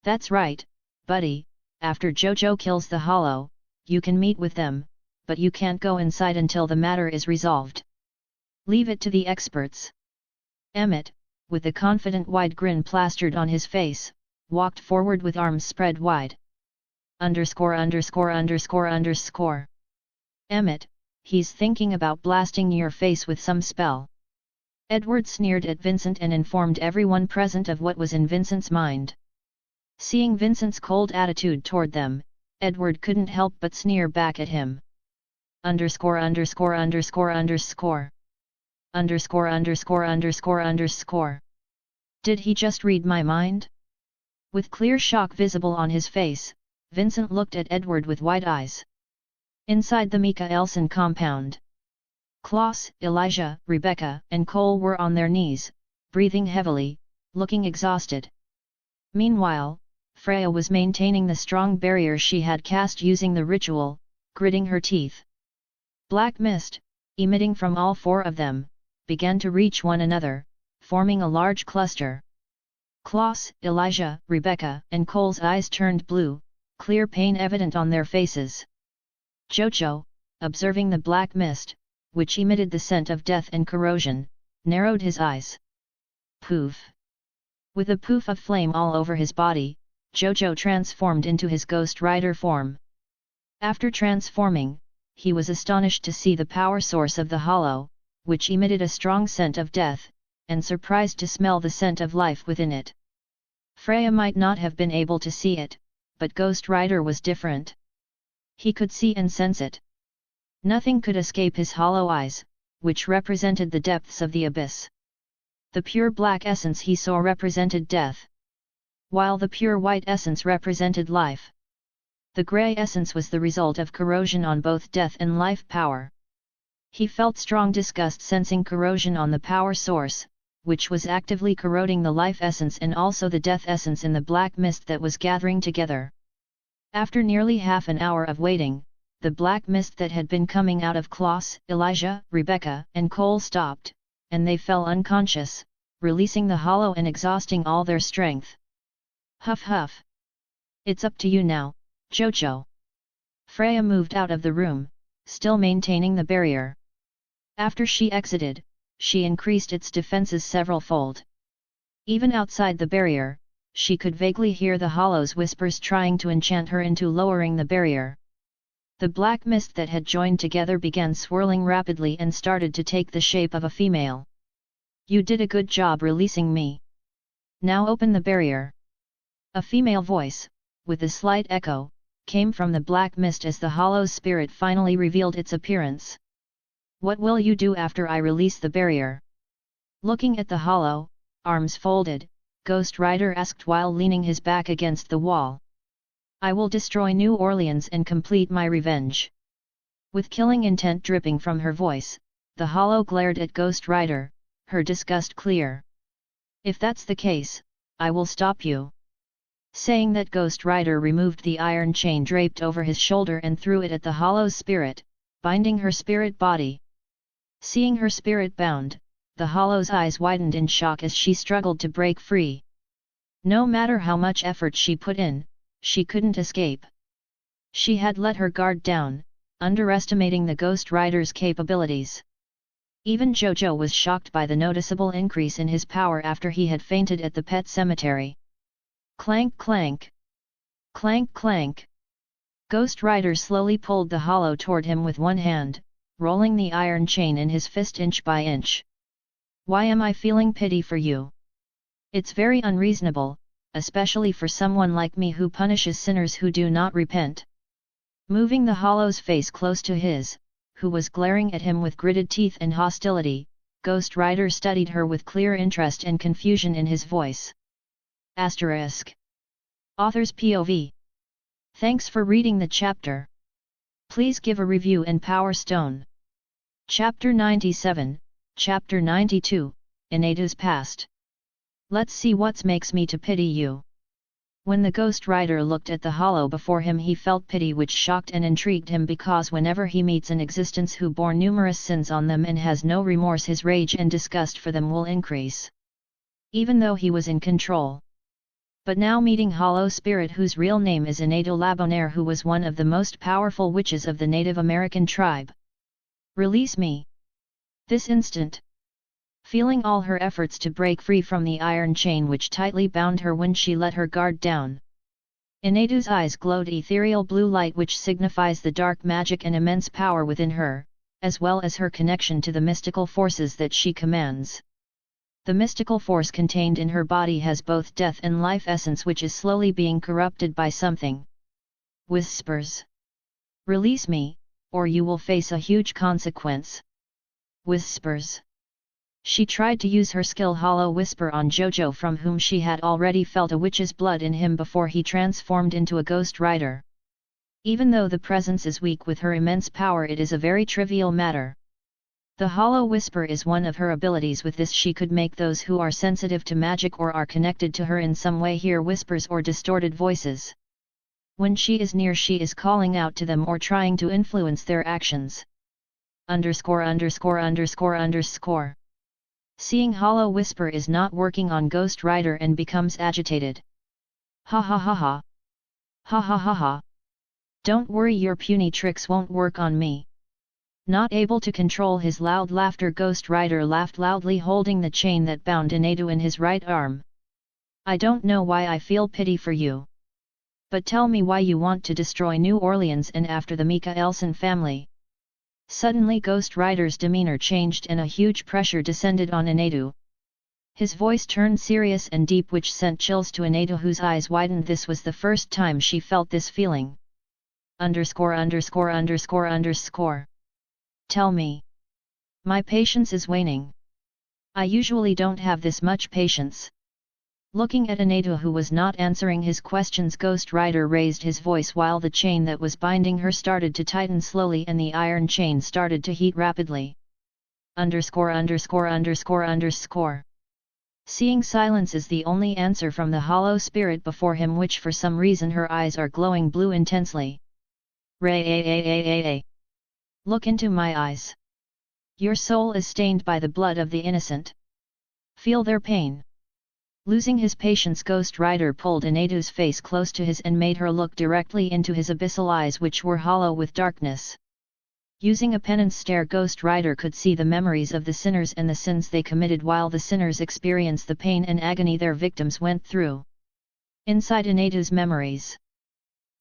[SPEAKER 1] That's right, buddy, after JoJo kills the hollow, you can meet with them, but you can't go inside until the matter is resolved. Leave it to the experts. Emmett, with a confident wide grin plastered on his face, walked forward with arms spread wide. ______. Emmett, he's thinking about blasting your face with some spell. Edward sneered at Vincent and informed everyone present of what was in Vincent's mind. Seeing Vincent's cold attitude toward them, Edward couldn't help but sneer back at him. _______. Did he just read my mind? With clear shock visible on his face, Vincent looked at Edward with wide eyes. Inside the Mika Elson compound, Klaus, Elijah, Rebecca, and Cole were on their knees, breathing heavily, looking exhausted. Meanwhile, Freya was maintaining the strong barrier she had cast using the ritual, gritting her teeth. Black mist, emitting from all four of them, began to reach one another, forming a large cluster. Klaus, Elijah, Rebecca, and Cole's eyes turned blue, clear pain evident on their faces. JoJo, observing the black mist, which emitted the scent of death and corrosion, narrowed his eyes. Poof! With a poof of flame all over his body, JoJo transformed into his Ghost Rider form. After transforming, he was astonished to see the power source of the hollow, which emitted a strong scent of death, and surprised to smell the scent of life within it. Freya might not have been able to see it, but Ghost Rider was different. He could see and sense it. Nothing could escape his hollow eyes, which represented the depths of the abyss. The pure black essence he saw represented death, while the pure white essence represented life. The grey essence was the result of corrosion on both death and life power. He felt strong disgust sensing corrosion on the power source, which was actively corroding the life essence and also the death essence in the black mist that was gathering together. After nearly half an hour of waiting, the black mist that had been coming out of Klaus, Elijah, Rebecca, and Cole stopped, and they fell unconscious, releasing the hollow and exhausting all their strength. Huff huff. It's up to you now, JoJo. Freya moved out of the room, still maintaining the barrier. After she exited, she increased its defenses several-fold. Even outside the barrier, she could vaguely hear the hollow's whispers trying to enchant her into lowering the barrier. The black mist that had joined together began swirling rapidly and started to take the shape of a female. You did a good job releasing me. Now open the barrier. A female voice, with a slight echo, came from the black mist as the hollow's spirit finally revealed its appearance. What will you do after I release the barrier? Looking at the hollow, arms folded, Ghost Rider asked while leaning his back against the wall. I will destroy New Orleans and complete my revenge. With killing intent dripping from her voice, the hollow glared at Ghost Rider, her disgust clear. If that's the case, I will stop you. Saying that, Ghost Rider removed the iron chain draped over his shoulder and threw it at the hollow's spirit, binding her spirit body. Seeing her spirit bound, the hollow's eyes widened in shock as she struggled to break free. No matter how much effort she put in, she couldn't escape. She had let her guard down, underestimating the Ghost Rider's capabilities. Even JoJo was shocked by the noticeable increase in his power after he had fainted at the pet cemetery. Clank clank. Clank clank. Ghost Rider slowly pulled the hollow toward him with one hand, rolling the iron chain in his fist inch by inch. Why am I feeling pity for you? It's very unreasonable, especially for someone like me who punishes sinners who do not repent. Moving the hollow's face close to his, who was glaring at him with gritted teeth and hostility, Ghost Rider studied her with clear interest and confusion in his voice. Asterisk. Author's POV. Thanks for reading the chapter. Please give a review in Power Stone. Chapter 97, Chapter 92, Inedu's Past. Let's see what makes me to pity you. When the Ghost Rider looked at the hollow before him, he felt pity, which shocked and intrigued him, because whenever he meets an existence who bore numerous sins on them and has no remorse, his rage and disgust for them will increase. Even though he was in control. But now meeting Hollow Spirit, whose real name is Inedu Labonaire, who was one of the most powerful witches of the Native American tribe. Release me. This instant. Feeling all her efforts to break free from the iron chain which tightly bound her when she let her guard down. Inedu's eyes glowed ethereal blue light, which signifies the dark magic and immense power within her, as well as her connection to the mystical forces that she commands. The mystical force contained in her body has both death and life essence, which is slowly being corrupted by something. Whispers. Release me, or you will face a huge consequence. Whispers. She tried to use her skill Hollow Whisper on Jojo, from whom she had already felt a witch's blood in him before he transformed into a Ghost Rider. Even though the presence is weak, with her immense power it is a very trivial matter. The Hollow Whisper is one of her abilities. With this she could make those who are sensitive to magic or are connected to her in some way hear whispers or distorted voices. When she is near, she is calling out to them or trying to influence their actions. _______. Seeing Hollow Whisper is not working on Ghost Rider and becomes agitated. Ha ha ha ha. Ha ha ha ha. Don't worry, your puny tricks won't work on me. Not able to control his loud laughter, Ghost Rider laughed loudly, holding the chain that bound Inedu in his right arm. I don't know why I feel pity for you. But tell me why you want to destroy New Orleans and after the Mikaelson family. Suddenly Ghost Rider's demeanor changed and a huge pressure descended on Inedu. His voice turned serious and deep, which sent chills to Inedu, whose eyes widened. This was the first time she felt this feeling. _______. Tell me. My patience is waning. I usually don't have this much patience. Looking at Inedu, who was not answering his questions, Ghost Rider raised his voice while the chain that was binding her started to tighten slowly and the iron chain started to heat rapidly. _______. Seeing silence is the only answer from the Hollow Spirit before him, which for some reason her eyes are glowing blue intensely. Ray. Look into my eyes. Your soul is stained by the blood of the innocent. Feel their pain. Losing his patience, Ghost Rider pulled Inedu's face close to his and made her look directly into his abyssal eyes, which were hollow with darkness. Using a penance stare, Ghost Rider could see the memories of the sinners and the sins they committed, while the sinners experienced the pain and agony their victims went through. Inside Inedu's memories.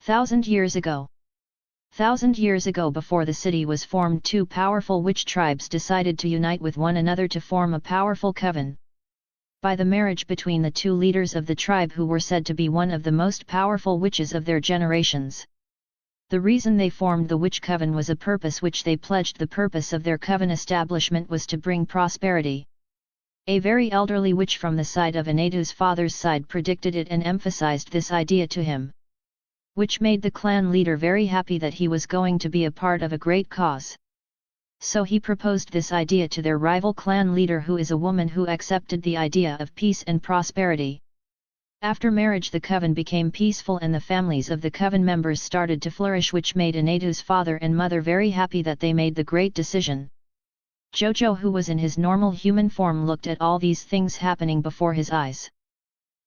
[SPEAKER 1] 1,000 years ago. 1,000 years ago, before the city was formed, two powerful witch tribes decided to unite with one another to form a powerful coven. By the marriage between the two leaders of the tribe, who were said to be one of the most powerful witches of their generations. The reason they formed the witch coven was a purpose which they pledged. The purpose of their coven establishment was to bring prosperity. A very elderly witch from the side of Inedu's father's side predicted it and emphasized this idea to him, which made the clan leader very happy that he was going to be a part of a great cause. So he proposed this idea to their rival clan leader, who is a woman who accepted the idea of peace and prosperity. After marriage, the coven became peaceful and the families of the coven members started to flourish, which made Inedu's father and mother very happy that they made the great decision. Jojo, who was in his normal human form, looked at all these things happening before his eyes.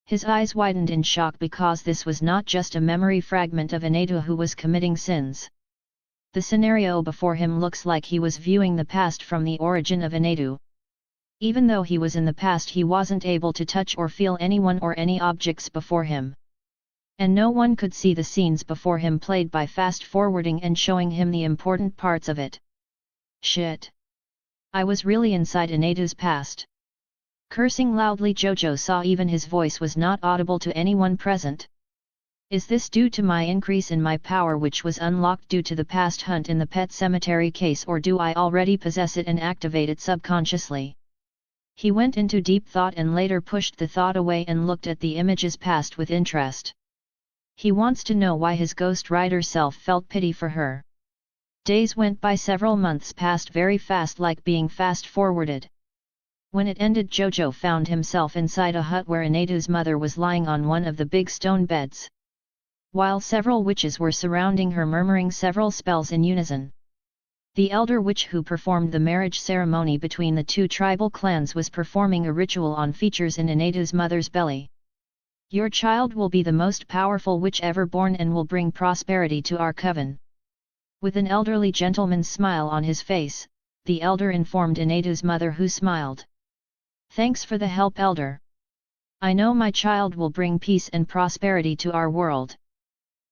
[SPEAKER 1] His eyes widened in shock, because this was not just a memory fragment of Inedu who was committing sins. The scenario before him looks like he was viewing the past from the origin of Inedu. Even though he was in the past, he wasn't able to touch or feel anyone or any objects before him. And no one could see the scenes before him played by fast-forwarding and showing him the important parts of it. Shit! I was really inside Inedu's past. Cursing loudly, Jojo saw even his voice was not audible to anyone present. Is this due to my increase in my power, which was unlocked due to the past hunt in the pet cemetery case, or do I already possess it and activate it subconsciously? He went into deep thought and later pushed the thought away and looked at the images past with interest. He wants to know why his Ghost Rider self felt pity for her. Days went by, several months passed very fast, like being fast-forwarded. When it ended, Jojo found himself inside a hut where Inedu's mother was lying on one of the big stone beds, while several witches were surrounding her, murmuring several spells in unison. The elder witch who performed the marriage ceremony between the two tribal clans was performing a ritual on features in Inedu's mother's belly. Your child will be the most powerful witch ever born and will bring prosperity to our coven. With an elderly gentleman's smile on his face, the elder informed Inedu's mother, who smiled. Thanks for the help, elder. I know my child will bring peace and prosperity to our world.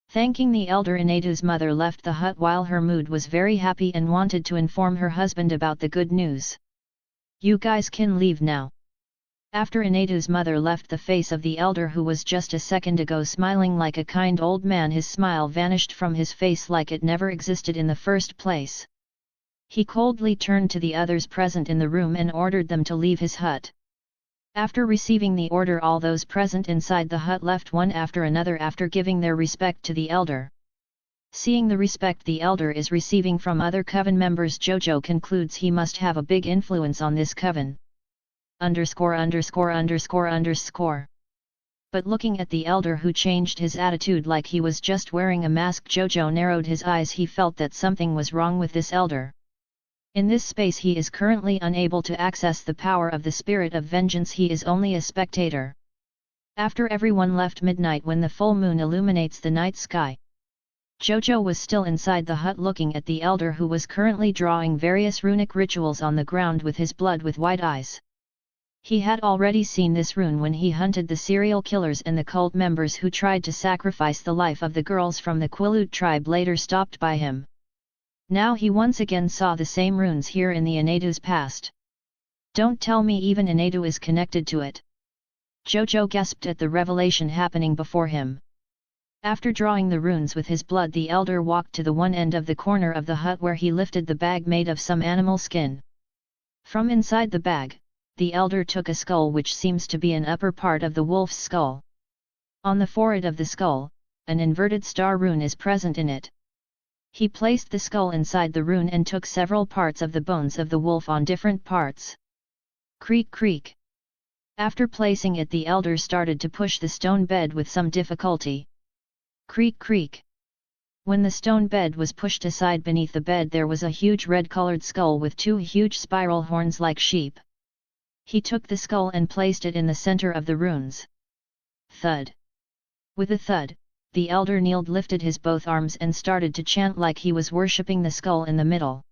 [SPEAKER 1] Thanking the elder, Inedu's mother left the hut while her mood was very happy and wanted to inform her husband about the good news. You guys can leave now. After Inedu's mother left the face of the elder, who was just a second ago smiling like a kind old man, his smile vanished from his face like it never existed in the first place. He coldly turned to the others present in the room and ordered them to leave his hut. After receiving the order, all those present inside the hut left one after another after giving their respect to the elder. Seeing the respect the elder is receiving from other coven members, Jojo concludes he must have a big influence on this coven. But looking at the elder, who changed his attitude like he was just wearing a mask, Jojo narrowed his eyes. He felt that something was wrong with this elder. In this space he is currently unable to access the power of the spirit of vengeance. He is only a spectator. After everyone left midnight, when the full moon illuminates the night sky, Jojo was still inside the hut looking at the elder, who was currently drawing various runic rituals on the ground with his blood with white eyes. He had already seen this rune when he hunted the serial killers and the cult members who tried to sacrifice the life of the girls from the Quilut tribe, later stopped by him. Now he once again saw the same runes here in the Inedu's past. Don't tell me even Inedu is connected to it. Jojo gasped at the revelation happening before him. After drawing the runes with his blood, the elder walked to the one end of the corner of the hut where he lifted the bag made of some animal skin. From inside the bag, the elder took a skull which seems to be an upper part of the wolf's skull. On the forehead of the skull, an inverted star rune is present in it. He placed the skull inside the rune and took several parts of the bones of the wolf on different parts. Creak creak. After placing it, the elder started to push the stone bed with some difficulty. Creak creak. When the stone bed was pushed aside, beneath the bed there was a huge red-colored skull with two huge spiral horns like sheep. He took the skull and placed it in the center of the runes. Thud. With a thud, the elder kneeled, lifted his both arms and started to chant like he was worshipping the skull in the middle.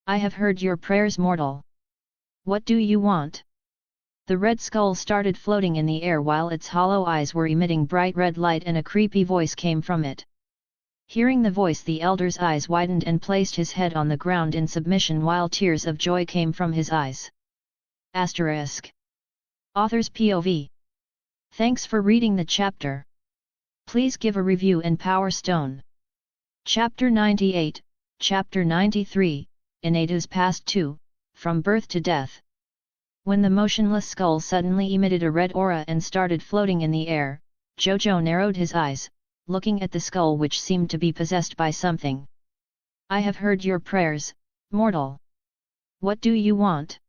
[SPEAKER 1] I have heard your prayers, mortal. What do you want? The red skull started floating in the air while its hollow eyes were emitting bright red light, and a creepy voice came from it. Hearing the voice, the elder's eyes widened and placed his head on the ground in submission while tears of joy came from his eyes. Asterisk. Author's POV. Thanks for reading the chapter. Please give a review in Power Stone. Chapter 98, Chapter 93, Inedu's Past 2, From Birth to Death. When the motionless skull suddenly emitted a red aura and started floating in the air, Jojo narrowed his eyes, looking at the skull, which seemed to be possessed by something. I have heard your prayers, mortal. What do you want?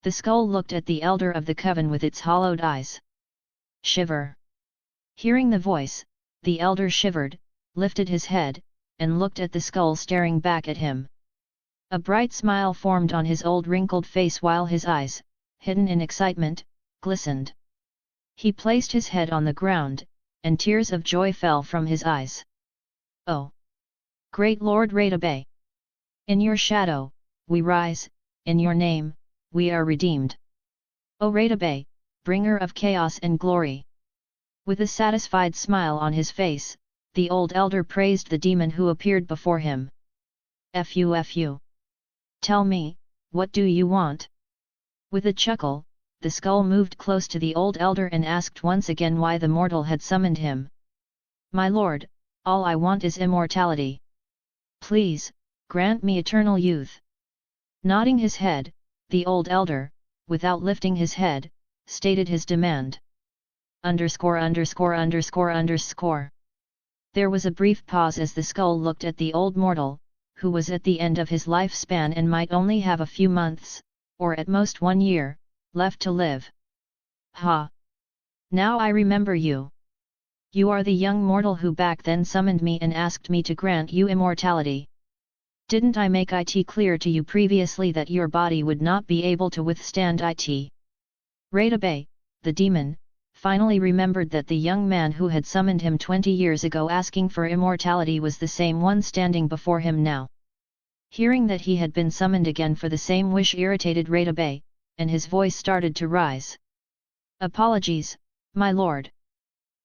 [SPEAKER 1] The skull looked at the elder of the coven with its hollowed eyes. Shiver. Hearing the voice, the elder shivered, lifted his head, and looked at the skull staring back at him. A bright smile formed on his old wrinkled face while his eyes, hidden in excitement, glistened. He placed his head on the ground, and tears of joy fell from his eyes. Oh! Great Lord Radabe! In your shadow, we rise, in your name, we are redeemed. O Radabe, bringer of chaos and glory! With a satisfied smile on his face, the old elder praised the demon who appeared before him. Fu. Tell me, what do you want? With a chuckle, the skull moved close to the old elder and asked once again why the mortal had summoned him. My lord, all I want is immortality. Please, grant me eternal youth. Nodding his head, the old elder, without lifting his head, stated his demand. _________. There was a brief pause as the skull looked at the old mortal, who was at the end of his lifespan and might only have a few months, or at most 1 year, left to live. Ha! Now I remember you. You are the young mortal who back then summoned me and asked me to grant you immortality. Didn't I make it clear to you previously that your body would not be able to withstand it? Radabe, the demon, finally remembered that the young man who had summoned him 20 years ago asking for immortality was the same one standing before him now. Hearing that he had been summoned again for the same wish irritated Radabe, and his voice started to rise. Apologies, my lord.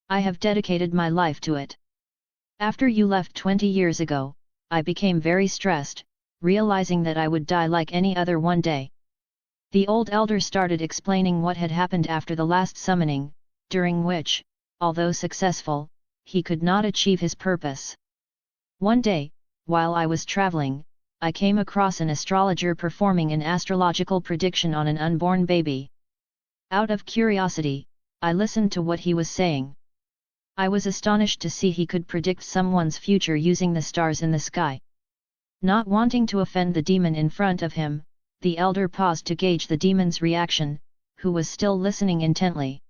[SPEAKER 1] I have dedicated my life to it. After you left 20 years ago, I became very stressed, realizing that I would die like any other one day. The old elder started explaining what had happened after the last summoning, during which, although successful, he could not achieve his purpose. One day, while I was traveling, I came across an astrologer performing an astrological prediction on an unborn baby. Out of curiosity, I listened to what he was saying. I was astonished to see he could predict someone's future using the stars in the sky. Not wanting to offend the demon in front of him, the elder paused to gauge the demon's reaction, who was still listening intently.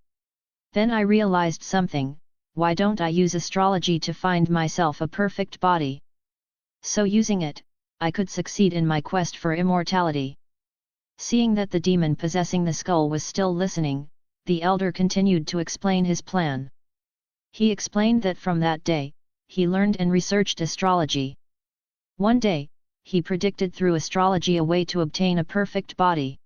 [SPEAKER 1] Then I realized something: why don't I use astrology to find myself a perfect body? So using it, I could succeed in my quest for immortality. Seeing that the demon possessing the skull was still listening, the elder continued to explain his plan. He explained that from that day, he learned and researched astrology. One day, he predicted through astrology a way to obtain a perfect body.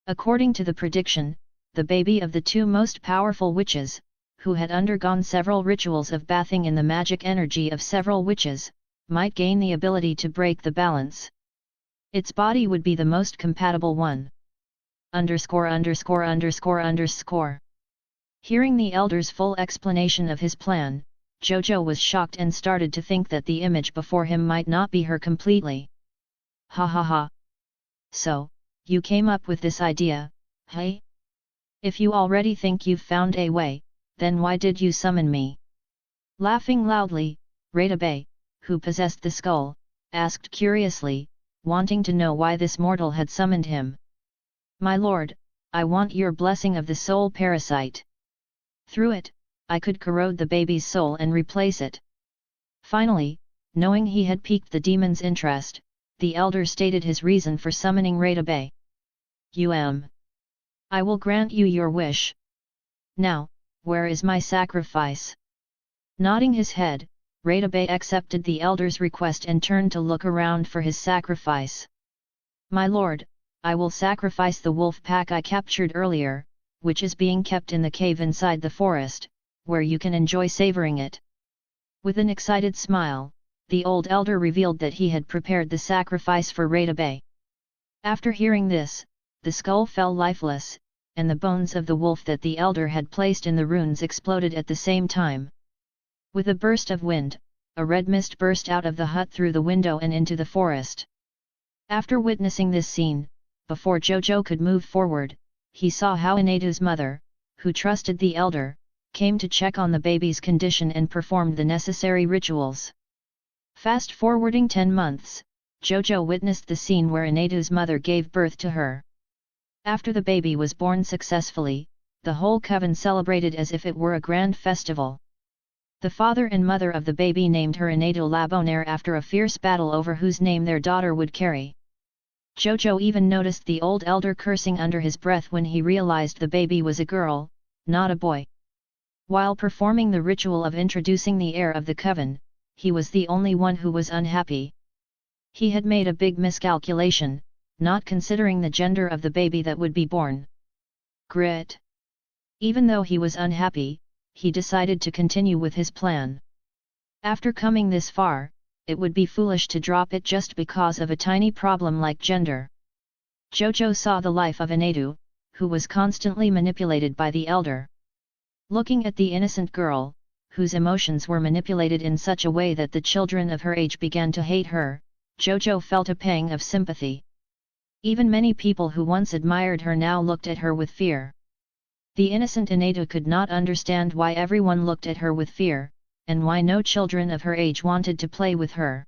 [SPEAKER 1] According to the prediction, the baby of the 2 most powerful witches, who had undergone several rituals of bathing in the magic energy of several witches, might gain the ability to break the balance. Its body would be the most compatible one. _______. Hearing the elder's full explanation of his plan, Jojo was shocked and started to think that the image before him might not be her completely. Ha ha ha! So, you came up with this idea, hey? If you already think you've found a way, then why did you summon me? Laughing loudly, Radabe, who possessed the skull, asked curiously, wanting to know why this mortal had summoned him. My lord, I want your blessing of the soul parasite. Through it, I could corrode the baby's soul and replace it. Finally, knowing he had piqued the demon's interest, the elder stated his reason for summoning Radabe. I will grant you your wish. Now, where is my sacrifice? Nodding his head, Radabe accepted the elder's request and turned to look around for his sacrifice. My lord, I will sacrifice the wolf pack I captured earlier, which is being kept in the cave inside the forest, where you can enjoy savoring it. With an excited smile, the old elder revealed that he had prepared the sacrifice for Radabe. After hearing this, the skull fell lifeless, and the bones of the wolf that the elder had placed in the runes exploded at the same time. With a burst of wind, a red mist burst out of the hut through the window and into the forest. After witnessing this scene, before Jojo could move forward, he saw how Inedu's mother, who trusted the elder, came to check on the baby's condition and performed the necessary rituals. Fast forwarding 10 months, Jojo witnessed the scene where Inedu's mother gave birth to her. After the baby was born successfully, the whole coven celebrated as if it were a grand festival. The father and mother of the baby named her Inedu Labonaire after a fierce battle over whose name their daughter would carry. Jojo even noticed the old elder cursing under his breath when he realized the baby was a girl, not a boy. While performing the ritual of introducing the heir of the coven, he was the only one who was unhappy. He had made a big miscalculation, not considering the gender of the baby that would be born. Grit. Even though he was unhappy, he decided to continue with his plan. After coming this far, it would be foolish to drop it just because of a tiny problem like gender. Jojo saw the life of Inedu, who was constantly manipulated by the elder. Looking at the innocent girl, whose emotions were manipulated in such a way that the children of her age began to hate her, Jojo felt a pang of sympathy. Even many people who once admired her now looked at her with fear. The innocent Inedu could not understand why everyone looked at her with fear, and why no children of her age wanted to play with her.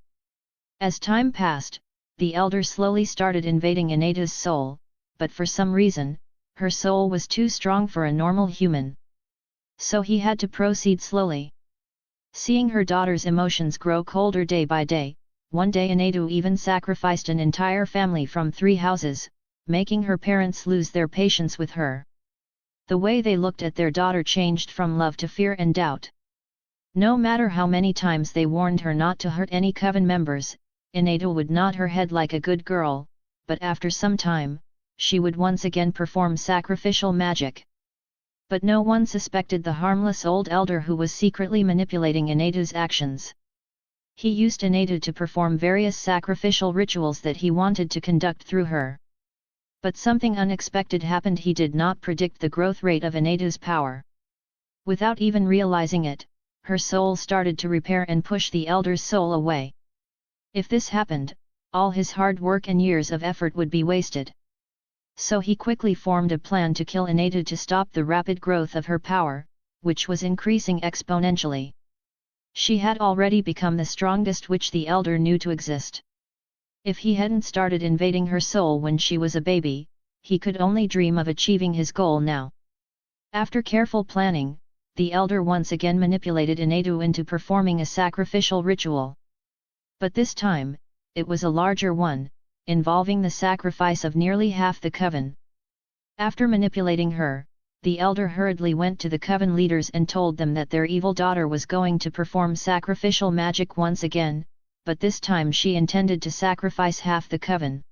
[SPEAKER 1] As time passed, the elder slowly started invading Anata's soul, but for some reason, her soul was too strong for a normal human. So he had to proceed slowly. Seeing her daughter's emotions grow colder day by day, one day Anatu even sacrificed an entire family from 3 houses, making her parents lose their patience with her. The way they looked at their daughter changed from love to fear and doubt. No matter how many times they warned her not to hurt any coven members, Anatu would nod her head like a good girl, but after some time, she would once again perform sacrificial magic. But no one suspected the harmless old elder who was secretly manipulating Anatu's actions. He used Anatu to perform various sacrificial rituals that he wanted to conduct through her. But something unexpected happened. He did not predict the growth rate of Anatu's power. Without even realizing it, her soul started to repair and push the elder's soul away. If this happened, all his hard work and years of effort would be wasted. So he quickly formed a plan to kill Anatu to stop the rapid growth of her power, which was increasing exponentially. She had already become the strongest witch the elder knew to exist. If he hadn't started invading her soul when she was a baby, he could only dream of achieving his goal now. After careful planning, the elder once again manipulated Anatu into performing a sacrificial ritual. But this time, it was a larger one, involving the sacrifice of nearly half the coven. After manipulating her, the elder hurriedly went to the coven leaders and told them that their evil daughter was going to perform sacrificial magic once again, but this time she intended to sacrifice half the coven.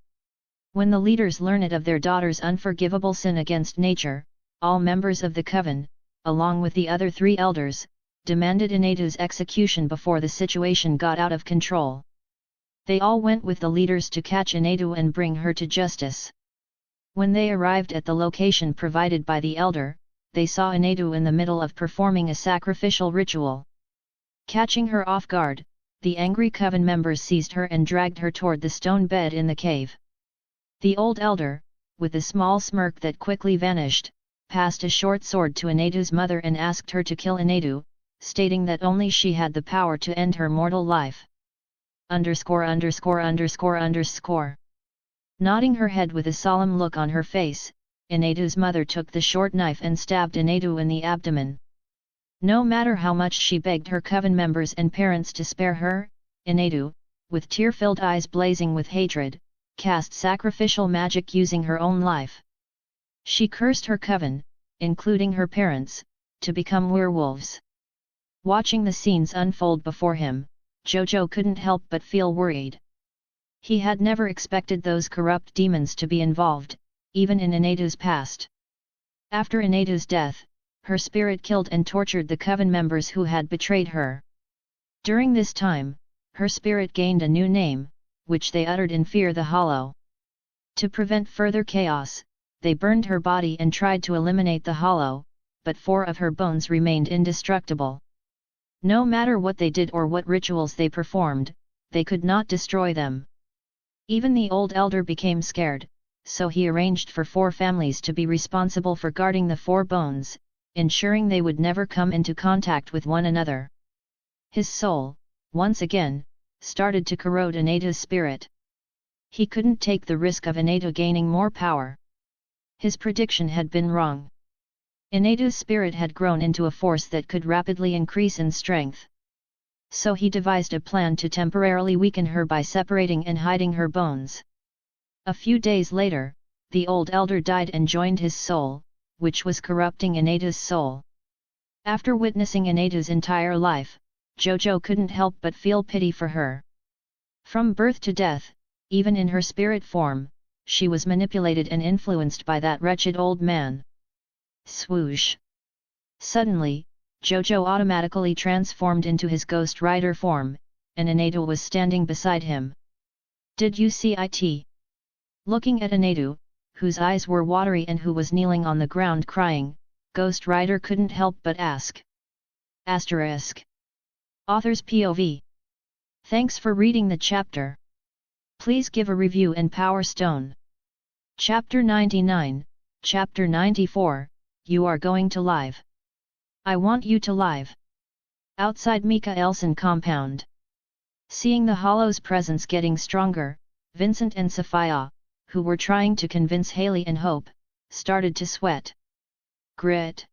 [SPEAKER 1] When the leaders learned of their daughter's unforgivable sin against nature, all members of the coven, along with the other 3 elders, demanded Anatu's execution before the situation got out of control. They all went with the leaders to catch Anatu and bring her to justice. When they arrived at the location provided by the elder, they saw Anatu in the middle of performing a sacrificial ritual. Catching her off guard, the angry coven members seized her and dragged her toward the stone bed in the cave. The old elder, with a small smirk that quickly vanished, passed a short sword to Anatu's mother and asked her to kill Anatu, stating that only she had the power to end her mortal life. _______. Nodding her head with a solemn look on her face, Anatu's mother took the short knife and stabbed Anatu in the abdomen. No matter how much she begged her coven members and parents to spare her, Anatu, with tear-filled eyes blazing with hatred, cast sacrificial magic using her own life. She cursed her coven, including her parents, to become werewolves. Watching the scenes unfold before him, Jojo couldn't help but feel worried. He had never expected those corrupt demons to be involved, even in Anatu's past. After Anatu's death, her spirit killed and tortured the coven members who had betrayed her. During this time, her spirit gained a new name, which they uttered in fear: the Hollow. To prevent further chaos, they burned her body and tried to eliminate the Hollow, but 4 of her bones remained indestructible. No matter what they did or what rituals they performed, they could not destroy them. Even the old elder became scared, so he arranged for 4 families to be responsible for guarding the 4 bones, ensuring they would never come into contact with one another. His soul, once again, started to corrode Anatu's spirit. He couldn't take the risk of Anatu gaining more power. His prediction had been wrong. Anatu's spirit had grown into a force that could rapidly increase in strength. So he devised a plan to temporarily weaken her by separating and hiding her bones. A few days later, the old elder died and joined his soul, which was corrupting Anatu's soul. After witnessing Anatu's entire life, Jojo couldn't help but feel pity for her. From birth to death, even in her spirit form, she was manipulated and influenced by that wretched old man. Swoosh! Suddenly, Jojo automatically transformed into his Ghost Rider form, and Anatu was standing beside him. "Did you see it?" Looking at Anatu, whose eyes were watery and who was kneeling on the ground crying, Ghost Rider couldn't help but ask. Author's POV. Thanks for reading the chapter. Please give a review and Power Stone. Chapter 99, Chapter 94, You are going to live. I want you to live. Outside Mikaelson compound. Seeing the Hollow's presence getting stronger, Vincent and Sophia, who were trying to convince Haley and Hope, started to sweat. Grit.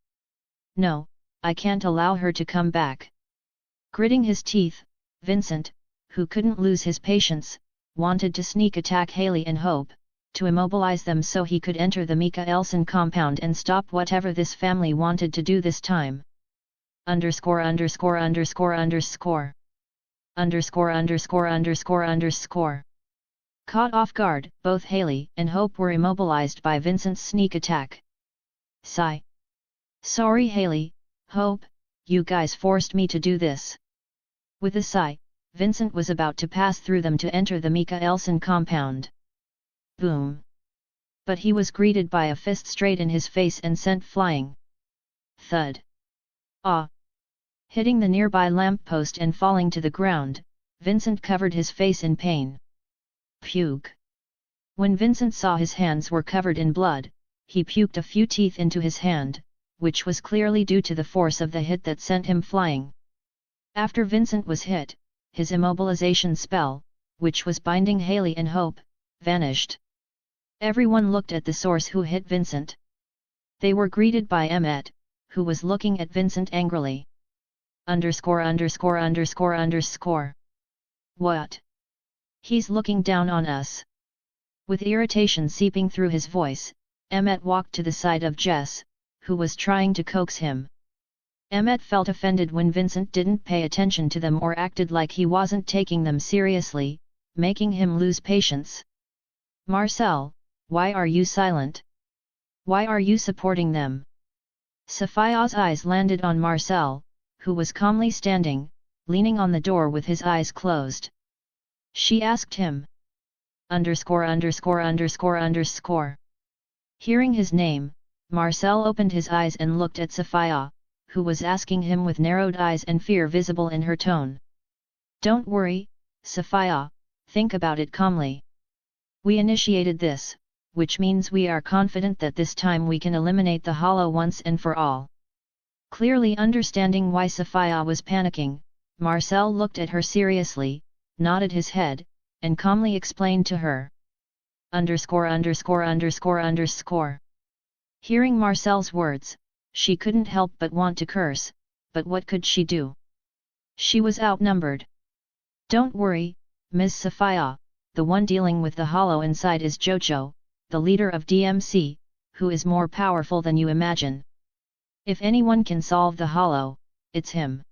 [SPEAKER 1] No, I can't allow her to come back. Gritting his teeth, Vincent, who couldn't lose his patience, wanted to sneak attack Haley and Hope, to immobilize them so he could enter the Mikaelson compound and stop whatever this family wanted to do this time. Underscore underscore underscore underscore. Underscore underscore underscore underscore. Caught off guard, both Haley and Hope were immobilized by Vincent's sneak attack. Sigh. Sorry Haley, Hope, you guys forced me to do this. With a sigh, Vincent was about to pass through them to enter the Mikaelson compound. Boom. But he was greeted by a fist straight in his face and sent flying. Thud. Ah! Hitting the nearby lamppost and falling to the ground, Vincent covered his face in pain. Puke. When Vincent saw his hands were covered in blood, he puked a few teeth into his hand, which was clearly due to the force of the hit that sent him flying. After Vincent was hit, his immobilization spell, which was binding Haley and Hope, vanished. Everyone looked at the source who hit Vincent. They were greeted by Emmett, who was looking at Vincent angrily. Underscore underscore underscore underscore. What? He's looking down on us. With irritation seeping through his voice, Emmett walked to the side of Jess, who was trying to coax him. Emmett felt offended when Vincent didn't pay attention to them or acted like he wasn't taking them seriously, making him lose patience. Marcel, why are you silent? Why are you supporting them? Sophia's eyes landed on Marcel, who was calmly standing, leaning on the door with his eyes closed. She asked him. Underscore underscore underscore underscore. Hearing his name, Marcel opened his eyes and looked at Sophia, who was asking him with narrowed eyes and fear visible in her tone. Don't worry, Sophia, think about it calmly. We initiated this, which means we are confident that this time we can eliminate the Hollow once and for all. Clearly understanding why Sophia was panicking, Marcel looked at her seriously, nodded his head, and calmly explained to her. Underscore underscore underscore underscore. Hearing Marcel's words, she couldn't help but want to curse, but what could she do? She was outnumbered. Don't worry, Ms. Sophia, the one dealing with the Hollow inside is Jojo, the leader of DMC, who is more powerful than you imagine. If anyone can solve the Hollow, it's him.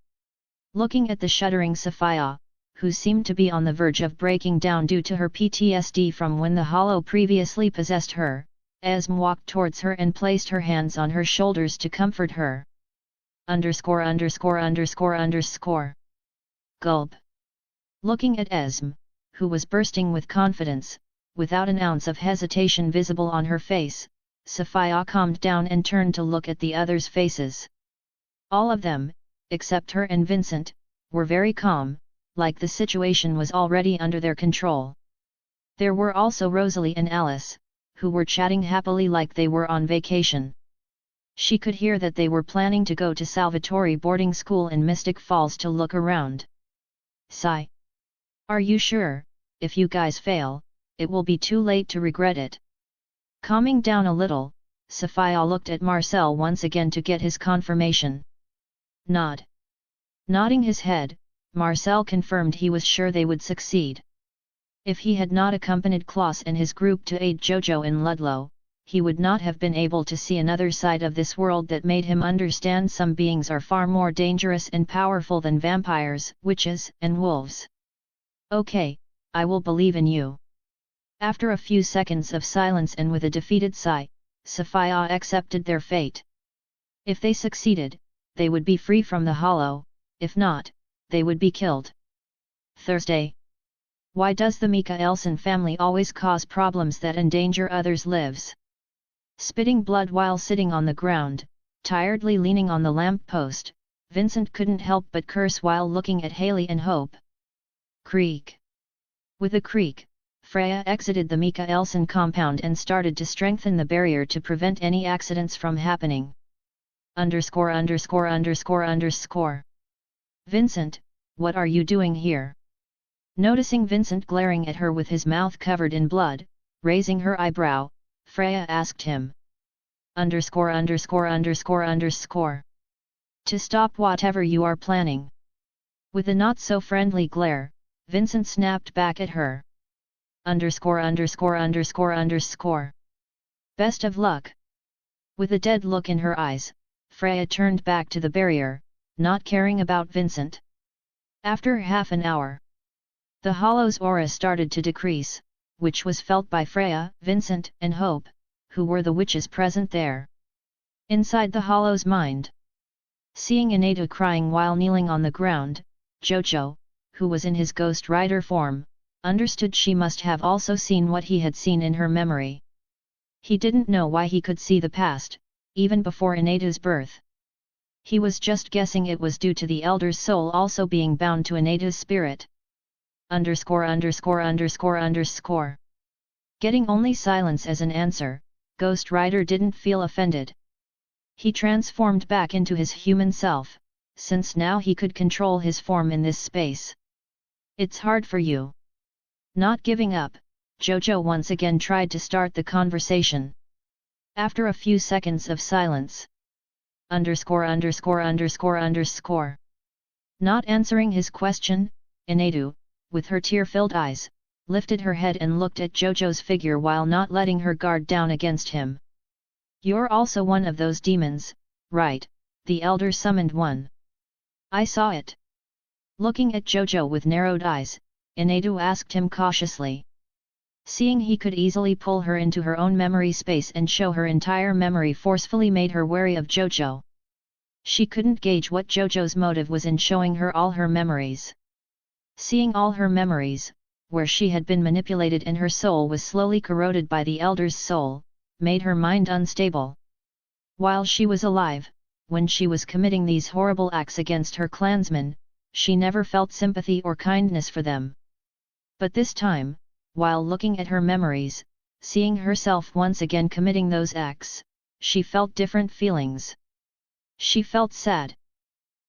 [SPEAKER 1] Looking at the shuddering Sophia, who seemed to be on the verge of breaking down due to her PTSD from when the Hollow previously possessed her, Esme walked towards her and placed her hands on her shoulders to comfort her. Underscore underscore underscore underscore. Gulp. Looking at Esme, who was bursting with confidence, without an ounce of hesitation visible on her face, Sophia calmed down and turned to look at the others' faces. All of them, except her and Vincent, were very calm, like the situation was already under their control. There were also Rosalie and Alice, who were chatting happily like they were on vacation. She could hear that they were planning to go to Salvatore boarding school in Mystic Falls to look around. Sigh. Are you sure, if you guys fail, it will be too late to regret it? Calming down a little, Sophia looked at Marcel once again to get his confirmation. Nod. Nodding his head, Marcel confirmed he was sure they would succeed. If he had not accompanied Klaus and his group to aid Jojo in Ludlow, he would not have been able to see another side of this world that made him understand some beings are far more dangerous and powerful than vampires, witches, and wolves. Okay, I will believe in you. After a few seconds of silence and with a defeated sigh, Sophia accepted their fate. If they succeeded, they would be free from the Hollow, if not, they would be killed. Thursday. Why does the Mikaelson family always cause problems that endanger others' lives? Spitting blood while sitting on the ground, tiredly leaning on the lamp post, Vincent couldn't help but curse while looking at Haley and Hope. Creak. With a creak, Freya exited the Mikaelson compound and started to strengthen the barrier to prevent any accidents from happening. Underscore underscore underscore underscore. Vincent, what are you doing here? Noticing Vincent glaring at her with his mouth covered in blood, raising her eyebrow, Freya asked him. ___________. To stop whatever you are planning. With a not-so-friendly glare, Vincent snapped back at her. ____________. Best of luck. With a dead look in her eyes, Freya turned back to the barrier, not caring about Vincent. After half an hour, the Hollow's aura started to decrease, which was felt by Freya, Vincent, and Hope, who were the witches present there. Inside the Hollow's mind, seeing Anatu crying while kneeling on the ground, Jojo, who was in his Ghost Rider form, understood she must have also seen what he had seen in her memory. He didn't know why he could see the past, even before Anatu's birth. He was just guessing it was due to the Elder's soul also being bound to Anatu's spirit. __________. Getting only silence as an answer, Ghost Rider didn't feel offended. He transformed back into his human self, since now he could control his form in this space. It's hard for you. Not giving up, Jojo once again tried to start the conversation. After a few seconds of silence. __________. Not answering his question, Anatu, with her tear-filled eyes, lifted her head and looked at Jojo's figure while not letting her guard down against him. You're also one of those demons, right? The Elder summoned one. I saw it. Looking at Jojo with narrowed eyes, Anatu asked him cautiously. Seeing he could easily pull her into her own memory space and show her entire memory forcefully made her wary of Jojo. She couldn't gauge what Jojo's motive was in showing her all her memories. Seeing all her memories, where she had been manipulated and her soul was slowly corroded by the Elder's soul, made her mind unstable. While she was alive, when she was committing these horrible acts against her clansmen, she never felt sympathy or kindness for them. But this time, while looking at her memories, seeing herself once again committing those acts, she felt different feelings. She felt sad.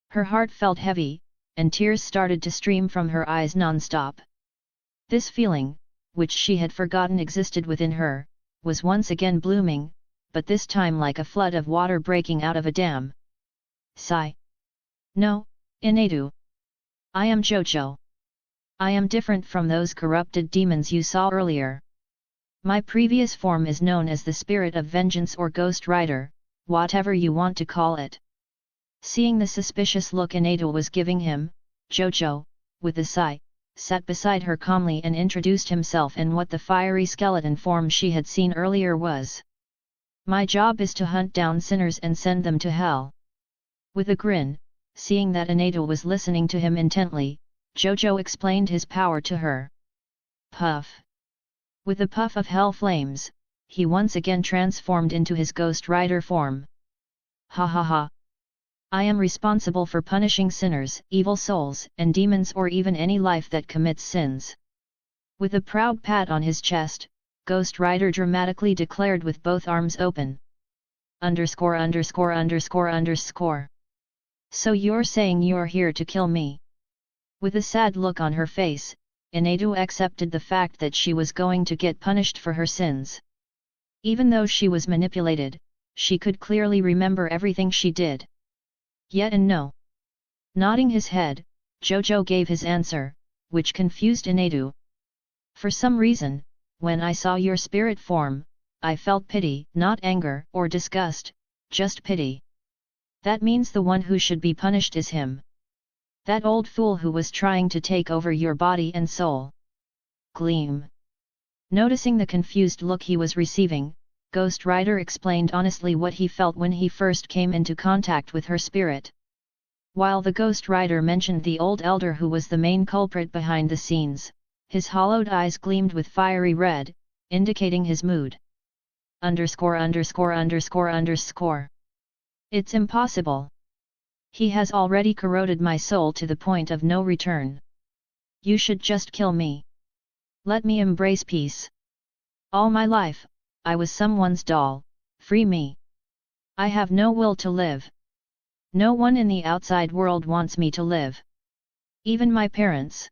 [SPEAKER 1] Her heart felt heavy, and tears started to stream from her eyes non-stop. This feeling, which she had forgotten existed within her, was once again blooming, but this time like a flood of water breaking out of a dam. Sigh. No, Anatu. I am Jojo. I am different from those corrupted demons you saw earlier. My previous form is known as the Spirit of Vengeance or Ghost Rider, whatever you want to call it. Seeing the suspicious look Anatu was giving him, Jojo, with a sigh, sat beside her calmly and introduced himself and what the fiery skeleton form she had seen earlier was. My job is to hunt down sinners and send them to hell. With a grin, seeing that Anatu was listening to him intently, Jojo explained his power to her. Puff. With a puff of hell flames, he once again transformed into his Ghost Rider form. Ha ha ha. I am responsible for punishing sinners, evil souls, and demons or even any life that commits sins. With a proud pat on his chest, Ghost Rider dramatically declared with both arms open. _________. So you're saying you're here to kill me? With a sad look on her face, Anatu accepted the fact that she was going to get punished for her sins. Even though she was manipulated, she could clearly remember everything she did. Yet and no. Nodding his head, Jojo gave his answer, which confused Anatu. For some reason, when I saw your spirit form, I felt pity, not anger or disgust, just pity. That means the one who should be punished is him. That old fool who was trying to take over your body and soul. Gleam. Noticing the confused look he was receiving, Ghost Rider explained honestly what he felt when he first came into contact with her spirit. While the Ghost Rider mentioned the old elder who was the main culprit behind the scenes, his hollowed eyes gleamed with fiery red, indicating his mood. _________. It's impossible. He has already corroded my soul to the point of no return. You should just kill me. Let me embrace peace. All my life, I was someone's doll, free me. I have no will to live. No one in the outside world wants me to live. Even my parents.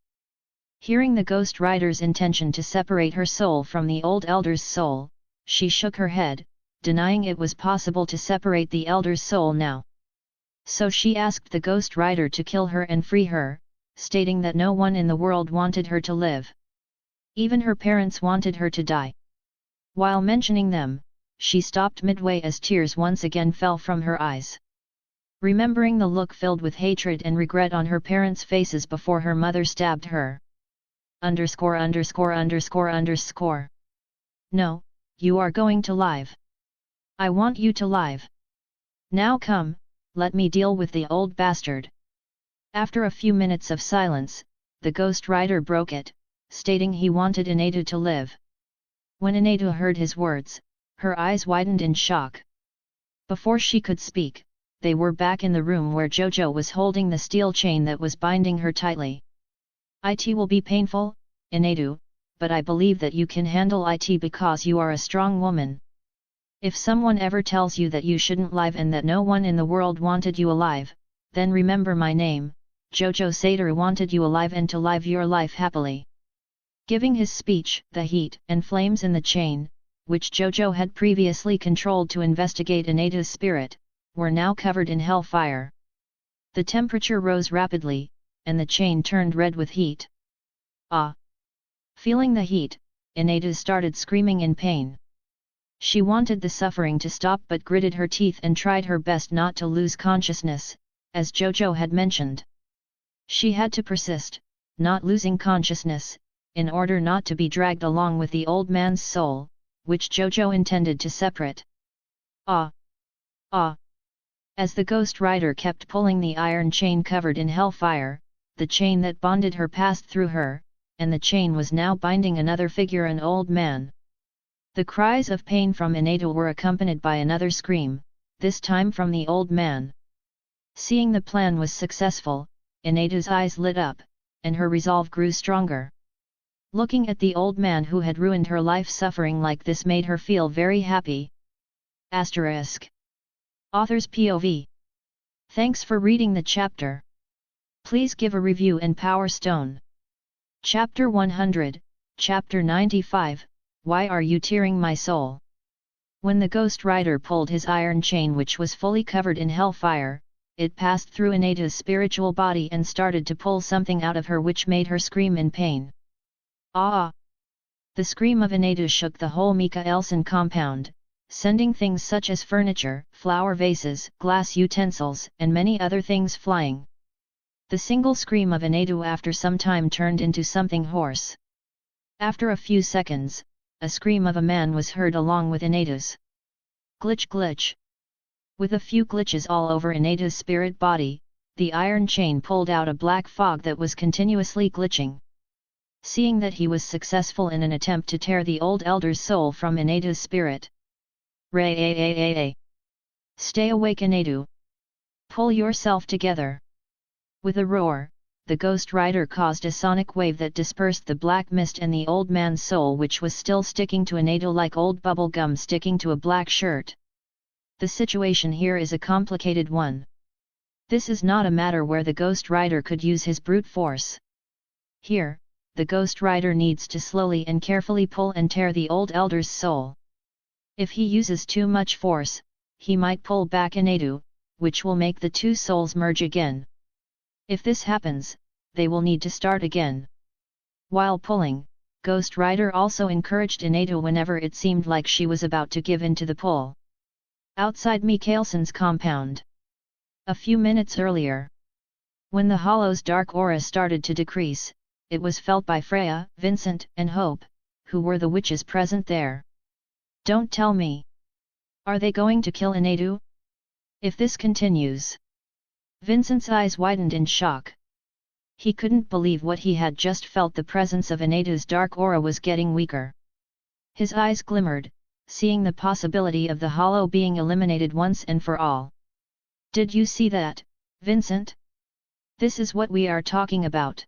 [SPEAKER 1] Hearing the ghost rider's intention to separate her soul from the old elder's soul, she shook her head, denying it was possible to separate the elder's soul now. So she asked the ghost rider to kill her and free her, stating that no one in the world wanted her to live. Even her parents wanted her to die. While mentioning them, she stopped midway as tears once again fell from her eyes. Remembering the look filled with hatred and regret on her parents' faces before her mother stabbed her. ________. No, you are going to live. I want you to live. Now come, let me deal with the old bastard. After a few minutes of silence, the ghost rider broke it, stating he wanted Inedu to live. When Inedu heard his words, her eyes widened in shock. Before she could speak, they were back in the room where Jojo was holding the steel chain that was binding her tightly. It will be painful, Inedu, but I believe that you can handle it because you are a strong woman. If someone ever tells you that you shouldn't live and that no one in the world wanted you alive, then remember my name, Jojo Sadaru wanted you alive and to live your life happily. Giving his speech, the heat and flames in the chain, which Jojo had previously controlled to investigate Inedu's spirit, were now covered in hellfire. The temperature rose rapidly, and the chain turned red with heat. Ah! Feeling the heat, Inedu started screaming in pain. She wanted the suffering to stop but gritted her teeth and tried her best not to lose consciousness, as Jojo had mentioned. She had to persist, not losing consciousness, in order not to be dragged along with the old man's soul, which Jojo intended to separate. Ah! Ah! As the ghost rider kept pulling the iron chain covered in hellfire, the chain that bonded her passed through her, and the chain was now binding another figure, an old man. The cries of pain from Inedu were accompanied by another scream, this time from the old man. Seeing the plan was successful, Inedu's eyes lit up, and her resolve grew stronger. Looking at the old man who had ruined her life, suffering like this made her feel very happy. Asterisk. Author's POV. Thanks for reading the chapter. Please give a review and Power Stone. Chapter 100, Chapter 95, Why Are You Tearing My Soul? When the ghost rider pulled his iron chain, which was fully covered in hellfire, it passed through Inedu's spiritual body and started to pull something out of her, which made her scream in pain. Ah! The scream of Inedu shook the whole Mikaelson compound, sending things such as furniture, flower vases, glass utensils, and many other things flying. The single scream of Inedu after some time turned into something hoarse. After a few seconds, a scream of a man was heard along with Inedu's. Glitch glitch. With a few glitches all over Inedu's spirit body, the iron chain pulled out a black fog that was continuously glitching. Seeing that he was successful in an attempt to tear the old elder's soul from Inedu's spirit. Ray. Stay awake, Inedu. Pull yourself together. With a roar, the ghost rider caused a sonic wave that dispersed the black mist and the old man's soul, which was still sticking to Inedu like old bubble gum sticking to a black shirt. The situation here is a complicated one. This is not a matter where the ghost rider could use his brute force. Here, the ghost rider needs to slowly and carefully pull and tear the old elder's soul. If he uses too much force, he might pull back Inedu, which will make the two souls merge again. If this happens, they will need to start again. While pulling, Ghost Rider also encouraged Inedu whenever it seemed like she was about to give in to the pull. Outside Mikaelson's compound. A few minutes earlier, when the Hollow's dark aura started to decrease, it was felt by Freya, Vincent, and Hope, who were the witches present there. Don't tell me. Are they going to kill Inedu? If this continues. Vincent's eyes widened in shock. He couldn't believe what he had just felt. The presence of Inedu's dark aura was getting weaker. His eyes glimmered, seeing the possibility of the Hollow being eliminated once and for all. Did you see that, Vincent? This is what we are talking about.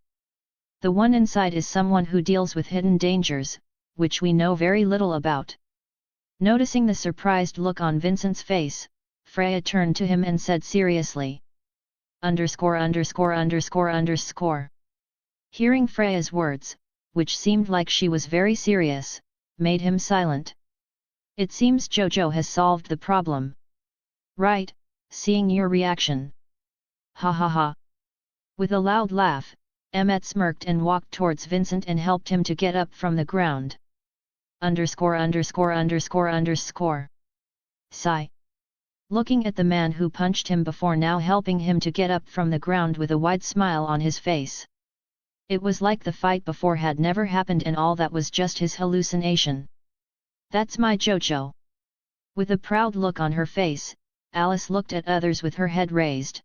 [SPEAKER 1] The one inside is someone who deals with hidden dangers, which we know very little about. Noticing the surprised look on Vincent's face, Freya turned to him and said seriously. underscore underscore underscore underscore. Hearing Freya's words, which seemed like she was very serious, made him silent. It seems Jojo has solved the problem. Right, seeing your reaction. Ha ha ha. With a loud laugh, Emmet smirked and walked towards Vincent and helped him to get up from the ground. Underscore underscore underscore underscore. Sigh. Looking at the man who punched him before now helping him to get up from the ground with a wide smile on his face. It was like the fight before had never happened and all that was just his hallucination. That's my Jojo. With a proud look on her face, Alice looked at others with her head raised.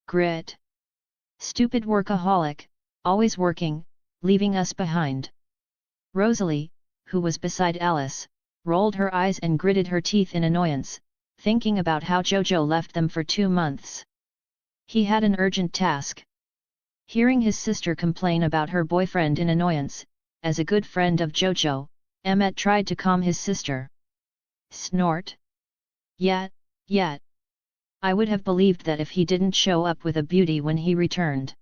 [SPEAKER 1] Grit. Stupid workaholic, always working, leaving us behind. Rosalie, who was beside Alice, rolled her eyes and gritted her teeth in annoyance, thinking about how Jojo left them for 2 months. He had an urgent task. Hearing his sister complain about her boyfriend in annoyance, as a good friend of Jojo, Emmet tried to calm his sister. Snort. Yet. I would have believed that if he didn't show up with a beauty when he returned.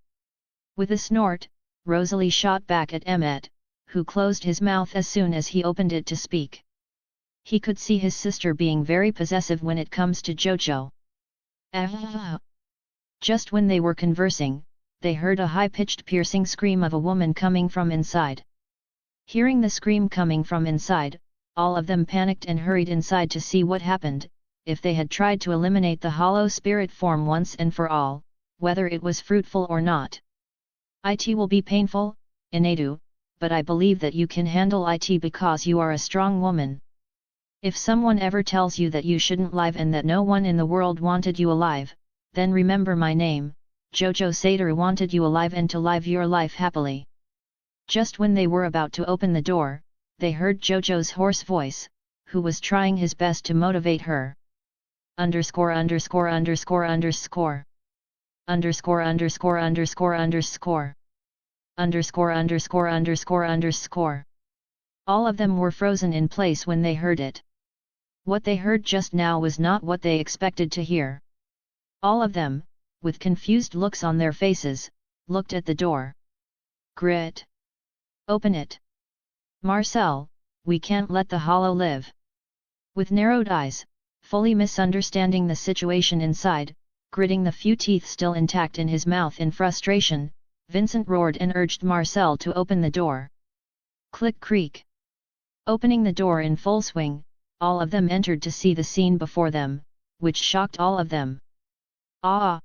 [SPEAKER 1] With a snort, Rosalie shot back at Emmet, who closed his mouth as soon as he opened it to speak. He could see his sister being very possessive when it comes to Jojo. Just when they were conversing, they heard a high-pitched piercing scream of a woman coming from inside. Hearing the scream coming from inside, all of them panicked and hurried inside to see what happened. If they had tried to eliminate the hollow spirit form once and for all, whether it was fruitful or not. It will be painful, Inadu, but I believe that you can handle it because you are a strong woman. If someone ever tells you that you shouldn't live and that no one in the world wanted you alive, then remember my name, Jojo Sadaru wanted you alive and to live your life happily. Just when they were about to open the door, they heard Jojo's hoarse voice, who was trying his best to motivate her. Underscore underscore underscore underscore. Underscore underscore underscore underscore. Underscore underscore underscore underscore. All of them were frozen in place when they heard it. What they heard just now was not what they expected to hear. All of them, with confused looks on their faces, looked at the door. Grit. Open it. Marcel, we can't let the hollow live. With narrowed eyes, fully misunderstanding the situation inside, gritting the few teeth still intact in his mouth in frustration, Vincent roared and urged Marcel to open the door. Click creak. Opening the door in full swing, all of them entered to see the scene before them, which shocked all of them. Ah!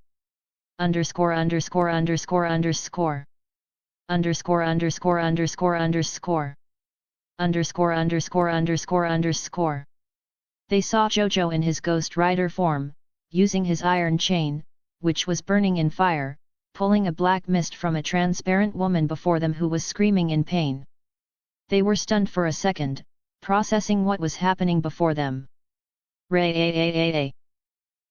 [SPEAKER 1] Underscore underscore underscore underscore. Underscore underscore underscore underscore. Underscore underscore underscore underscore. They saw Jojo in his Ghost Rider form, using his iron chain, which was burning in fire, pulling a black mist from a transparent woman before them who was screaming in pain. They were stunned for a second, processing what was happening before them. Ray.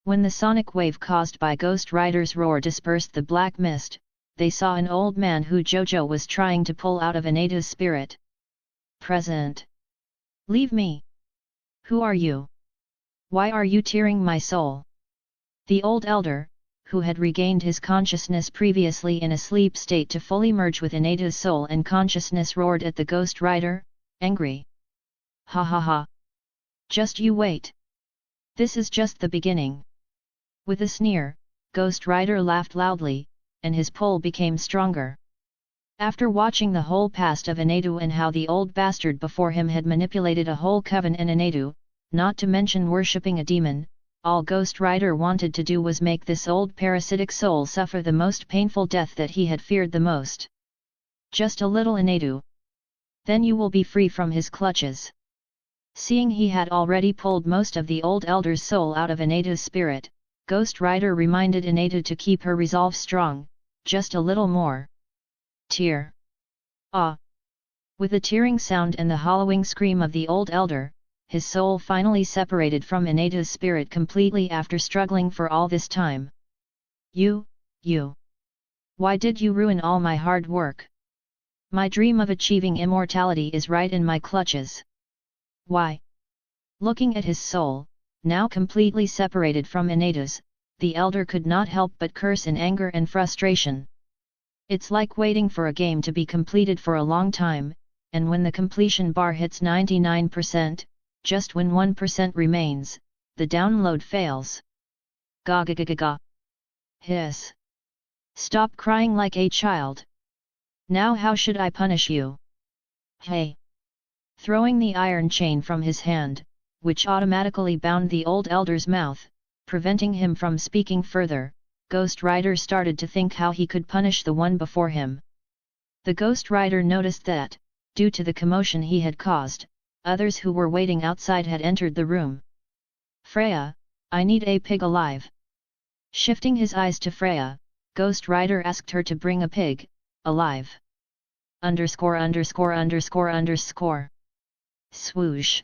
[SPEAKER 1] When the sonic wave caused by Ghost Rider's roar dispersed the black mist, they saw an old man who Jojo was trying to pull out of Inadu's spirit. Present. Leave me. Who are you? Why are you tearing my soul? The old elder, who had regained his consciousness previously in a sleep state to fully merge with Inadu's soul and consciousness, roared at the Ghost Rider, angry. Ha ha ha. Just you wait. This is just the beginning. With a sneer, Ghost Rider laughed loudly, and his pull became stronger. After watching the whole past of Inadu and how the old bastard before him had manipulated a whole coven in Inadu, not to mention worshipping a demon, all Ghost Rider wanted to do was make this old parasitic soul suffer the most painful death that he had feared the most. Just a little Inadu. Then you will be free from his clutches. Seeing he had already pulled most of the old elder's soul out of Inadu's spirit, Ghost Rider reminded Inadu to keep her resolve strong, just a little more. Tear. Ah! With the tearing sound and the hollowing scream of the old elder, his soul finally separated from Inadu's spirit completely after struggling for all this time. You. Why did you ruin all my hard work? My dream of achieving immortality is right in my clutches. Why? Looking at his soul, now completely separated from Inadu's, the elder could not help but curse in anger and frustration. It's like waiting for a game to be completed for a long time, and when the completion bar hits 99%, just when 1% remains, the download fails. Ga ga ga ga ga. Hiss. Stop crying like a child. Now how should I punish you? Hey! Throwing the iron chain from his hand, which automatically bound the old elder's mouth, preventing him from speaking further, Ghost Rider started to think how he could punish the one before him. The Ghost Rider noticed that, due to the commotion he had caused, others who were waiting outside had entered the room. Freya, I need a pig alive. Shifting his eyes to Freya, Ghost Rider asked her to bring a pig, alive. _______. Swoosh.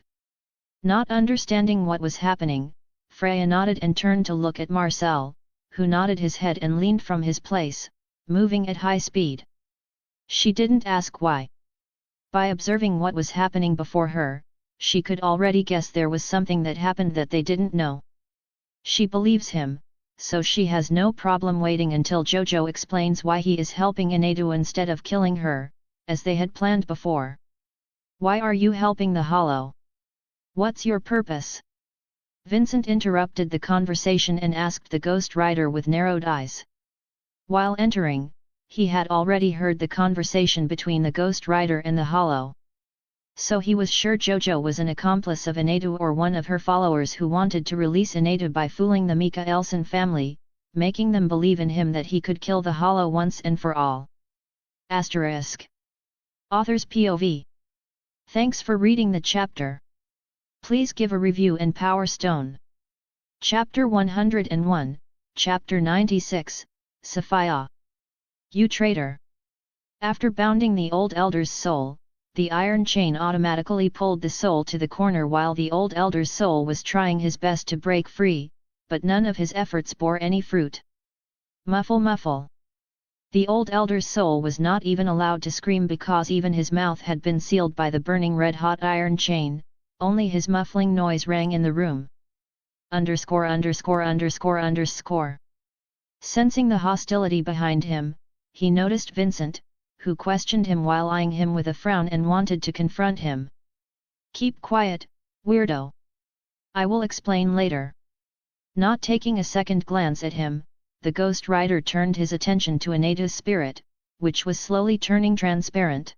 [SPEAKER 1] Not understanding what was happening, Freya nodded and turned to look at Marcel, who nodded his head and leaned from his place, moving at high speed. She didn't ask why. By observing what was happening before her, she could already guess there was something that happened that they didn't know. She believes him, so she has no problem waiting until Jojo explains why he is helping Inedu instead of killing her, as they had planned before. Why are you helping the Hollow? What's your purpose? Vincent interrupted the conversation and asked the Ghost Rider with narrowed eyes. While entering, he had already heard the conversation between the Ghost Rider and the Hollow. So he was sure Jojo was an accomplice of Inedu or one of her followers who wanted to release Inedu by fooling the Mikaelson family, making them believe in him that he could kill the Hollow once and for all. Asterisk. Author's POV. Thanks for reading the chapter. Please give a review in Power Stone. Chapter 101, Chapter 96, Sophia. You traitor! After bounding the old elder's soul, the iron chain automatically pulled the soul to the corner while the old elder's soul was trying his best to break free, but none of his efforts bore any fruit. Muffle muffle! The old elder's soul was not even allowed to scream because even his mouth had been sealed by the burning red-hot iron chain, only his muffling noise rang in the room. _______. Sensing the hostility behind him, he noticed Vincent, who questioned him while eyeing him with a frown and wanted to confront him. Keep quiet, weirdo. I will explain later. Not taking a second glance at him, the Ghost Rider turned his attention to Inedu's spirit, which was slowly turning transparent.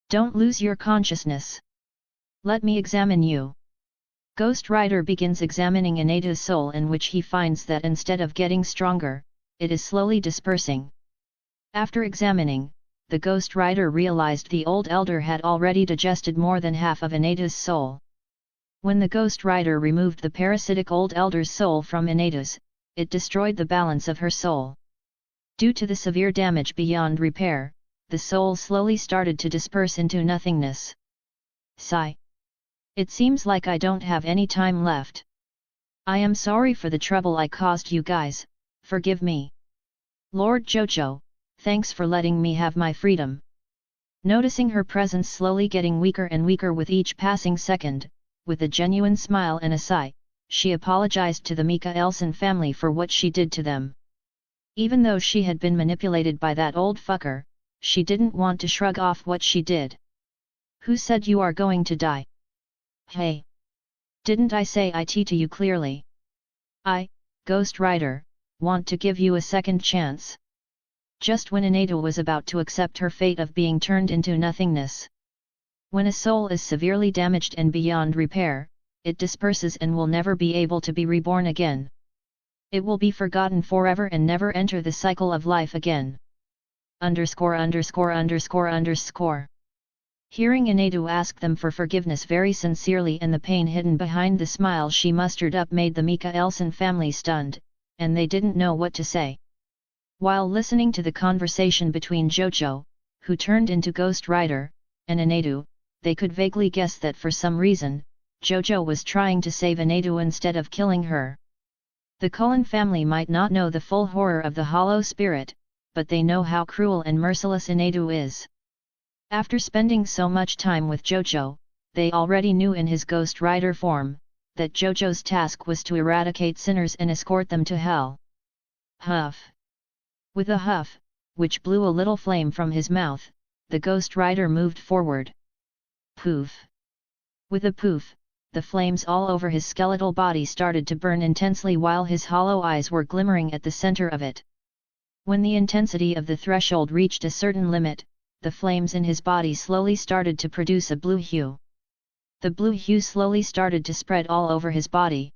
[SPEAKER 1] Don't lose your consciousness. Let me examine you. Ghost Rider begins examining Inedu's soul, in which he finds that instead of getting stronger, it is slowly dispersing. After examining, the Ghost Rider realized the old elder had already digested more than half of Inedu's soul. When the Ghost Rider removed the parasitic old elder's soul from Inedu's, it destroyed the balance of her soul. Due to the severe damage beyond repair, the soul slowly started to disperse into nothingness. Sigh. It seems like I don't have any time left. I am sorry for the trouble I caused you guys, forgive me. Lord Jojo, thanks for letting me have my freedom. Noticing her presence slowly getting weaker and weaker with each passing second, with a genuine smile and a sigh, she apologized to the Mikaelson family for what she did to them. Even though she had been manipulated by that old fucker, she didn't want to shrug off what she did. Who said you are going to die? Hey! Didn't I say it to you clearly? I, Ghost Rider, want to give you a second chance. Just when Inedu was about to accept her fate of being turned into nothingness. When a soul is severely damaged and beyond repair, it disperses and will never be able to be reborn again. It will be forgotten forever and never enter the cycle of life again. _______. Hearing Inedu ask them for forgiveness very sincerely, and the pain hidden behind the smile she mustered up made the Mikaelson family stunned, and they didn't know what to say. While listening to the conversation between Jojo, who turned into Ghost Rider, and Inedu, they could vaguely guess that for some reason, Jojo was trying to save Inedu instead of killing her. The Cullen family might not know the full horror of the Hollow Spirit, but they know how cruel and merciless Inedu is. After spending so much time with Jojo, they already knew in his Ghost Rider form, that Jojo's task was to eradicate sinners and escort them to hell. Huff! With a huff, which blew a little flame from his mouth, the Ghost Rider moved forward. Poof! With a poof, the flames all over his skeletal body started to burn intensely while his hollow eyes were glimmering at the center of it. When the intensity of the threshold reached a certain limit, the flames in his body slowly started to produce a blue hue. The blue hue slowly started to spread all over his body.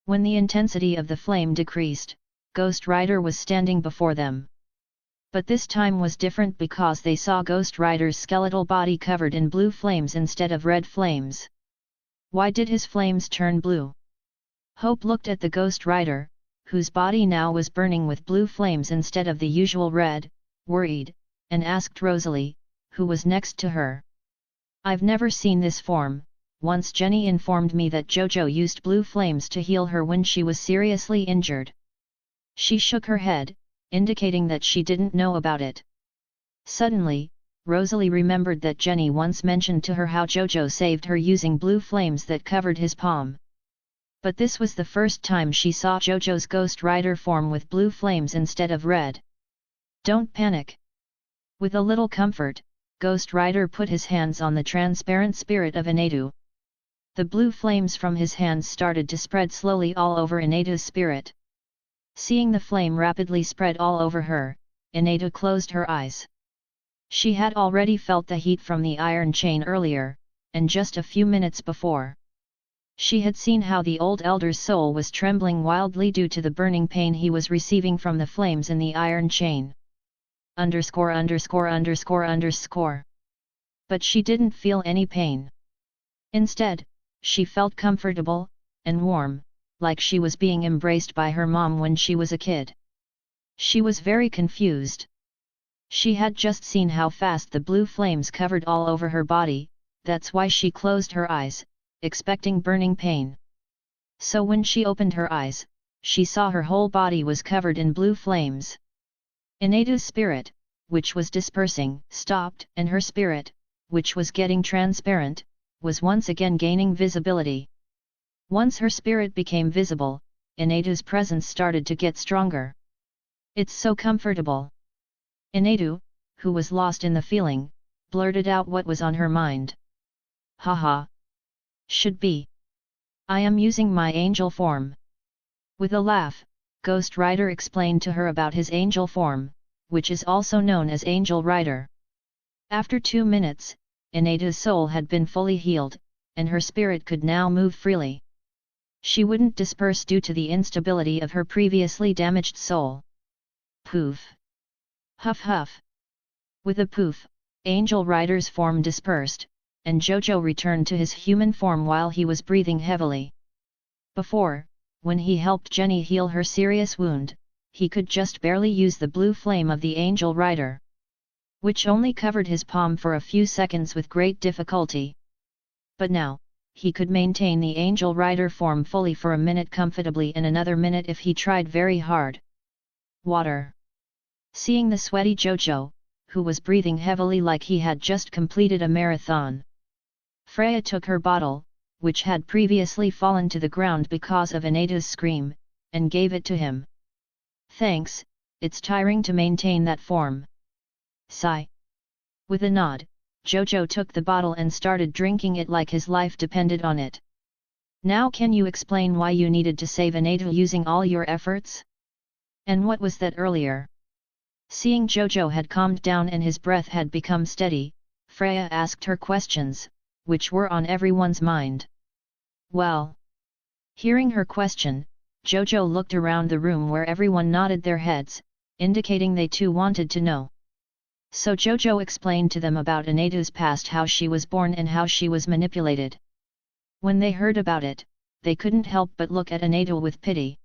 [SPEAKER 1] When the intensity of the flame decreased, Ghost Rider was standing before them. But this time was different because they saw Ghost Rider's skeletal body covered in blue flames instead of red flames. Why did his flames turn blue? Hope looked at the Ghost Rider, whose body now was burning with blue flames instead of the usual red, worried, and asked Rosalie, who was next to her. I've never seen this form. Once Jenny informed me that Jojo used blue flames to heal her when she was seriously injured. She shook her head, indicating that she didn't know about it. Suddenly, Rosalie remembered that Jenny once mentioned to her how Jojo saved her using blue flames that covered his palm. But this was the first time she saw Jojo's Ghost Rider form with blue flames instead of red. Don't panic. With a little comfort, Ghost Rider put his hands on the transparent spirit of Inadu. The blue flames from his hands started to spread slowly all over Inadu's spirit. Seeing the flame rapidly spread all over her, Inadu closed her eyes. She had already felt the heat from the iron chain earlier, and just a few minutes before. She had seen how the old elder's soul was trembling wildly due to the burning pain he was receiving from the flames in the iron chain. But she didn't feel any pain. Instead, she felt comfortable, and warm, like she was being embraced by her mom when she was a kid. She was very confused. She had just seen how fast the blue flames covered all over her body, that's why she closed her eyes, expecting burning pain. So when she opened her eyes, she saw her whole body was covered in blue flames. Inadu's spirit, which was dispersing, stopped, and her spirit, which was getting transparent, was once again gaining visibility. Once her spirit became visible, Inadu's presence started to get stronger. It's so comfortable. Inadu, who was lost in the feeling, blurted out what was on her mind. Haha. Should be. I am using my angel form. With a laugh, Ghost Rider explained to her about his angel form, which is also known as Angel Rider. After 2 minutes, Inadu's soul had been fully healed, and her spirit could now move freely. She wouldn't disperse due to the instability of her previously damaged soul. Poof! Huff huff! With a poof, Angel Rider's form dispersed, and Jojo returned to his human form while he was breathing heavily. Before, when he helped Jenny heal her serious wound, he could just barely use the blue flame of the Angel Rider, which only covered his palm for a few seconds with great difficulty. But now, he could maintain the Angel Rider form fully for a minute comfortably and another minute if he tried very hard. Water. Seeing the sweaty Jojo, who was breathing heavily like he had just completed a marathon, Freya took her bottle, which had previously fallen to the ground because of Inadu's scream, and gave it to him. Thanks, it's tiring to maintain that form. Sigh. With a nod, Jojo took the bottle and started drinking it like his life depended on it. Now can you explain why you needed to save Inadu using all your efforts? And what was that earlier? Seeing Jojo had calmed down and his breath had become steady, Freya asked her questions, which were on everyone's mind. Well. Hearing her question, Jojo looked around the room where everyone nodded their heads, indicating they too wanted to know. So Jojo explained to them about Inadu's past, how she was born and how she was manipulated. When they heard about it, they couldn't help but look at Inadu with pity.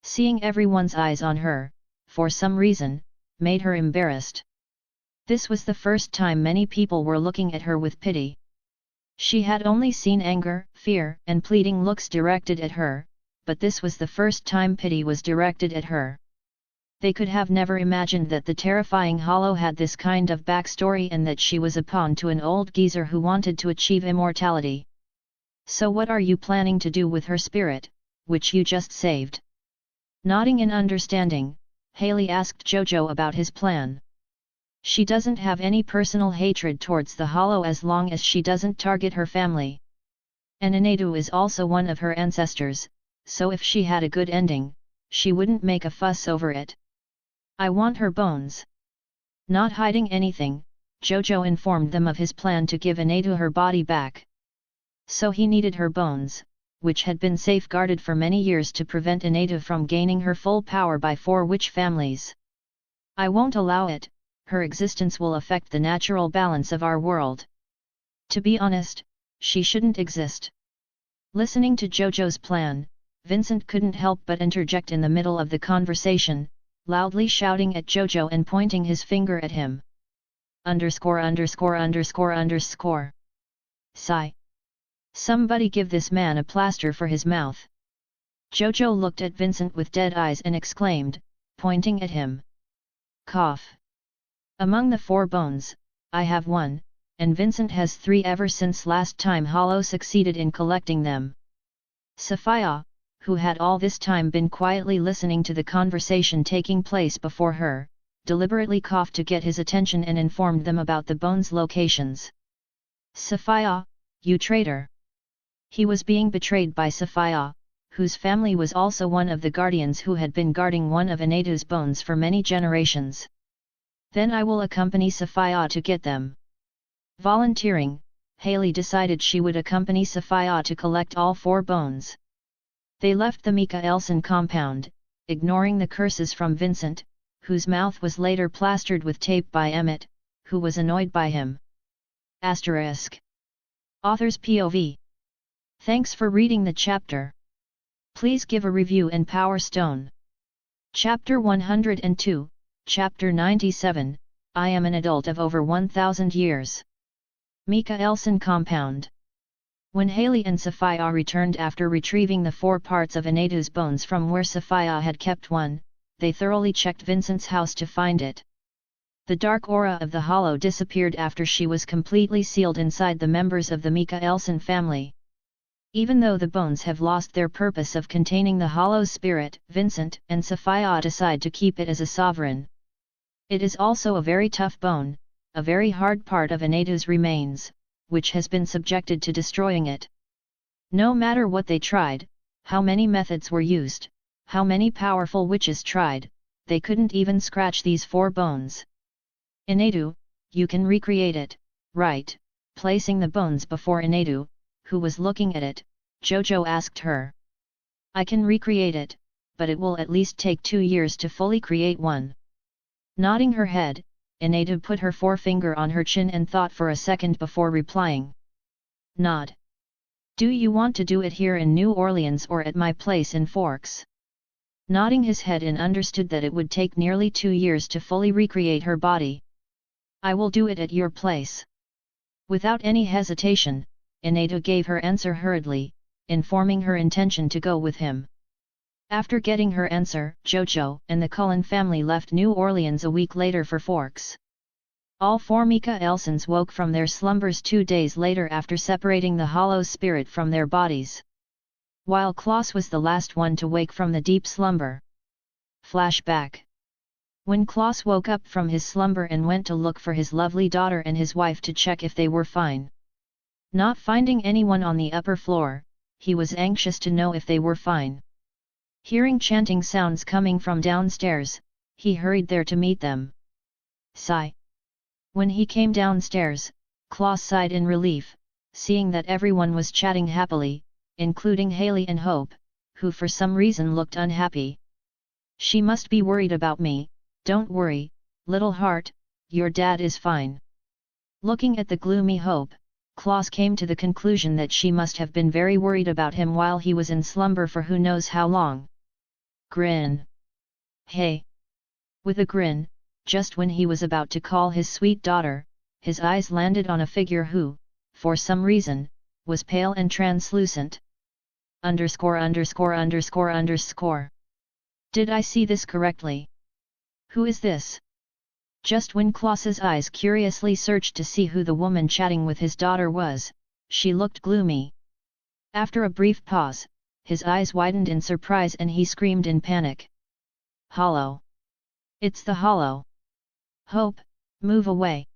[SPEAKER 1] Seeing everyone's eyes on her, for some reason, made her embarrassed. This was the first time many people were looking at her with pity. She had only seen anger, fear, and pleading looks directed at her, but this was the first time pity was directed at her. They could have never imagined that the terrifying Hollow had this kind of backstory and that she was a pawn to an old geezer who wanted to achieve immortality. So what are you planning to do with her spirit, which you just saved? Nodding in understanding, Haley asked Jojo about his plan. She doesn't have any personal hatred towards the Hollow as long as she doesn't target her family. And Enadu is also one of her ancestors, so if she had a good ending, she wouldn't make a fuss over it. I want her bones. Not hiding anything, Jojo informed them of his plan to give Enadu her body back. So he needed her bones, which had been safeguarded for many years to prevent Enadu from gaining her full power by 4 witch families. I won't allow it, her existence will affect the natural balance of our world. To be honest, she shouldn't exist. Listening to Jojo's plan, Vincent couldn't help but interject in the middle of the conversation, loudly shouting at Jojo and pointing his finger at him. _______. Sigh. Somebody give this man a plaster for his mouth. Jojo looked at Vincent with dead eyes and exclaimed, pointing at him. Cough. Among the 4 bones, I have 1, and Vincent has 3 ever since last time Hollow succeeded in collecting them. Sophia, who had all this time been quietly listening to the conversation taking place before her, deliberately coughed to get his attention and informed them about the bones' locations. Sophia, you traitor! He was being betrayed by Sophia, whose family was also one of the guardians who had been guarding one of Enadu's bones for many generations. Then I will accompany Sophia to get them. Volunteering, Haley decided she would accompany Sophia to collect all 4 bones. They left the Mikaelson compound, ignoring the curses from Vincent, whose mouth was later plastered with tape by Emmett, who was annoyed by him. Asterisk. Author's POV. Thanks for reading the chapter. Please give a review and Power Stone. Chapter 102, Chapter 97, I am an adult of over 1,000 years. Mikaelson compound. When Haley and Sophia returned after retrieving the 4 parts of Enadu's bones from where Sophia had kept one, they thoroughly checked Vincent's house to find it. The dark aura of the Hollow disappeared after she was completely sealed inside the members of the Mikaelson family. Even though the bones have lost their purpose of containing the Hollow's spirit, Vincent and Sophia decide to keep it as a sovereign. It is also a very tough bone, a very hard part of Enadu's remains, which has been subjected to destroying it. No matter what they tried, how many methods were used, how many powerful witches tried, they couldn't even scratch these 4 bones. Enadu, you can recreate it, right? Placing the bones before Enadu, who was looking at it, Jojo asked her. I can recreate it, but it will at least take 2 years to fully create one. Nodding her head, Enadu put her forefinger on her chin and thought for a second before replying. Nod. Do you want to do it here in New Orleans or at my place in Forks? Nodding his head and understood that it would take nearly 2 years to fully recreate her body. I will do it at your place. Without any hesitation, Enadu gave her answer hurriedly, informing her intention to go with him. After getting her answer, Jojo and the Cullen family left New Orleans a week later for Forks. All 4 Mikaelsons woke from their slumbers 2 days later after separating the Hollow's spirit from their bodies. While Klaus was the last one to wake from the deep slumber. Flashback. When Klaus woke up from his slumber and went to look for his lovely daughter and his wife to check if they were fine. Not finding anyone on the upper floor, he was anxious to know if they were fine. Hearing chanting sounds coming from downstairs, he hurried there to meet them. Sigh. When he came downstairs, Klaus sighed in relief, seeing that everyone was chatting happily, including Haley and Hope, who for some reason looked unhappy. She must be worried about me. Don't worry, little heart, your dad is fine. Looking at the gloomy Hope, Klaus came to the conclusion that she must have been very worried about him while he was in slumber for who knows how long. Grin. Hey! With a grin, just when he was about to call his sweet daughter, his eyes landed on a figure who, for some reason, was pale and translucent. ________. Did I see this correctly? Who is this? Just when Klaus's eyes curiously searched to see who the woman chatting with his daughter was, she looked gloomy. After a brief pause, his eyes widened in surprise and he screamed in panic. Hollow! It's the Hollow! Hope, move away!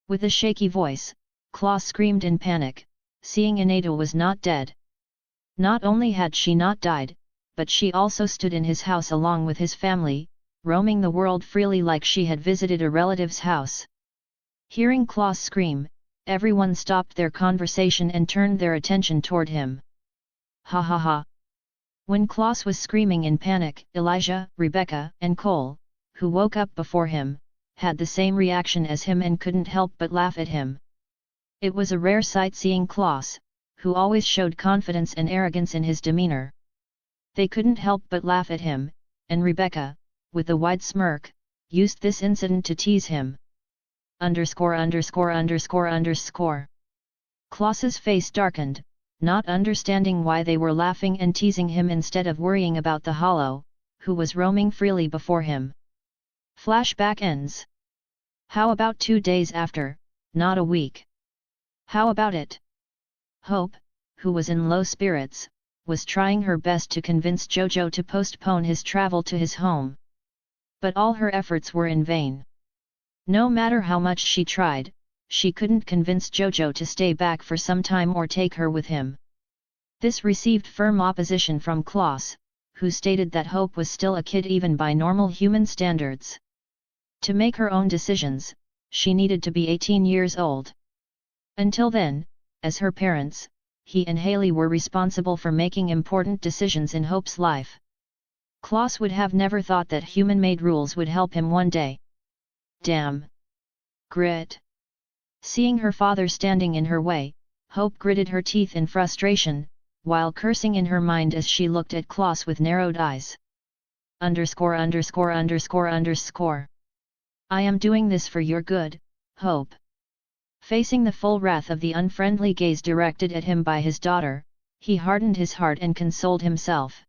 [SPEAKER 1] With a shaky voice, Klaus screamed in panic, seeing Aneta was not dead. Not only had she not died, but she also stood in his house along with his family, roaming the world freely like she had visited a relative's house. Hearing Klaus scream, everyone stopped their conversation and turned their attention toward him. Ha ha ha! When Klaus was screaming in panic, Elijah, Rebecca, and Cole, who woke up before him, had the same reaction as him and couldn't help but laugh at him. It was a rare sight seeing Klaus, who always showed confidence and arrogance in his demeanor. They couldn't help but laugh at him, and Rebecca, with a wide smirk, used this incident to tease him. Klaus's face darkened, not understanding why they were laughing and teasing him instead of worrying about the Hollow, who was roaming freely before him. Flashback ends. How about 2 days after, not a week? How about it? Hope, who was in low spirits, was trying her best to convince Jojo to postpone his travel to his home. But all her efforts were in vain. No matter how much she tried, she couldn't convince Jojo to stay back for some time or take her with him. This received firm opposition from Klaus, who stated that Hope was still a kid even by normal human standards. To make her own decisions, she needed to be 18 years old. Until then, as her parents, he and Haley were responsible for making important decisions in Hope's life. Klaus would have never thought that human-made rules would help him one day. Damn! Grit! Seeing her father standing in her way, Hope gritted her teeth in frustration, while cursing in her mind as she looked at Klaus with narrowed eyes. I am doing this for your good, Hope. Facing the full wrath of the unfriendly gaze directed at him by his daughter, he hardened his heart and consoled himself.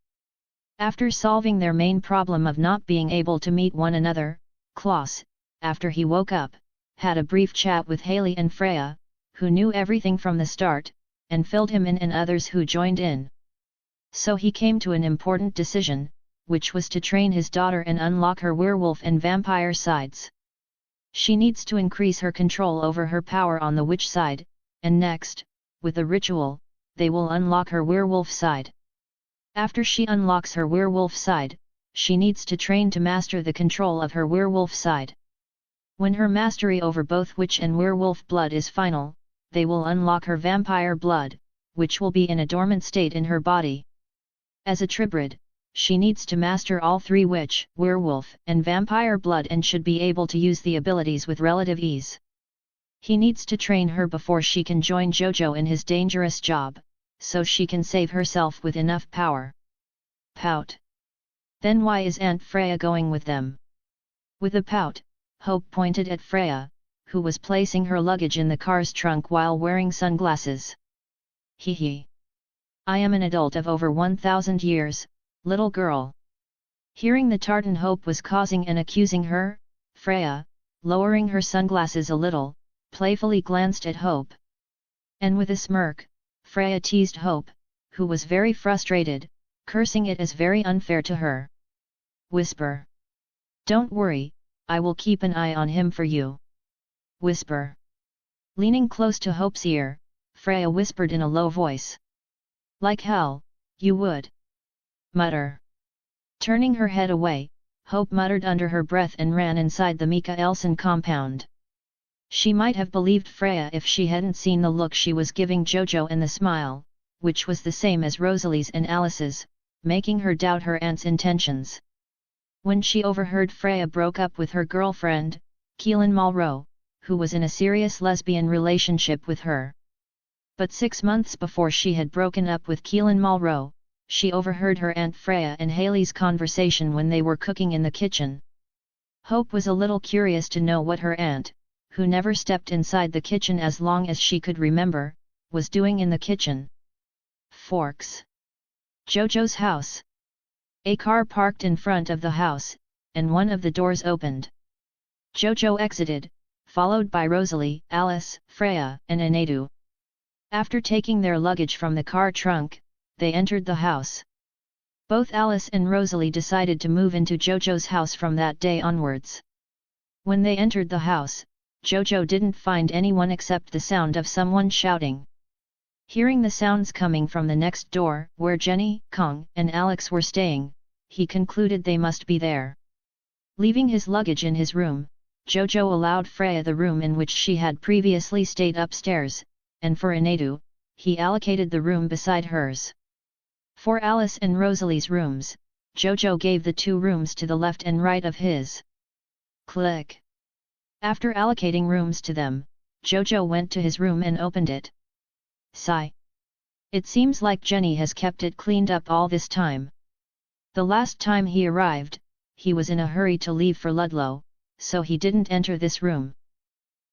[SPEAKER 1] After solving their main problem of not being able to meet one another, Klaus, after he woke up, had a brief chat with Haley and Freya, who knew everything from the start, and filled him in and others who joined in. So he came to an important decision, which was to train his daughter and unlock her werewolf and vampire sides. She needs to increase her control over her power on the witch side, and next, with a ritual, they will unlock her werewolf side. After she unlocks her werewolf side, she needs to train to master the control of her werewolf side. When her mastery over both witch and werewolf blood is final, they will unlock her vampire blood, which will be in a dormant state in her body. As a tribrid, she needs to master all 3 witch, werewolf, and vampire blood and should be able to use the abilities with relative ease. He needs to train her before she can join Jojo in his dangerous job, so she can save herself with enough power. Pout. Then why is Aunt Freya going with them? With a pout, Hope pointed at Freya, who was placing her luggage in the car's trunk while wearing sunglasses. Hee hee. I am an adult of over 1,000 years, little girl. Hearing the tartan Hope was causing and accusing her, Freya, lowering her sunglasses a little, playfully glanced at Hope. And with a smirk, Freya teased Hope, who was very frustrated, cursing it as very unfair to her. Whisper. Don't worry, I will keep an eye on him for you. Whisper. Leaning close to Hope's ear, Freya whispered in a low voice. Like hell, you would. Mutter. Turning her head away, Hope muttered under her breath and ran inside the Mika Elson compound. She might have believed Freya if she hadn't seen the look she was giving Jojo and the smile, which was the same as Rosalie's and Alice's, making her doubt her aunt's intentions. When she overheard Freya broke up with her girlfriend, Keelan Mulrow, who was in a serious lesbian relationship with her. But 6 months before she had broken up with Keelan Mulrow, she overheard her Aunt Freya and Haley's conversation when they were cooking in the kitchen. Hope was a little curious to know what her aunt, who never stepped inside the kitchen as long as she could remember, was doing in the kitchen. Forks. Jojo's house. A car parked in front of the house, and one of the doors opened. Jojo exited, followed by Rosalie, Alice, Freya, and Anadu. After taking their luggage from the car trunk, they entered the house. Both Alice and Rosalie decided to move into Jojo's house from that day onwards. When they entered the house, Jojo didn't find anyone except the sound of someone shouting. Hearing the sounds coming from the next door, where Jenny, Kong, and Alex were staying, he concluded they must be there. Leaving his luggage in his room, Jojo allowed Freya the room in which she had previously stayed upstairs, and for Anadu, he allocated the room beside hers. For Alice and Rosalie's rooms, Jojo gave the 2 rooms to the left and right of his. Click. After allocating rooms to them, Jojo went to his room and opened it. Sigh. It seems like Jenny has kept it cleaned up all this time. The last time he arrived, he was in a hurry to leave for Ludlow, so he didn't enter this room.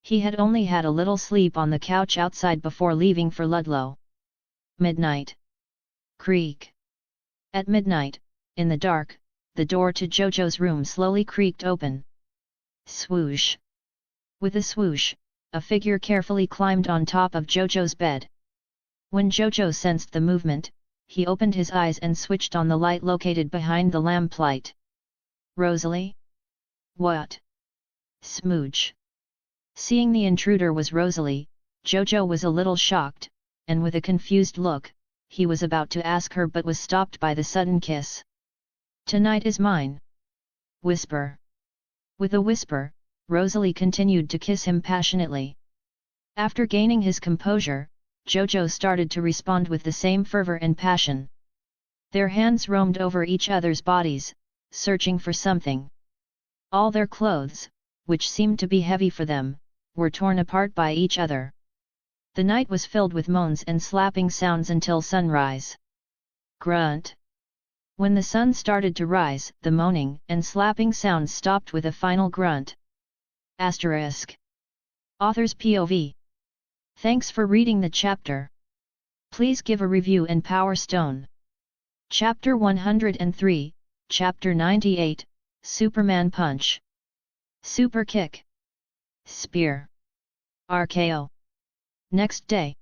[SPEAKER 1] He had only had a little sleep on the couch outside before leaving for Ludlow. Midnight. Creak. At midnight, in the dark, the door to Jojo's room slowly creaked open. Swoosh. With a swoosh, a figure carefully climbed on top of Jojo's bed. When Jojo sensed the movement, he opened his eyes and switched on the light located behind the lamplight. Rosalie? What? Smooch. Seeing the intruder was Rosalie, Jojo was a little shocked, and with a confused look, he was about to ask her but was stopped by the sudden kiss. Tonight is mine. Whisper. With a whisper, Rosalie continued to kiss him passionately. After gaining his composure, Jojo started to respond with the same fervor and passion. Their hands roamed over each other's bodies, searching for something. All their clothes, which seemed to be heavy for them, were torn apart by each other. The night was filled with moans and slapping sounds until sunrise. Grunt. When the sun started to rise, the moaning and slapping sounds stopped with a final grunt. Asterisk. Author's POV. Thanks for reading the chapter. Please give a review and Power Stone. Chapter 103, Chapter 98, Superman Punch. Super Kick. Spear. RKO. Next day.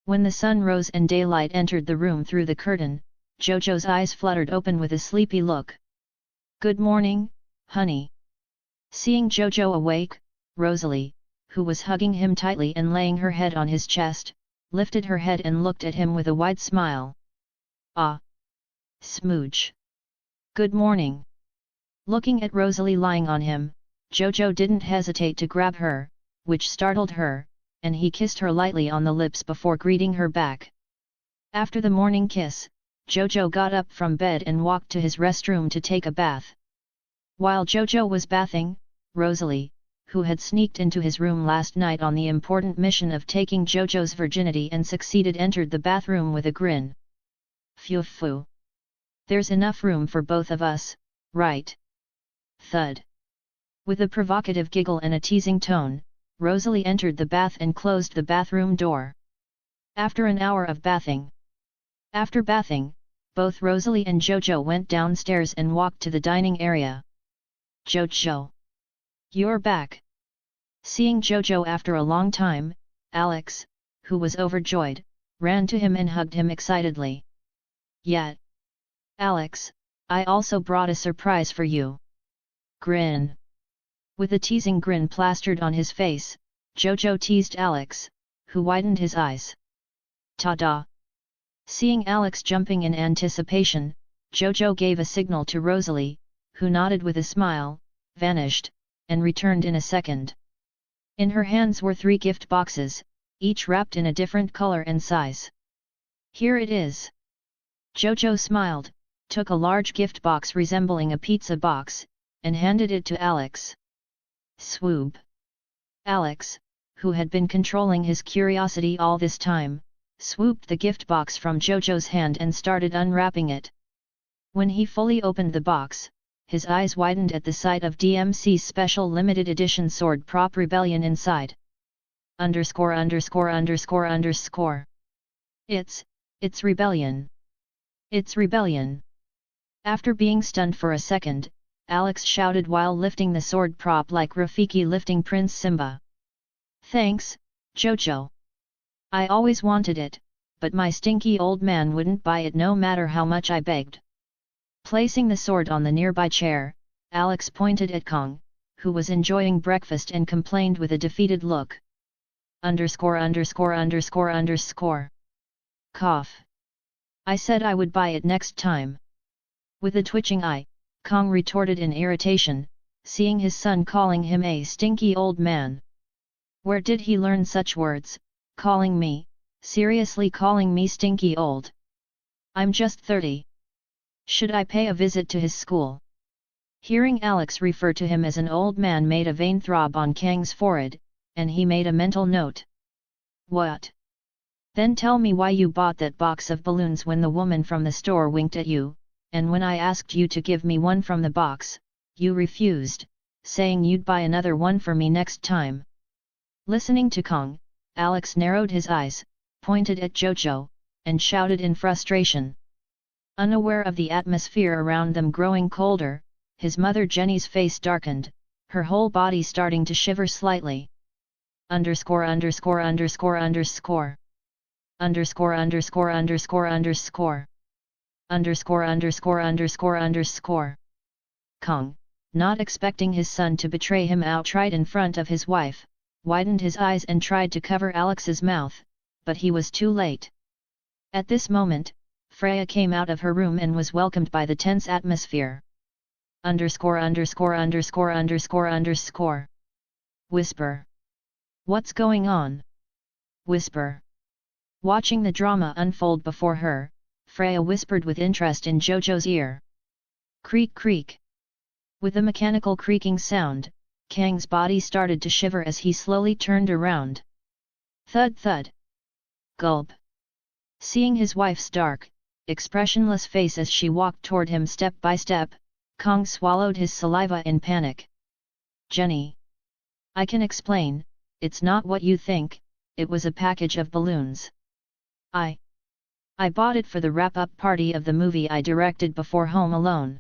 [SPEAKER 1] When the sun rose and daylight entered the room through the curtain, Jojo's eyes fluttered open with a sleepy look. Good morning, honey. Seeing Jojo awake, Rosalie, who was hugging him tightly and laying her head on his chest, lifted her head and looked at him with a wide smile. Ah! Smooch. Good morning. Looking at Rosalie lying on him, Jojo didn't hesitate to grab her, which startled her, and he kissed her lightly on the lips before greeting her back. After the morning kiss, Jojo got up from bed and walked to his restroom to take a bath. While Jojo was bathing, Rosalie, who had sneaked into his room last night on the important mission of taking Jojo's virginity and succeeded, entered the bathroom with a grin. Phew. There's enough room for both of us, right? Thud. With a provocative giggle and a teasing tone, Rosalie entered the bath and closed the bathroom door. After an hour of bathing. After bathing, both Rosalie and Jojo went downstairs and walked to the dining area. Jojo. You're back. Seeing Jojo after a long time, Alex, who was overjoyed, ran to him and hugged him excitedly. Yet. Alex, I also brought a surprise for you. Grin. With a teasing grin plastered on his face, Jojo teased Alex, who widened his eyes. Ta-da! Seeing Alex jumping in anticipation, Jojo gave a signal to Rosalie, who nodded with a smile, vanished, and returned in a second. In her hands were 3 gift boxes, each wrapped in a different color and size. Here it is. Jojo smiled, took a large gift box resembling a pizza box, and handed it to Alex. Swoop. Alex, who had been controlling his curiosity all this time, swooped the gift box from Jojo's hand and started unwrapping it. When he fully opened the box, his eyes widened at the sight of DMC's special limited edition Sword Prop Rebellion inside. It's Rebellion. It's Rebellion. After being stunned for a second, Alex shouted while lifting the sword prop like Rafiki lifting Prince Simba. Thanks, Jojo. I always wanted it, but my stinky old man wouldn't buy it no matter how much I begged. Placing the sword on the nearby chair, Alex pointed at Kong, who was enjoying breakfast and complained with a defeated look. Underscore. Cough. I said I would buy it next time. With a twitching eye, Kong retorted in irritation, seeing his son calling him a stinky old man. Where did he learn such words, calling me, seriously calling me stinky old? I'm just 30. Should I pay a visit to his school? Hearing Alex refer to him as an old man made a vein throb on Kang's forehead, and he made a mental note. What? Then tell me why you bought that box of balloons when the woman from the store winked at you, and when I asked you to give me one from the box, you refused, saying you'd buy another one for me next time. Listening to Kong, Alex narrowed his eyes, pointed at Jojo, and shouted in frustration. Unaware of the atmosphere around them growing colder, his mother Jenny's face darkened, her whole body starting to shiver slightly. Underscore. Kong, not expecting his son to betray him outright in front of his wife, widened his eyes and tried to cover Alex's mouth, but he was too late. At this moment, Freya came out of her room and was welcomed by the tense atmosphere. Whisper. What's going on? Whisper. Watching the drama unfold before her, Freya whispered with interest in Jojo's ear. Creak creak. With a mechanical creaking sound, Kang's body started to shiver as he slowly turned around. Thud thud. Gulp. Seeing his wife's dark, expressionless face as she walked toward him step by step, Kong swallowed his saliva in panic. Jenny. I can explain, it's not what you think, it was a package of balloons. I bought it for the wrap-up party of the movie I directed before Home Alone.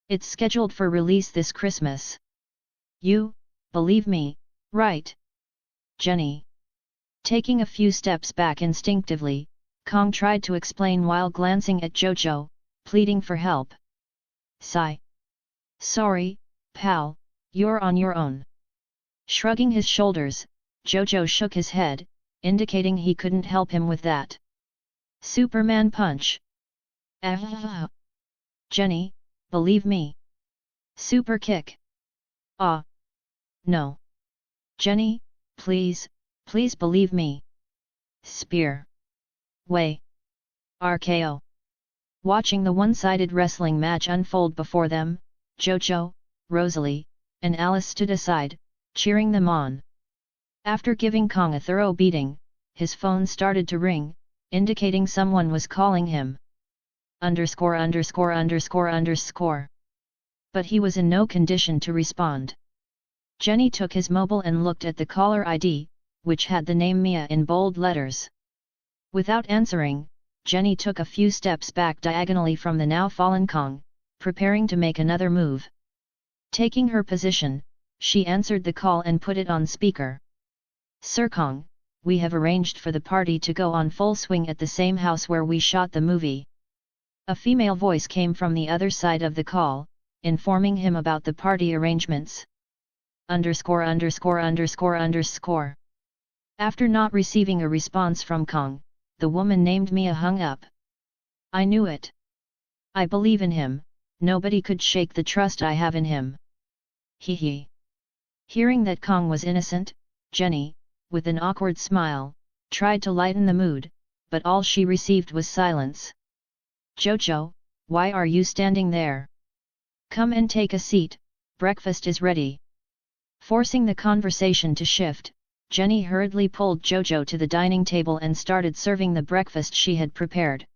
[SPEAKER 1] It's scheduled for release this Christmas. You, believe me, right? Jenny. Taking a few steps back instinctively, Kong tried to explain while glancing at Jojo, pleading for help. Sigh. Sorry, pal, you're on your own. Shrugging his shoulders, Jojo shook his head, indicating he couldn't help him with that. Superman punch. Jenny, believe me. Super kick. No. Jenny, please believe me. Spear. Way. RKO. Watching the one-sided wrestling match unfold before them, Jojo, Rosalie, and Alice stood aside, cheering them on. After giving Kong a thorough beating, his phone started to ring, indicating someone was calling him. Underscore. But he was in no condition to respond. Jenny took his mobile and looked at the caller ID, which had the name Mia in bold letters. Without answering, Jenny took a few steps back diagonally from the now fallen Kong, preparing to make another move. Taking her position, she answered the call and put it on speaker. Sir Kong, we have arranged for the party to go on full swing at the same house where we shot the movie. A female voice came from the other side of the call, informing him about the party arrangements. Underscore. After not receiving a response from Kong, the woman named Mia hung up. I knew it. I believe in him, nobody could shake the trust I have in him. Hee. Hearing that Kong was innocent, Jenny, with an awkward smile, tried to lighten the mood, but all she received was silence. Jojo, why are you standing there? Come and take a seat, breakfast is ready. Forcing the conversation to shift, Jenny hurriedly pulled Jojo to the dining table and started serving the breakfast she had prepared.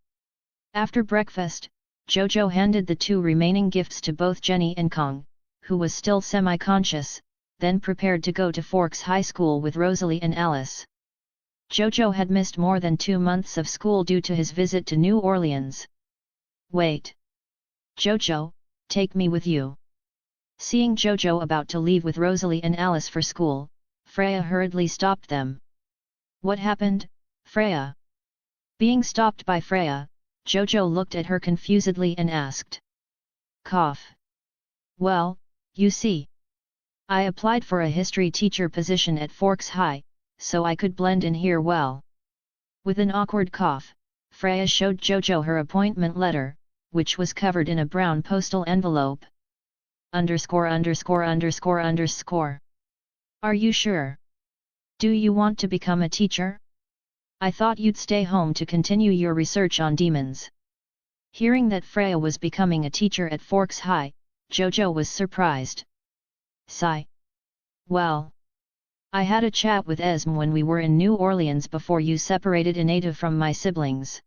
[SPEAKER 1] After breakfast, Jojo handed the two remaining gifts to both Jenny and Kong, who was still semi-conscious, then prepared to go to Forks High School with Rosalie and Alice. Jojo had missed more than 2 months of school due to his visit to New Orleans. Wait. Jojo, take me with you. Seeing Jojo about to leave with Rosalie and Alice for school, Freya hurriedly stopped them. What happened, Freya? Being stopped by Freya, Jojo looked at her confusedly and asked. Cough. Well, you see. I applied for a history teacher position at Forks High, so I could blend in here well. With an awkward cough, Freya showed Jojo her appointment letter, which was covered in a brown postal envelope. _______. Are you sure? Do you want to become a teacher? I thought you'd stay home to continue your research on demons. Hearing that Freya was becoming a teacher at Forks High, Jojo was surprised. Sigh. Well, I had a chat with Esme when we were in New Orleans before you separated Anita from my siblings.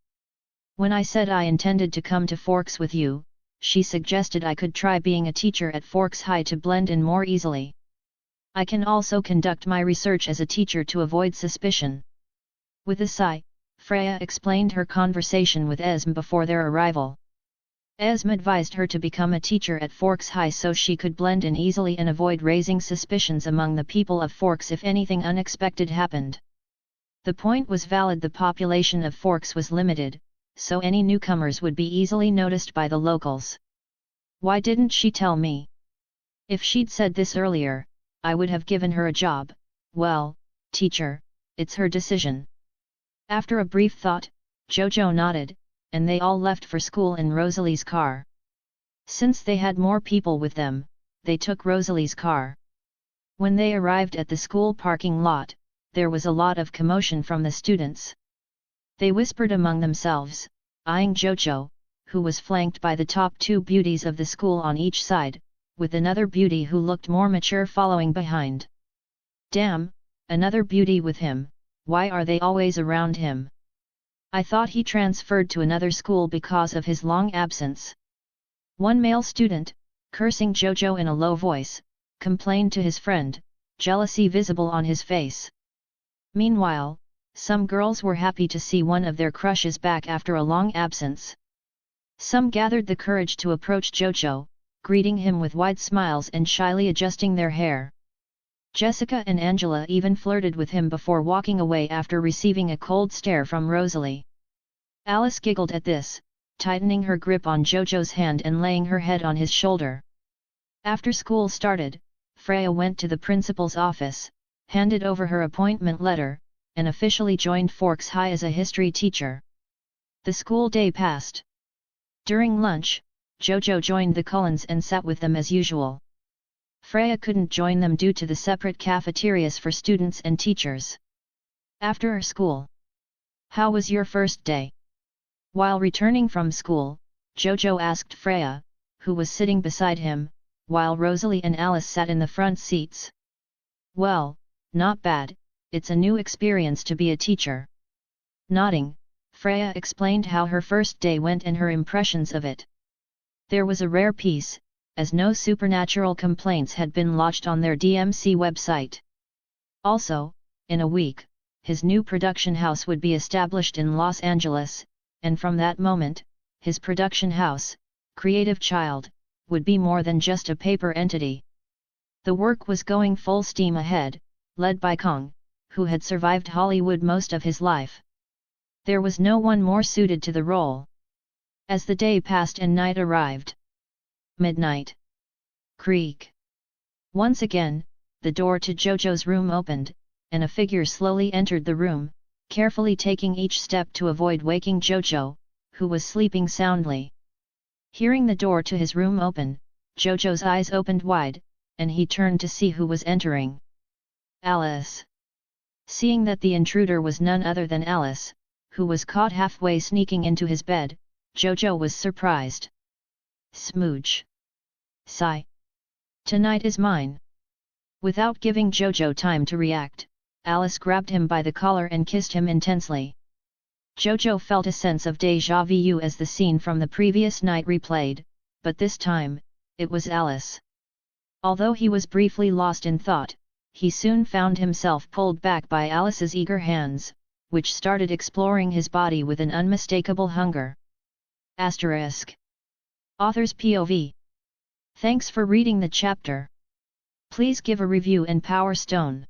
[SPEAKER 1] When I said I intended to come to Forks with you, she suggested I could try being a teacher at Forks High to blend in more easily. I can also conduct my research as a teacher to avoid suspicion. With a sigh, Freya explained her conversation with Esme before their arrival. Esme advised her to become a teacher at Forks High so she could blend in easily and avoid raising suspicions among the people of Forks if anything unexpected happened. The point was valid. The population of Forks was limited, so any newcomers would be easily noticed by the locals. Why didn't she tell me? If she'd said this earlier, I would have given her a job. Well, teacher, it's her decision. After a brief thought, Jojo nodded, and they all left for school in Rosalie's car. Since they had more people with them, they took Rosalie's car. When they arrived at the school parking lot, there was a lot of commotion from the students. They whispered among themselves, eyeing Jojo, who was flanked by the top two beauties of the school on each side, with another beauty who looked more mature following behind. Damn, another beauty with him, why are they always around him? I thought he transferred to another school because of his long absence. One male student, cursing Jojo in a low voice, complained to his friend, jealousy visible on his face. Meanwhile, some girls were happy to see one of their crushes back after a long absence. Some gathered the courage to approach Jojo, greeting him with wide smiles and shyly adjusting their hair. Jessica and Angela even flirted with him before walking away after receiving a cold stare from Rosalie. Alice giggled at this, tightening her grip on Jojo's hand and laying her head on his shoulder. After school started, Freya went to the principal's office, handed over her appointment letter, and officially joined Forks High as a history teacher. The school day passed. During lunch, Jojo joined the Cullens and sat with them as usual. Freya couldn't join them due to the separate cafeterias for students and teachers. After school. How was your first day? While returning from school, Jojo asked Freya, who was sitting beside him, while Rosalie and Alice sat in the front seats. Well, not bad, it's a new experience to be a teacher. Nodding, Freya explained how her first day went and her impressions of it. There was a rare peace, as no supernatural complaints had been lodged on their DMC website. Also, in a week, his new production house would be established in Los Angeles, and from that moment, his production house, Creative Child, would be more than just a paper entity. The work was going full steam ahead, led by Kong, who had survived Hollywood most of his life. There was no one more suited to the role. As the day passed and night arrived. Midnight. Creak. Once again, the door to Jojo's room opened, and a figure slowly entered the room, carefully taking each step to avoid waking Jojo, who was sleeping soundly. Hearing the door to his room open, Jojo's eyes opened wide, and he turned to see who was entering. Alice. Seeing that the intruder was none other than Alice, who was caught halfway sneaking into his bed, Jojo was surprised. Smooch. Sigh. Tonight is mine. Without giving Jojo time to react, Alice grabbed him by the collar and kissed him intensely. Jojo felt a sense of déjà vu as the scene from the previous night replayed, but this time, it was Alice. Although he was briefly lost in thought, he soon found himself pulled back by Alice's eager hands, which started exploring his body with an unmistakable hunger. **** Author's POV. Thanks for reading the chapter. Please give a review and Power Stone.